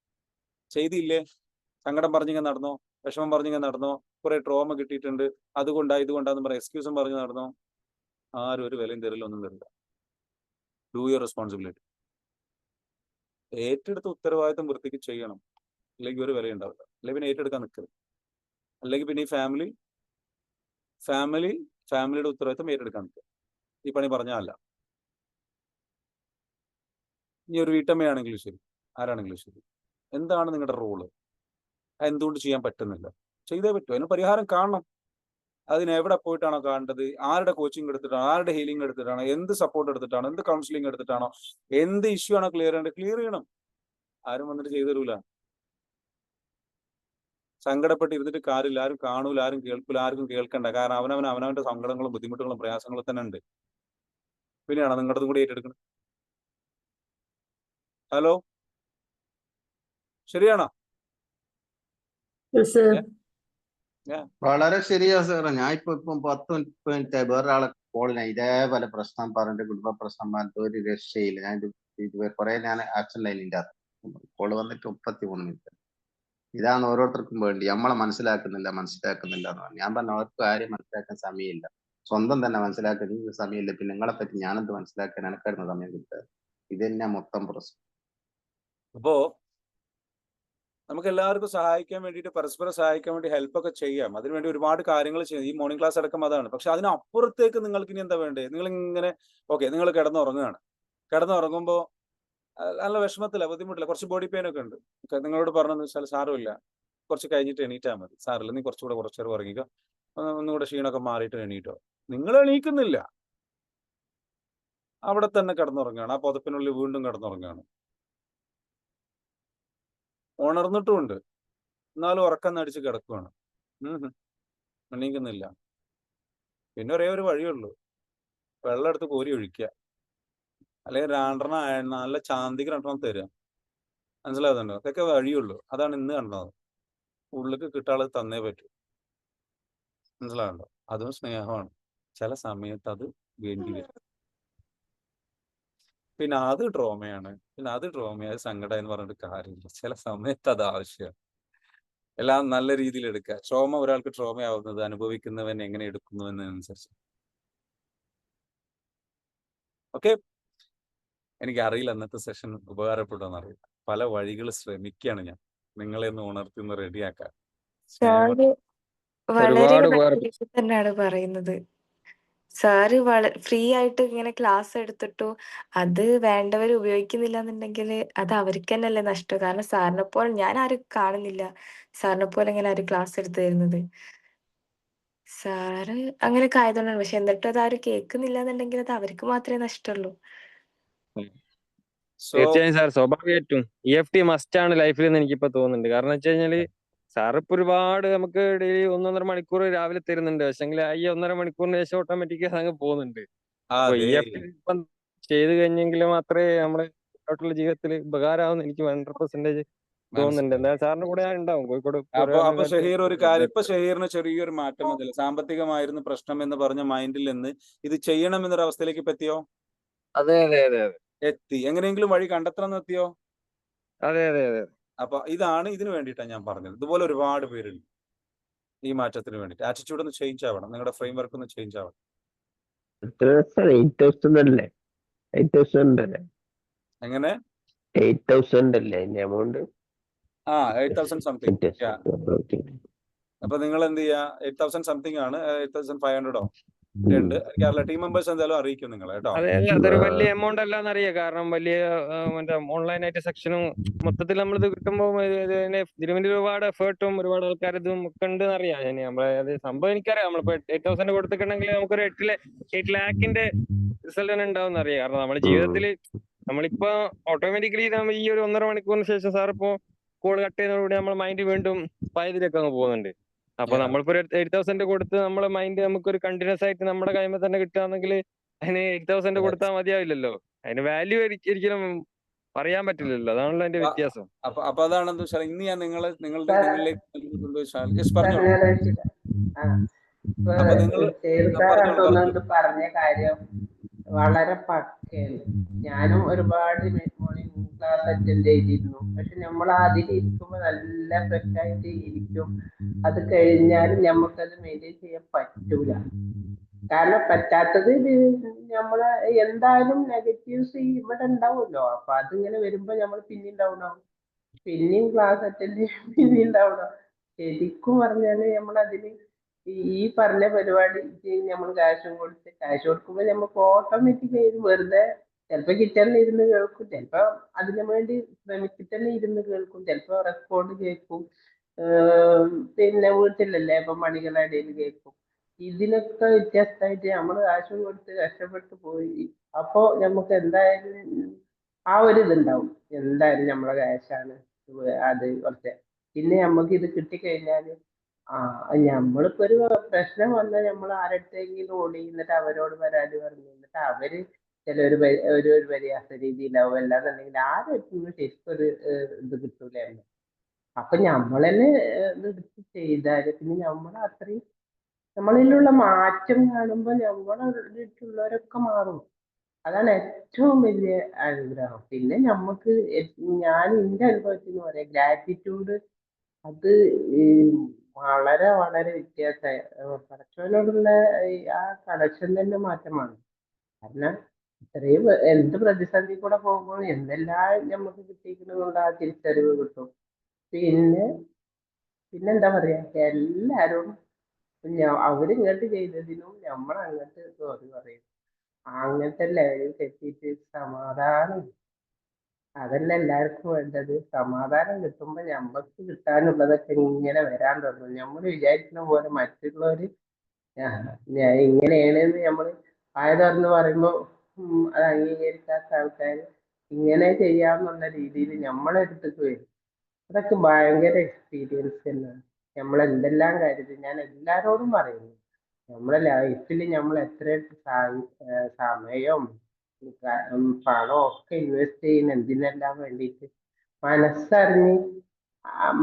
ചെയ്തില്ലേ, സങ്കടം പറഞ്ഞിങ്ങനെ നടന്നോ, വിഷമം പറഞ്ഞിങ്ങനെ നടന്നോ, കുറെ ട്രോമ കിട്ടിയിട്ടുണ്ട്, ഇതുകൊണ്ടാന്ന് പറയാം, എക്സ്ക്യൂസും പറഞ്ഞ് നടന്നോ, ആരും ഒരു വിലയും തരില്ല, ഒന്നും തരില്ല. Do your responsibility. ഏറ്റെടുത്ത ഉത്തരവാദിത്തം വൃത്തിക്ക് ചെയ്യണം, അല്ലെങ്കിൽ ഒരു വില ഉണ്ടാവില്ല. അല്ലെങ്കിൽ പിന്നെ ഏറ്റെടുക്കാൻ നിൽക്കരുത്. അല്ലെങ്കിൽ പിന്നെ ഈ ഫാമിലിയുടെ ഉത്തരവാദിത്തം ഏറ്റെടുക്കാൻ നിൽക്കുക. ഈ പണി പറഞ്ഞല്ല. ഇനി ഒരു വീട്ടമ്മയാണെങ്കിലും ശരി, ആരാണെങ്കിലും ശരി, എന്താണ് നിങ്ങളുടെ റോള്? എന്തുകൊണ്ട് ചെയ്യാൻ പറ്റുന്നില്ല? ചെയ്തേ പറ്റൂ. അതിന് പരിഹാരം കാണണം. അതിന് എവിടെ പോയിട്ടാണോ കാണേണ്ടത്, ആരുടെ കോച്ചിങ് എടുത്തിട്ടാണോ, ആരുടെ ഹീലിംഗ് എടുത്തിട്ടാണോ, എന്ത് സപ്പോർട്ട് എടുത്തിട്ടാണോ, എന്ത് കൗൺസിലിംഗ് എടുത്തിട്ടാണോ, എന്ത് ഇഷ്യൂ ആണോ ക്ലിയർ ചെയ്യണം. ആരും വന്നിട്ട് ചെയ്തു തരൂല. സങ്കടപ്പെട്ട് ഇരുന്നിട്ട് കാര്യമില്ല. ആരും കാണൂല, ആരും കേൾക്കൂല, ആർക്കും കേൾക്കണ്ട. കാരണം അവനവന്റെ സങ്കടങ്ങളും ബുദ്ധിമുട്ടുകളും പ്രയാസങ്ങളും തന്നെ ഉണ്ട്. പിന്നെയാണോ നിങ്ങളുടെ കൂടി ഏറ്റെടുക്കണം? ഹലോ, ശരിയാണോ? വളരെ ശരിയാ സാറേ. ഞാൻ ഇപ്പം 10 മിനിറ്റ് വേറൊരാളെ കോളിനാ ഇതേപോലെ പ്രശ്നം പറഞ്ഞിട്ട്, കുടുംബ പ്രശ്നം പറഞ്ഞിട്ട് ഒരു രക്ഷയില്ല. ഞാൻ ആക്ഷൻ ലൈനിന്റെ കോള് വന്നിട്ട് 33 മിനിറ്റ്. ഇതാണ് ഓരോരുത്തർക്കും വേണ്ടി. നമ്മളെ മനസ്സിലാക്കുന്നില്ല എന്ന് പറഞ്ഞു. ഞാൻ പറഞ്ഞ അവർക്ക് കാര്യം മനസ്സിലാക്കാൻ സമയമില്ല, സ്വന്തം തന്നെ മനസ്സിലാക്കാൻ സമയമില്ല. പിന്നെ നിങ്ങളെ പറ്റി ഞാനെന്ത് മനസ്സിലാക്കാൻ എനക്കായിരുന്നു സമയം കിട്ടുക? ഇത് തന്നെ മൊത്തം പ്രശ്നം. അപ്പോ നമുക്ക് എല്ലാവർക്കും സഹായിക്കാൻ വേണ്ടിയിട്ട്, പരസ്പരം സഹായിക്കാൻ വേണ്ടി ഹെൽപ്പ് ഒക്കെ ചെയ്യാം. അതിനുവേണ്ടി ഒരുപാട് കാര്യങ്ങൾ ചെയ്യാം. ഈ മോർണിംഗ് ക്ലാസ് അടക്കം അതാണ്. പക്ഷെ അതിനപ്പുറത്തേക്ക് നിങ്ങൾക്ക് ഇനി എന്താ വേണ്ടേ? നിങ്ങൾ ഇങ്ങനെ നിങ്ങൾ കിടന്നുറങ്ങുകയാണ്. കിടന്നുറങ്ങുമ്പോൾ നല്ല വിഷമത്തില്ല, ബുദ്ധിമുട്ടില്ല, കുറച്ച് ബോഡി പെയിൻ ഒക്കെ ഉണ്ട്. നിങ്ങളോട് പറഞ്ഞെന്ന് വെച്ചാൽ സാരമില്ല, കുറച്ച് കഴിഞ്ഞിട്ട് എണീറ്റാൽ മതി, സാരമില്ല, നീ കുറച്ച് നേരം ഉറങ്ങിക്കോ, ഒന്നുകൂടെ ക്ഷീണമൊക്കെ മാറിയിട്ട് എണീറ്റോ. നിങ്ങൾ എണീക്കുന്നില്ല, അവിടെ തന്നെ കിടന്നുറങ്ങുകയാണ്. ആ പുതപ്പിനുള്ളിൽ വീണ്ടും കിടന്നുറങ്ങുകയാണ്. ഉണർന്നിട്ടുമുണ്ട്, എന്നാലും ഉറക്കം നടിച്ച് കിടക്കുകയാണ്. എണീക്കുന്നില്ല. പിന്നെ ഒരേ ഒരു വഴിയുള്ളൂ, വെള്ളം എടുത്ത് കോരി ഒഴിക്കുക, അല്ലെങ്കിൽ നല്ല ചാന്തിക്ക് 2 തരിക. മനസ്സിലാകുന്നുണ്ടോ? അതൊക്കെ വഴിയുള്ളൂ. അതാണ് ഇന്ന് കണ്ടത്. ഉള്ളിലേക്ക് കിട്ടാനുള്ളത് തന്നേ പറ്റൂ. മനസ്സിലാകുന്നുണ്ടോ? അതും സ്നേഹമാണ്. ചില സമയത്ത് അത് വേണ്ടി വരും. പിന്നെ അത് ട്രോമയാണ്, അത് സങ്കടം എന്ന് പറഞ്ഞിട്ട് കാര്യമില്ല. ചില സമയത്ത് അത് ആവശ്യമാണ്. എല്ലാം നല്ല രീതിയിൽ എടുക്കുക. ഒരാൾക്ക് ട്രോമയാവുന്നത് അനുഭവിക്കുന്നവൻ എങ്ങനെ എടുക്കുന്നു എന്നതനുസരിച്ച്. ഓക്കെ, എനിക്കറിയില്ല ഇന്നത്തെ സെഷൻ ഉപകാരപ്പെടുമെന്ന് അറിയില്ല. പല വഴികൾ ശ്രമിക്കുകയാണ് ഞാൻ നിങ്ങളെ ഒന്ന് ഉണർത്തി റെഡിയാക്കാൻ. സാറ് വളരെ ഒരുപാട് നല്ല ഉപകാരം. രീതിയിൽ തന്നെയാണ് പറയുന്നത്. സാറ് ഫ്രീ ആയിട്ട് ഇങ്ങനെ ക്ലാസ് എടുത്തിട്ടു അത് വേണ്ടവർ ഉപയോഗിക്കുന്നില്ല എന്നുണ്ടെങ്കിൽ അത് അവർക്ക് തന്നെയല്ലേ നഷ്ടം. കാരണം സാറിനെ പോലെ ഞാൻ ആരും കാണുന്നില്ല സാറിനെ പോലെ ഇങ്ങനെ ആരും ക്ലാസ് എടുത്തു തരുന്നത്. സാറ് അങ്ങനെയൊക്കെ ആയതുകൊണ്ടാണ്. പക്ഷെ എന്നിട്ടും അത് ആരും കേൾക്കുന്നില്ല എന്നുണ്ടെങ്കിൽ അത് അവർക്ക് മാത്രമേ നഷ്ടമുള്ളൂ. സോ തീർച്ചയായും സാർ, സ്വാഭാവികമായിട്ടും EFT മസ്റ്റ് ആണ് ലൈഫിൽ എന്ന് എനിക്കിപ്പോ തോന്നുന്നുണ്ട്. കാരണം വെച്ച് കഴിഞ്ഞാല് സാർ ഇപ്പൊ ഒരുപാട് നമുക്ക് ഡെയിലി 1.5 മണിക്കൂർ രാവിലെ തരുന്നുണ്ട്. പക്ഷെങ്കിൽ ഈ 1.5 മണിക്കൂറിന് ശേഷം ഓട്ടോമാറ്റിക് അങ്ങ് പോകുന്നുണ്ട്. അപ്പൊ അതെ, EFT ഇപ്പം ചെയ്ത് കഴിഞ്ഞെങ്കിൽ മാത്രമേ നമ്മളെ മുന്നോട്ടുള്ള ജീവിതത്തിൽ ഉപകാരമാവുന്ന എനിക്ക് 100% തോന്നുന്നുണ്ട്. മനസ്സിലായി. എന്താ സാറിന്റെ കൂടെ ഞാൻ ഉണ്ടാവും കോഴിക്കോട് അപ്പൊ ഷഹീർ ഒരു കാര്യം, ഇപ്പൊ ഷഹീറിന് ചെറിയൊരു മാറ്റം വന്നില്ല. സാമ്പത്തികമായിരുന്നു പ്രശ്നം എന്ന് പറഞ്ഞ മൈൻഡിൽ നിന്ന് ഇത് ചെയ്യണം എന്നൊരു അവസ്ഥയിലേക്ക് ഇപ്പൊ എത്തിയോ? അതെ അതെ അതെ അതെ എത്തി. എങ്ങനെയെങ്കിലും വഴി കണ്ടെത്തണം എന്ന് എത്തിയോ? അതെ അതെ അതെ അപ്പൊ ഇതാണ് ഇതിന് വേണ്ടിയിട്ടാണ് ഞാൻ പറഞ്ഞത്. ഇതുപോലെ ഒരുപാട് പേരുണ്ട് ഈ മാറ്റത്തിന് വേണ്ടിയിട്ട്. ആറ്റിറ്റ്യൂഡ് ഒന്ന് ചേഞ്ച് ആവണം, നിങ്ങളുടെ ഫ്രെയിം വർക്ക് ഒന്ന് ചേഞ്ച് ആവണം. 8,000 അല്ലേ? 8,000 അല്ലേ? എങ്ങനെ? 8,000 അല്ലേ അതിന്റെ എമൗണ്ട്? 8,000 സംതിങ്. അപ്പൊ നിങ്ങൾ എന്ത് ചെയ്യാ? 8,000 സംതിങ് ആണ്. 8,500 ഉണ്ട്. കേരള ടീം മെമ്പേഴ്സ് എന്തായാലും അറിയിക്കും നിങ്ങളെ കേട്ടോ. അതെ അല്ല, അതൊരു വലിയ എമൗണ്ട് അല്ലാന്ന് അറിയാം. കാരണം വലിയ മറ്റേ ഓൺലൈനായിട്ട് സെക്ഷനും മൊത്തത്തിൽ നമ്മളിത് കിട്ടുമ്പോൾ ഇതിന് വേണ്ടി ഒരുപാട് എഫേർട്ടും ഒരുപാട് ആൾക്കാർ ഇതും ഒക്കെ ഉണ്ട് അറിയാം. നമ്മളെ അത് സംഭവം എനിക്കറിയാം. നമ്മളിപ്പോ 8,000 കൊടുത്തിട്ടുണ്ടെങ്കിൽ നമുക്കൊരു 8 ലാഖിന്റെ റിസൾട്ട് തന്നെ ഉണ്ടാവും അറിയാം. കാരണം നമ്മുടെ ജീവിതത്തിൽ നമ്മളിപ്പോ ഓട്ടോമാറ്റിക്കലി നമ്മൾ ഈ ഒരു 1.5 മണിക്കൂറിന് ശേഷം സാർ ഇപ്പോ കോൾ കട്ട് ചെയ്യുന്നതോടുകൂടി നമ്മുടെ മൈൻഡ് വീണ്ടും പഴയതിലേക്ക് അങ്ങ് പോകുന്നുണ്ട്. അപ്പൊ Yeah. നമ്മളിപ്പോ ഒരു 8,000 കൊടുത്ത് നമ്മളെ മൈൻഡ് നമുക്കൊരു കണ്ടിന്യൂസ് ആയിട്ട് നമ്മുടെ കൈമ തന്നെ കിട്ടുകയാണെങ്കിൽ അതിന് 8,000 Yes. കൊടുത്താൽ മതിയാവില്ലല്ലോ. അതിന് വാല്യൂ ഒരിക്കലും പറയാൻ പറ്റില്ലല്ലോ. അതാണല്ലോ അതിന്റെ വ്യത്യാസം. അപ്പൊ അതാണെന്ന് വെച്ചാൽ ഇന്ന് ഞാൻ നിങ്ങളിലേക്ക് വെച്ചാൽ യെസ് സാർ പറഞ്ഞോളൂ. ഞാൻ ഇപ്പൊ അപ്പൊ നിങ്ങൾ പറഞ്ഞോളൂ. ചേർത്താറൊന്നും പറഞ്ഞ കാര്യം വളരെ പക്കയാണ്. ഞാനും ഒരുപാട് മോർണിംഗ് ക്ലാസ് അറ്റൻഡ് ചെയ്തിരുന്നു. പക്ഷെ നമ്മൾ അതിൽ ഇരിക്കുമ്പോൾ നല്ല ഫ്രഷ് ആയിട്ട് ഇരിക്കും. അത് കഴിഞ്ഞാലും നമുക്കത് മെയിൻറ്റെയിൻ ചെയ്യാൻ പറ്റൂല. കാരണം പറ്റാത്തത് നമ്മളെ എന്തായാലും നെഗറ്റീവ്സ് ഇവിടെ ഉണ്ടാവുമല്ലോ. അപ്പൊ അതിങ്ങനെ വരുമ്പോ നമ്മൾ പിന്നെയും ഡൗൺ ആവും, പിന്നെയും ക്ലാസ് അറ്റൻഡ് ചെയ്യും, പിന്നെയും ഡൗൺ ആവും. ശരിക്കും പറഞ്ഞാല് നമ്മളതിന് ഈ പറഞ്ഞ പരിപാടി നമ്മൾ ക്യാഷ് കൊടുക്കുമ്പോൾ നമുക്ക് ഓട്ടോമാറ്റിക് വെറുതെ ചിലപ്പോ കിച്ചണിൽ ഇരുന്ന് കേൾക്കും, ചിലപ്പോ അതിനു വേണ്ടി ശ്രമിച്ചിട്ട് തന്നെ ഇരുന്ന് കേൾക്കും, ചിലപ്പോ റെക്കോർഡ് കേൾക്കും, പിന്നെ വീട്ടിലല്ലേ ഇപ്പൊ മണികളുടെ ഇടയിൽ കേൾക്കും. ഇതിനൊക്കെ വ്യത്യസ്തമായിട്ട് നമ്മൾ കാശും കൊടുത്ത് കഷ്ടപ്പെട്ട് പോയി. അപ്പോ നമുക്ക് എന്തായാലും ആ ഒരു ഇതുണ്ടാവും, എന്തായാലും നമ്മളെ ക്യാഷാണ് അത് കുറച്ച്. പിന്നെ നമുക്ക് ഇത് കിട്ടിക്കഴിഞ്ഞാല് നമ്മളിപ്പോ ഒരു പ്രശ്നം വന്നാൽ നമ്മൾ ആരടുത്തെങ്കിലും ഓടി എന്നിട്ട് അവരോട് പരാതി പറഞ്ഞു, എന്നിട്ട് അവര് ചിലൊരു ഒരു പരിഹാസ രീതിയിലാവും. അല്ലാന്നുണ്ടെങ്കിൽ ആരും ശരിക്കും ഒരു ഇത് കിട്ടൂലായിരുന്നു. അപ്പൊ നമ്മൾ തന്നെ ഇത് എടുത്ത് ചെയ്താല് പിന്നെ നമ്മൾ അത്രയും നമ്മളിലുള്ള മാറ്റം കാണുമ്പോൾ നമ്മളെ മാറും. അതാണ് ഏറ്റവും വലിയ അനുഗ്രഹം. പിന്നെ നമുക്ക് ഞാൻ എന്റെ അനുഭവത്തിൽ നിന്ന് പറയാം, ഗ്രാറ്റിറ്റ്യൂഡ് അത് വളരെ വളരെ വ്യത്യാസമായി. പടച്ചവനോടുള്ള ആ കണക്ഷൻ തന്നെ മാറ്റമാണ്. കാരണം ഇത്രയും എന്ത് പ്രതിസന്ധി കൂടെ പോകുമ്പോൾ എന്തെല്ലാം നമുക്ക് കിട്ടിയിരിക്കുന്നതുകൊണ്ട് ആ തിരിച്ചറിവ് കിട്ടും. പിന്നെ പിന്നെന്താ പറയാ, എല്ലാരോടും അവരിങ്ങോട്ട് ചെയ്തതിനും നമ്മൾ അങ്ങോട്ട് സോറി പറയും. അങ്ങനത്തെ ലെവലിൽ എത്തിയിട്ട് സമാധാനം, അതല്ല എല്ലാവർക്കും വേണ്ടത്. സമാധാനം കിട്ടുമ്പോ നമ്മക്ക് കിട്ടാനുള്ളതൊക്കെ ഇങ്ങനെ വരാൻ തുടങ്ങും. നമ്മൾ വിചാരിക്കുന്ന പോലെ മറ്റുള്ളവര് ഇങ്ങനെയാണെന്ന് നമ്മൾ ആയതെന്ന് പറയുമ്പോ അത് അംഗീകരിക്കാത്ത ആൾക്കാർ ഇങ്ങനെ ചെയ്യാന്നുള്ള രീതിയിൽ നമ്മളെ അടുത്തേക്ക് വരും. അതൊക്കെ ഭയങ്കര എക്സ്പീരിയൻസ് തന്നെയാണ്. നമ്മൾ എന്തെല്ലാം കാര്യത്തിൽ ഞാൻ എല്ലാരോടും പറയുന്നു, നമ്മളെ ലൈഫിൽ നമ്മൾ എത്ര സമയം പണം ഒക്കെ ഇൻവെസ്റ്റ് ചെയ്യുന്ന എന്തിനെല്ലാം വേണ്ടിയിട്ട് മനസ്സറിഞ്ഞ്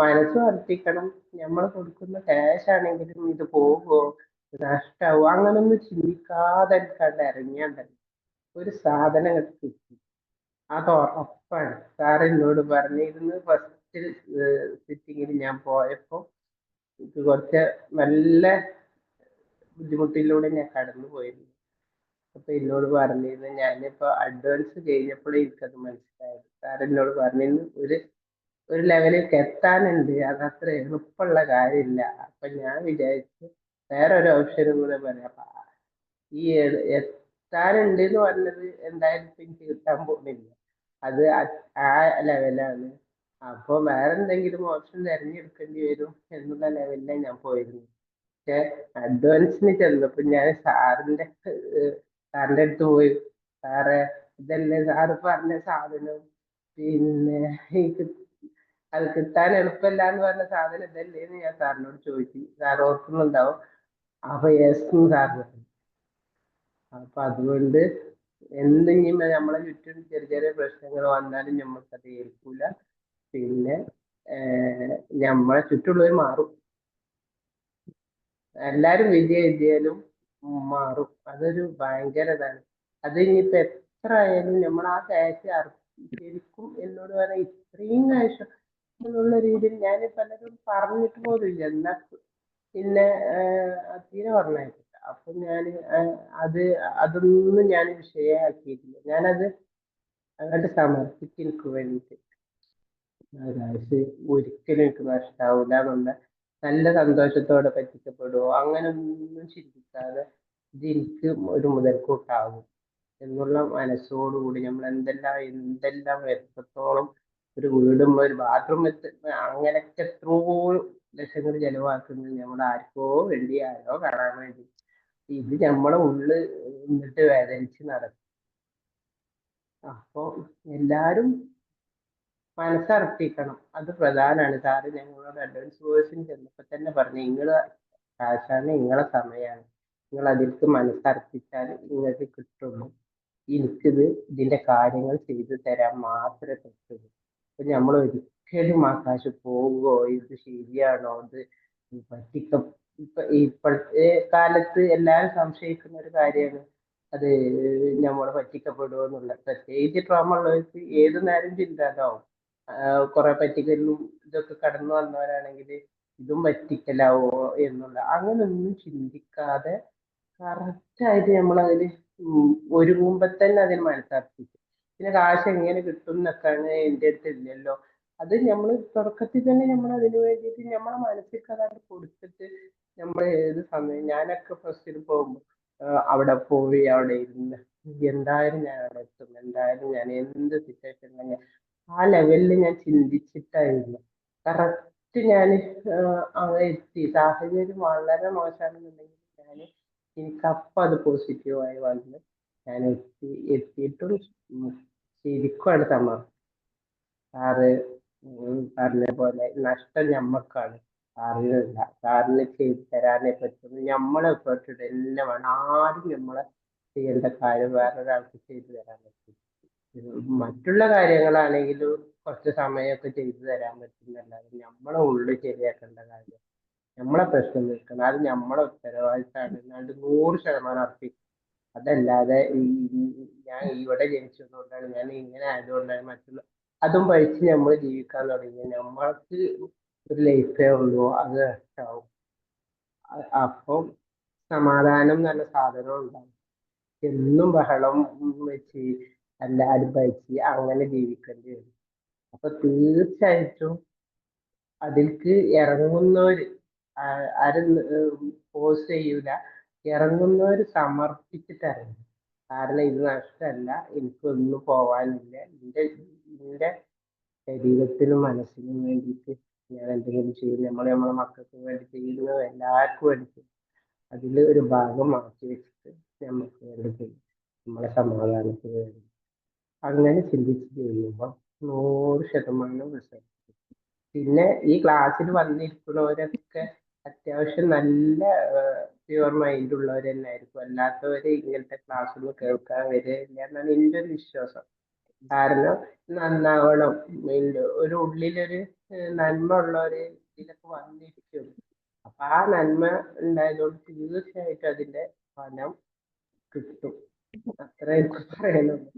മനസ്സ് വർദ്ധിക്കണം. നമ്മൾ കൊടുക്കുന്ന ക്യാഷ് ആണെങ്കിലും ഇത് പോകുമോ നഷ്ടാവോ അങ്ങനൊന്നും ചിന്തിക്കാതെ കണ്ട് ഇറങ്ങിയാണ്ടല്ലോ ഒരു സാധനം കിട്ടി, അത് ഉറപ്പാണ്. സാർ എന്നോട് പറഞ്ഞിരുന്നു ഫസ്റ്റ് സിറ്റിങ്ങിൽ ഞാൻ പോയപ്പോ ഇത് കുറച്ച് നല്ല ബുദ്ധിമുട്ടിലൂടെ ഞാൻ കടന്നു പോയിരുന്നു. അപ്പൊ എന്നോട് പറഞ്ഞിരുന്നു, ഞാനിപ്പോ അഡ്വാൻസ് കഴിഞ്ഞപ്പോഴേ എനിക്കത് മനസ്സിലായത്. സാർ എന്നോട് പറഞ്ഞിരുന്നു ഒരു ലെവലിലേക്ക് എത്താനുണ്ട്, അതത്ര എളുപ്പമുള്ള കാര്യമില്ല. അപ്പൊ ഞാൻ വിചാരിച്ചു വേറൊരു ഓപ്ഷനും കൂടെ പറയാം. അപ്പൊ ഈ എത്താനുണ്ട് എന്ന് പറഞ്ഞത് എന്തായാലും ഇപ്പൊ എനിക്ക് കിട്ടാൻ പോകുന്നില്ല, അത് ആ ലെവലാണ്. അപ്പൊ വേറെ എന്തെങ്കിലും ഓപ്ഷൻ തിരഞ്ഞെടുക്കേണ്ടി വരും എന്നുള്ള ലെവലിലാണ് ഞാൻ പോയിരുന്നു. പക്ഷെ അഡ്വാൻസിന് ചെന്നപ്പോ ഞാൻ സാറിന്റെ അടുത്ത് പോയി, സാറെ ഇതല്ലേ സാറ് പറഞ്ഞ സാധനം, പിന്നെ എനിക്ക് അത് കിട്ടാൻ എളുപ്പമല്ല എന്ന് പറഞ്ഞ സാധനം ഇതല്ലേ എന്ന് ഞാൻ സാറിനോട് ചോദിച്ചു. സാർ ഓർക്കുന്നുണ്ടാവും. അപ്പൊ യെസ് സാർ പറഞ്ഞു. അപ്പൊ അതുകൊണ്ട് എന്തെങ്കിലും നമ്മളെ ചുറ്റും ചെറിയ ചെറിയ പ്രശ്നങ്ങൾ വന്നാലും നമ്മൾക്കത് ഏൽക്കൂല. പിന്നെ നമ്മളെ ചുറ്റുള്ളവർ മാറും, എല്ലാരും വിജയിച്ചാലും മാറും. അതൊരു ഭയങ്കര ഇതാണ്. അത് ഇനിയിപ്പോ എത്ര ആയാലും നമ്മൾ ആ ക്യാഷ് ശരിക്കും എന്നോട് പറയാം ഇത്രയും ക്യാഷ് എന്നുള്ള രീതിയിൽ ഞാൻ പലരും പറഞ്ഞിട്ട് പോലുമില്ല. എന്നാ പിന്നെ തീരെ പറഞ്ഞേക്കില്ല. അപ്പൊ ഞാൻ അതൊന്നും ഞാൻ വിഷയമാക്കിയിട്ടില്ല. ഞാനത് അങ്ങോട്ട് സമർപ്പിച്ച് എനിക്ക് വേണ്ടിയിട്ട് കാശ് ഒരിക്കലും എനിക്ക് നഷ്ടാവൂല എന്നുള്ള നല്ല സന്തോഷത്തോടെ പറ്റിക്കപ്പെടുവോ അങ്ങനെ ഒന്നും ചിന്തിക്കാതെ ഇത് എനിക്ക് ഒരു മുതൽക്കൂട്ടാകും എന്നുള്ള മനസ്സോടുകൂടി നമ്മൾ എന്തെല്ലാം എത്രത്തോളം ഒരു വീടും ഒരു ബാത്റൂം അങ്ങനെയൊക്കെ എത്രയോ ലക്ഷങ്ങൾ ചെലവാക്കുന്നത് നമ്മൾ ആർക്കോ വേണ്ടി ആരോ കാണാൻ വേണ്ടി. ഇത് നമ്മളെ ഉള്ളിൽ നിന്നിട്ട് വേദനിച്ച് നടക്കും. അപ്പൊ എല്ലാരും മനസ്സർപ്പിക്കണം, അത് പ്രധാനമാണ്. സാറ് ഞങ്ങളോട് അഡ്വാൻസ് കോഴ്സിന് ചെന്നപ്പോ തന്നെ പറഞ്ഞു, നിങ്ങള് കാശാണ്, നിങ്ങളെ സമയമാണ്, നിങ്ങൾ അതിലേക്ക് മനസ്സർപ്പിച്ചാൽ നിങ്ങൾക്ക് കിട്ടുള്ളൂ. എനിക്കിത് ഇതിന്റെ കാര്യങ്ങൾ ചെയ്തു തരാൻ മാത്രമേ പറ്റുള്ളൂ. അപ്പൊ നമ്മൾ ഒരിക്കലും ആ കാശ് പോവുകയോ ഇത് ശരിയാണോ ഇത് ഇപ്പോഴത്തെ കാലത്ത് എല്ലാവരും സംശയിക്കുന്ന ഒരു കാര്യമാണ് അത് നമ്മൾ പറ്റിക്കപ്പെടുമോ എന്നുള്ളത്. പ്രത്യേകിച്ച് ട്രോമ ഉള്ളവർക്ക് ഏതു നേരം ചിന്ത അതാവും. കുറെ പറ്റിക്കലും ഇതൊക്കെ കടന്നു വന്നവരാണെങ്കിൽ ഇതും പറ്റിക്കലാവോ എന്നുള്ള അങ്ങനൊന്നും ചിന്തിക്കാതെ കറക്റ്റായിട്ട് നമ്മളതിൽ ഒരുങ്ങുമ്പോ തന്നെ അതിന് മനസ്സാർപ്പിച്ചു. പിന്നെ കാശ് എങ്ങനെ കിട്ടും എന്നൊക്കെയാണ് എൻ്റെ അടുത്ത് ഇല്ലല്ലോ. അത് നമ്മൾ തുടക്കത്തിൽ തന്നെ നമ്മൾ അതിന് വേണ്ടിയിട്ട് നമ്മളെ മനസ്സിൽ അതാണ്ട് കൊടുത്തിട്ട് നമ്മൾ ഏത് സമയം ഞാനൊക്കെ ഫസ്റ്റിൽ പോകുമ്പോൾ അവിടെ പോയി അവിടെ ഇരുന്ന് എന്തായാലും ഞാൻ അവിടെ എത്തും, എന്തായാലും ഞാൻ എന്ത് സിറ്റുവേഷൻ ഉണ്ടെങ്കിൽ ആ ലെവലിൽ ഞാൻ ചിന്തിച്ചിട്ടായിരുന്നു കറക്റ്റ് ഞാൻ അങ്ങനെ എത്തി. സാഹചര്യം വളരെ മോശമാണെന്നുണ്ടെങ്കിൽ എനിക്കപ്പം അത് പോസിറ്റീവായി വന്ന് ഞാൻ എത്തിയിട്ടും ശരിക്കും അത് സമർപ്പിച്ചു. സാറ് പറഞ്ഞ പോലെ നഷ്ടം ഞമ്മക്കാണ്, സാറിനല്ല. സാറിന് ചെയ്തു തരാനേ പറ്റുള്ളൂ. നമ്മളെ എഫേർട്ട് തന്നെ വേണം. ആരും നമ്മളെ ചെയ്യേണ്ട കാര്യം വേറൊരാൾക്ക് ചെയ്തു തരാൻ പറ്റും. മറ്റുള്ള കാര്യങ്ങളാണെങ്കിലും കുറച്ച് സമയമൊക്കെ ചെയ്തു തരാൻ പറ്റുന്നല്ലാതെ നമ്മളെ ഉള്ളിൽ ശരിയാക്കേണ്ട കാര്യം, നമ്മളെ പ്രശ്നം നിൽക്കണം, അത് നമ്മളെ ഉത്തരവാദിത്തമാണ്. അല്ലാണ്ട് 100% അർപ്പിക്കും. അതല്ലാതെ ഞാൻ ഇവിടെ ജനിച്ചതുകൊണ്ടാണ്, ഞാൻ ഇങ്ങനെ ആയതുകൊണ്ടാണ് മറ്റുള്ള അതും പഠിച്ച് നമ്മൾ ജീവിക്കാൻ തുടങ്ങി നമ്മൾക്ക് ഒരു ലൈഫേ ഉള്ളൂ, അത് നഷ്ടമാവും. അപ്പം സമാധാനം നല്ല സാധനം ഉണ്ടാവും. എന്നും ബഹളം വെച്ച് എല്ലാവരും ഭരിച്ച് അങ്ങനെ ജീവിക്കേണ്ടി വരും. അപ്പൊ തീർച്ചയായിട്ടും അതിൽക്ക് ഇറങ്ങുന്നവര് ആരും ഫോഴ്സ് ചെയ്യൂല, ഇറങ്ങുന്നവര് സമർപ്പിച്ചിട്ട് ഇറങ്ങും. കാരണം ഇത് നഷ്ടമല്ല, എനിക്കൊന്നും പോവാനില്ല, എന്റെ ശരീരത്തിനും മനസ്സിനും വേണ്ടിയിട്ട് ഞാൻ എന്തെങ്കിലും ചെയ്യും. നമ്മളെ മക്കൾക്ക് വേണ്ടി ചെയ്യുന്നത് എല്ലാവർക്കും വേണ്ടി അതിൽ ഒരു ഭാഗം മാറ്റി വെച്ചിട്ട് നമുക്ക് വേണ്ടി ചെയ്യും, നമ്മളെ സമാധാനത്തിന് വേണ്ടി. അങ്ങനെ ചിന്തിച്ച് ചെയ്യുമ്പോൾ 100% റിസൾട്ട്. പിന്നെ ഈ ക്ലാസ്സിൽ വന്നിരിക്കുന്നവരൊക്കെ അത്യാവശ്യം നല്ല പ്യുവർ മൈൻഡ് ഉള്ളവർ തന്നെ ആയിരിക്കും. അല്ലാത്തവര് ഇങ്ങനത്തെ ക്ലാസ്സൊന്നും കേൾക്കാൻ വരില്ല എന്നാണ് എൻ്റെ ഒരു വിശ്വാസം. കാരണം നന്നാവണം, ഒരു ഉള്ളിലൊരു നന്മ ഉള്ളവര് ഇതിലൊക്കെ വന്നിരിക്കും. അപ്പൊ ആ നന്മ ഉണ്ടായതുകൊണ്ട് തീർച്ചയായിട്ടും അതിന്റെ ഫലം കിട്ടും. അത്ര എനിക്ക് പറയാനുള്ളൂ.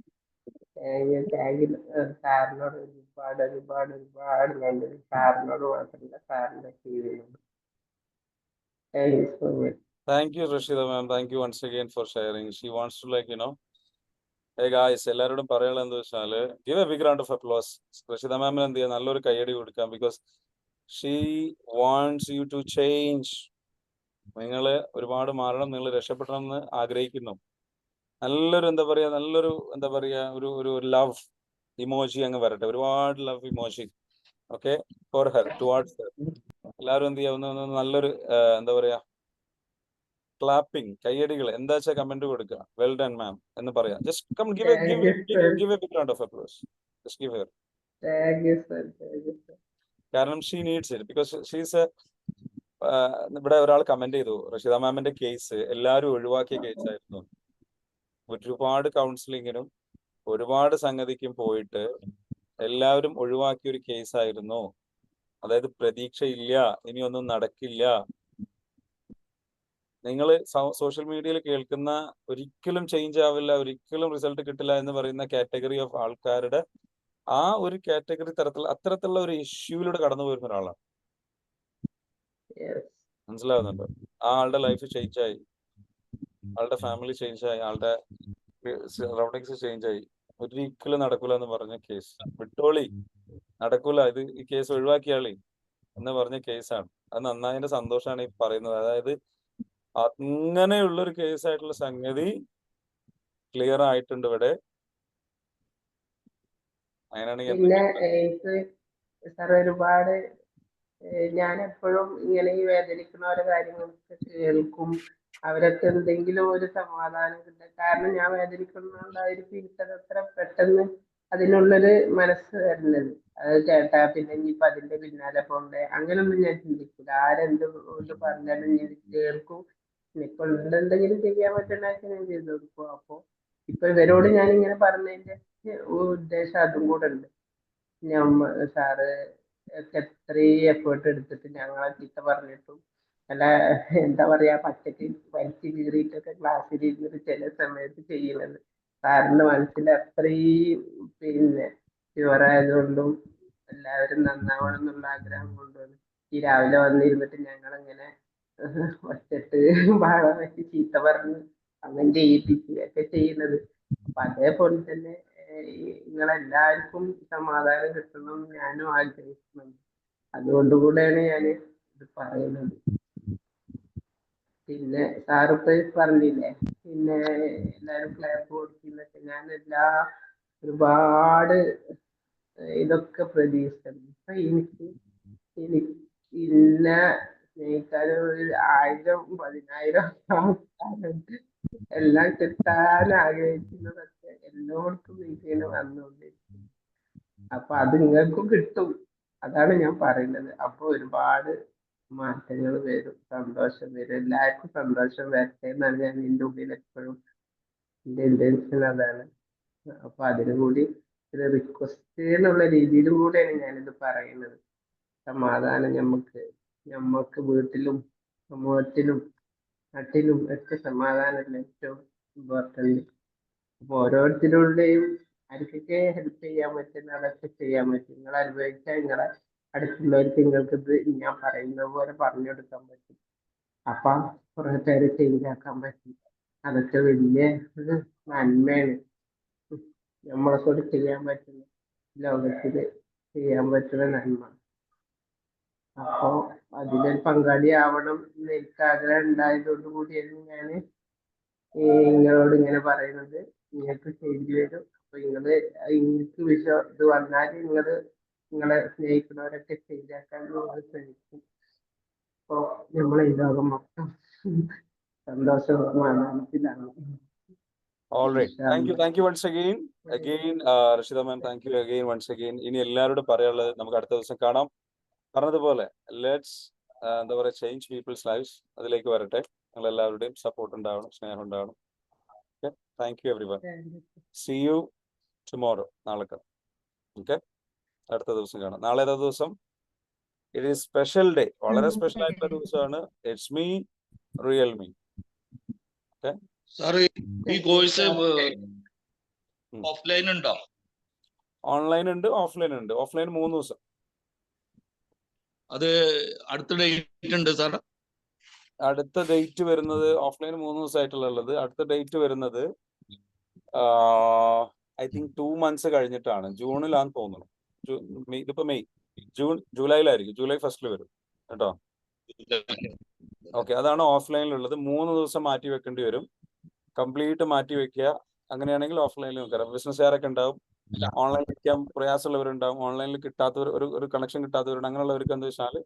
സാറിനോട് ഒരുപാട് നന്ദി. സാറിനോട് മാത്രമല്ല, സാറിന്റെ ടീമിനോട്. Thank you so much. Thank you, Rashida ma'am. Thank you once again for sharing. She wants to hey guys, എല്ലാവരോടും പറയാനുള്ള എന്താ വെച്ചാല് give a big round of applause. Rashida ma'am എന്ത് ചെയ്യാം നല്ലൊരു കയ്യടി കൊടുക്കാം because she wants you to change. നിങ്ങള് ഒരുപാട് മാറണം, നിങ്ങൾ രക്ഷപ്പെടണം എന്ന് ആഗ്രഹിക്കുന്നു. നല്ലൊരു എന്താ പറയാ ഒരു ലവ് ഇമോജി അങ്ങ് വരട്ടെ, ഒരുപാട് love emoji. Okay, for her, towards her. എല്ലാവരും എന്ത് ചെയ്യാവുന്ന നല്ലൊരു എന്താ പറയാ ക്ലാപ്പിംഗ്, കയ്യടികൾ എന്താ വെച്ചാൽ കമന്റ് കൊടുക്കുക. വെൽ ഡൺ മാം എന്ന് പറയാം. Just come give a big round of applause. Just give her. Thank you, sir. Thank you, sir. കാരണം she needs it because she's ഇവിടെ ഒരാൾ കമന്റ് ചെയ്തു, റഷീദ മാമിന്റെ കേസ് എല്ലാവരും ഒഴിവാക്കിയ കേസായിരുന്നു. ഒരുപാട് കൗൺസിലിങ്ങിനും ഒരുപാട് സംഗതിക്കും പോയിട്ട് എല്ലാവരും ഒഴിവാക്കിയ ഒരു കേസായിരുന്നു. അതായത് പ്രതീക്ഷയില്ല, ഇനിയൊന്നും നടക്കില്ല. നിങ്ങൾ സോഷ്യൽ മീഡിയയിൽ കേൾക്കുന്ന ഒരിക്കലും ചേഞ്ച് ആവില്ല, ഒരിക്കലും റിസൾട്ട് കിട്ടില്ല എന്ന് പറയുന്ന കാറ്റഗറി ഓഫ് ആൾക്കാരുടെ ആ ഒരു കാറ്റഗറി അത്തരത്തിലുള്ള ഒരു ഇഷ്യൂയിലൂടെ കടന്നു പോയിരുന്ന ഒരാളാണ്. Yes. മനസ്സിലാവുന്നുണ്ടോ? ആ ആളുടെ ലൈഫ് ചേഞ്ച് ആയി, ആളുടെ ഫാമിലി ചേഞ്ച് ആയി, ആളുടെ സറൗണ്ടിങ്സ് ചേഞ്ച് ആയി. ഒരിക്കലും നടക്കൂല എന്ന് പറഞ്ഞ കേസ് വിട്ടോളി, നടക്കൂല, ഇത് ഈ കേസ് ഒഴിവാക്കിയാളി എന്ന് പറഞ്ഞ കേസാണ്. അത് നന്നായതിന്റെ സന്തോഷമാണ് ഈ പറയുന്നത്. അതായത് അങ്ങനെയുള്ളൊരു കേസായിട്ടുള്ള സംഗതി ക്ലിയർ ആയിട്ടുണ്ട് ഇവിടെ. അങ്ങനെയാണെങ്കിൽ പിന്നെ എനിക്ക് സാർ ഒരുപാട് ഞാൻ എപ്പോഴും ഇങ്ങനെ ഈ വേദനിക്കുന്ന കാര്യങ്ങളൊക്കെ കേൾക്കും. അവരൊക്കെ എന്തെങ്കിലും ഒരു സമാധാനം കിട്ടും. കാരണം ഞാൻ വേദനിക്കുന്നതുകൊണ്ടായിരിക്കും എനിക്കത് അത്ര പെട്ടെന്ന് അതിനുള്ളൊരു മനസ്സ് വരുന്നത്. അത് കേട്ടാ പിന്നെ ഇനിയിപ്പോ അതിന്റെ പിന്നാലെ പോണ്ടേ അങ്ങനൊന്നും ഞാൻ ചിന്തിക്കില്ല. ആരെന്ത് പറഞ്ഞാലും ഞാൻ കേൾക്കും. ഇപ്പൊ എന്തെങ്കിലും ചെയ്യാൻ പറ്റുന്നതൊക്കെ ഞാൻ ചെയ്തു കൊടുക്കും. അപ്പൊ ഇപ്പൊ ഇവരോട് ഞാൻ ഇങ്ങനെ പറഞ്ഞതിന്റെ ഉദ്ദേശം അതും കൂടെ ഉണ്ട്. സാറ് എത്രയും എഫേർട്ട് എടുത്തിട്ട് ഞങ്ങളെ ചീത്ത പറഞ്ഞിട്ടും അല്ല എന്താ പറയാ പച്ചക്ക് വലിച്ചു കീറിയിട്ടൊക്കെ ക്ലാസ്സിൽ ഇരുന്നിട്ട് ചില സമയത്ത് ചെയ്യുന്നത് സാറിന്റെ മനസ്സിൽ അത്രയും പിന്നെ ഷുവറായതുകൊണ്ടും എല്ലാവരും നന്നാവണം എന്നുള്ള ആഗ്രഹം കൊണ്ടും ഈ രാവിലെ വന്നിരുന്നിട്ട് ഞങ്ങളങ്ങനെ ഒച്ചിട്ട് ബഹളം വെച്ച് ചീത്ത പറഞ്ഞ് അങ്ങനെ ചെയ്യിപ്പിക്കുകയൊക്കെ ചെയ്യുന്നത്. അപ്പൊ അതേപോലെ തന്നെ നിങ്ങളെല്ലാവർക്കും സമാധാനം കിട്ടണം ഞാനും ആഗ്രഹിക്കുന്നുണ്ട്. അതുകൊണ്ടുകൂടെയാണ് ഞാൻ ഇത് പറയുന്നത്. പിന്നെ സാറിപ്പ് പറഞ്ഞില്ലേ പിന്നെ എല്ലാവരും ക്ലാപ്പ് കൊടുക്കുന്നൊക്കെ, ഞാൻ ഒരുപാട് ഇതൊക്കെ പ്രതീക്ഷിക്കുന്നു. ഇപ്പൊ എനിക്ക് ഇന്ന സ്നേഹിക്കാനും 1000 10,000 ആൾക്കാരുണ്ട്. എല്ലാം കിട്ടാൻ ആഗ്രഹിക്കുന്നതൊക്കെ എല്ലാവർക്കും ഇങ്ങനെ വന്നുകൊണ്ടിരിക്കും. അപ്പൊ അത് നിങ്ങൾക്കും കിട്ടും, അതാണ് ഞാൻ പറയുന്നത്. അപ്പൊ ഒരുപാട് മാറ്റങ്ങൾ വരും, സന്തോഷം വരും, എല്ലാവർക്കും സന്തോഷം വരട്ടെ എന്നാണ് ഞാൻ എൻ്റെ ഉള്ളിൽ എപ്പോഴും എൻ്റെ ഇന്റൻഷൻ അതാണ്. അപ്പൊ അതിനു കൂടി ഒരു റിക്വസ്റ്റ് എന്നുള്ള രീതിയിലും കൂടെയാണ് ഞാനിത് പറയുന്നത്. സമാധാനം ഞമ്മക്ക് വീട്ടിലും സമൂഹത്തിലും നാട്ടിലും ഒക്കെ സമാധാനമല്ല ഏറ്റവും ഇമ്പോർട്ടന്റ്. അപ്പൊ ഓരോരുത്തരുടെയും ആർക്കൊക്കെ ഹെൽപ്പ് ചെയ്യാൻ പറ്റുന്ന അതൊക്കെ ചെയ്യാൻ പറ്റും. നിങ്ങൾ അനുഭവിച്ചാൽ നിങ്ങളെ അടുത്തുള്ളവർക്ക് നിങ്ങൾക്ക് ഇത് ഞാൻ പറയുന്ന പോലെ പറഞ്ഞു കൊടുക്കാൻ പറ്റും. അപ്പൊ കുറെ പേരെ ചേഞ്ച് ആക്കാൻ പറ്റും. അതൊക്കെ വലിയ ഒരു നന്മയാണ്. നമ്മളെ കൊണ്ട് ചെയ്യാൻ പറ്റുന്ന ലോകത്തില് ചെയ്യാൻ പറ്റുന്ന നന്മ. അപ്പോ അതിലൊരു പങ്കാളിയാവണം എന്ന് എനിക്ക് ആഗ്രഹം ഉണ്ടായതുകൊണ്ട് കൂടിയാണ് ഞാൻ നിങ്ങളോട് ഇങ്ങനെ പറയുന്നത്. നിങ്ങൾക്ക് ചേഞ്ച് വരും. അപ്പൊ നിങ്ങൾക്ക് ഇത് വന്നാൽ നിങ്ങളെ സ്നേഹിക്കുന്നവരൊക്കെ ശരിയാക്കാൻ നിങ്ങൾ ശ്രമിക്കും. അപ്പൊ നമ്മളെ ഈ ലോകം മൊത്തം സന്തോഷമാനത്തിലാണ്. All right. Thank you once again. Rashida ma'am, thank you again once again. ഇനി എല്ലാവരോടും പറയാനുള്ളത് നമുക്ക് അടുത്ത ദിവസം കാണാം. പറഞ്ഞതുപോലെ ലെറ്റ്സ് എന്താ പറയുക ചേഞ്ച് പീപ്പിൾസ് ലൈഫ്സ്, അതിലേക്ക് വരട്ടെ. നിങ്ങൾ എല്ലാവരുടെയും സപ്പോർട്ട് ഉണ്ടാവണം, സ്നേഹം ഉണ്ടാവണം. Okay, thank you everyone. See you tomorrow. നാളെ കാണാം. ഓക്കെ, അടുത്ത ദിവസം കാണാം. നാളെ ഏതാ ദിവസം? ഇറ്റ് ഈസ് സ്പെഷ്യൽ ഡേ, വളരെ സ്പെഷ്യൽ ആയിട്ടുള്ള ദിവസമാണ്. It's me, real me. Okay sir, ഈ കോഴ്സ് ഓഫ്ലൈൻ ഉണ്ടോ? ഓൺലൈൻ ഉണ്ട്, ഓഫ്ലൈൻ ഉണ്ട്. ഓഫ്ലൈൻ 3 ദിവസം. അത് അടുത്ത ഡേറ്റ് ഉണ്ട് സാർ? അടുത്ത ഡേറ്റ് വരുന്നത് ഓഫ്ലൈൻ 3 ദിവസമായിട്ടുള്ള ഉള്ളത്. അടുത്ത ഡേറ്റ് വരുന്നത് ഐ തിങ്ക് 2 months കഴിഞ്ഞിട്ടാണ്. ജൂണിലാന്ന് തോന്നുന്നു. ഇതിപ്പോ മെയ്, ജൂലൈയിലായിരിക്കും. ജൂലൈ 1st വരും കേട്ടോ. ഓക്കെ, അതാണ് ഓഫ്ലൈനിലുള്ളത്. 3 ദിവസം മാറ്റി വെക്കേണ്ടി വരും. കംപ്ലീറ്റ് മാറ്റി വെക്കുക. അങ്ങനെയാണെങ്കിൽ ഓഫ്ലൈനിൽ വെക്കാം. ബിസിനസ്സുകാരൊക്കെ ഉണ്ടാവും, ഓൺലൈനിൽ വെക്കാൻ പ്രയാസമുള്ളവരുണ്ടാവും, ഓൺലൈനിൽ കിട്ടാത്തവർ, ഒരു കണക്ഷൻ കിട്ടാത്തവരുണ്ട്. അങ്ങനെയുള്ളവർക്ക് എന്താ വെച്ചാൽ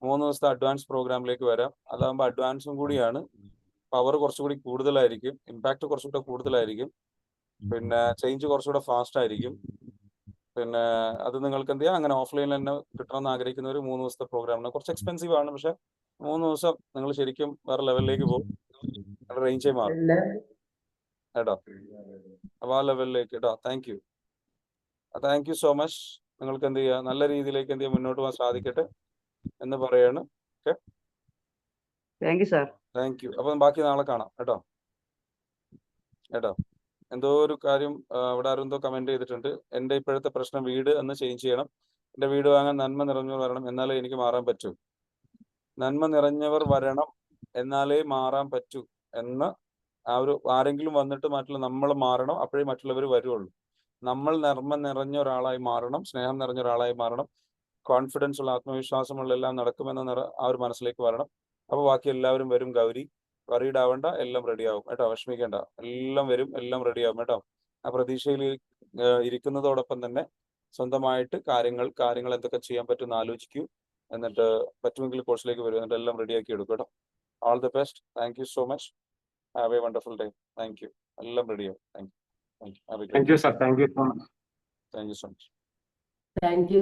3 ദിവസത്തെ അഡ്വാൻസ് പ്രോഗ്രാമിലേക്ക് വരാം. അതാകുമ്പോൾ അഡ്വാൻസും കൂടിയാണ്, പവർ കുറച്ചുകൂടി കൂടുതലായിരിക്കും, ഇമ്പാക്ട് കുറച്ചുകൂടെ കൂടുതലായിരിക്കും, പിന്നെ ചേഞ്ച് കുറച്ചുകൂടെ ഫാസ്റ്റ് ആയിരിക്കും. പിന്നെ അത് നിങ്ങൾക്ക് എന്ത് ചെയ്യാം, അങ്ങനെ ഓഫ്ലൈനിൽ തന്നെ കിട്ടണമെന്ന് ആഗ്രഹിക്കുന്നവർ 3 ദിവസത്തെ പ്രോഗ്രാമിന് കുറച്ച് എക്സ്പെൻസീവ് ആണ്. പക്ഷെ 3 ദിവസം നിങ്ങൾ ശരിക്കും വേറെ ലെവലിലേക്ക് പോകും, റേഞ്ചേ മാറും കേട്ടോ. അപ്പൊ ആ ലെവലിലേക്ക് കേട്ടോ. Thank you so much. നിങ്ങൾക്ക് എന്ത് ചെയ്യുക, നല്ല രീതിയിലേക്ക് എന്ത് ചെയ്യുക, മുന്നോട്ട് പോകാൻ സാധിക്കട്ടെ എന്ന് പറയാണ്. Okay, thank you sir. Thank you. അപ്പം ബാക്കി നാളെ കാണാം കേട്ടോ. എന്തോ ഒരു കാര്യം ഇവിടെ ആരും എന്തോ കമന്റ് ചെയ്തിട്ടുണ്ട്. എൻ്റെ ഇപ്പോഴത്തെ പ്രശ്നം വീട് എന്ന് ചേഞ്ച് ചെയ്യണം. എൻ്റെ വീട് വാങ്ങാൻ നന്മ നിറഞ്ഞവർ വരണം, എന്നാലേ എനിക്ക് മാറാൻ പറ്റൂ. നന്മ നിറഞ്ഞവർ വരണം എന്നാലേ മാറാൻ പറ്റൂ എന്ന് ആരെങ്കിലും വന്നിട്ട് മറ്റുള്ള നമ്മൾ മാറണം, അപ്പോഴേ മറ്റുള്ളവർ വരുള്ളൂ. നമ്മൾ നന്മ നിറഞ്ഞ ഒരാളായി മാറണം, സ്നേഹം നിറഞ്ഞ ഒരാളായി മാറണം, കോൺഫിഡൻസ് ഉള്ള, ആത്മവിശ്വാസമുള്ള എല്ലാം നടക്കുമെന്ന ആ ഒരു മനസ്സിലേക്ക് വരണം. അപ്പോൾ ബാക്കി എല്ലാവരും വരും. ഗൗരി വറീഡ് ആവണ്ട, എല്ലാം റെഡിയാവും കേട്ടോ. വിഷമിക്കേണ്ട, എല്ലാം വരും, എല്ലാം റെഡിയാവും കേട്ടോ. ആ പ്രതീക്ഷയിൽ ഇരിക്കുന്നതോടൊപ്പം തന്നെ സ്വന്തമായിട്ട് കാര്യങ്ങൾ എന്തൊക്കെ ചെയ്യാൻ പറ്റുമെന്ന് ആലോചിക്കൂ. എന്നിട്ട് പറ്റുമെങ്കിൽ കോഴ്സിലേക്ക് വരും, എന്നിട്ട് എല്ലാം റെഡിയാക്കി എടുക്കും കേട്ടോ. All the best. Thank you so much. Have A wonderful day. Thank you. എല്ലാം റെഡിയാവും. Thank you sir. Thank you so much. Thank you.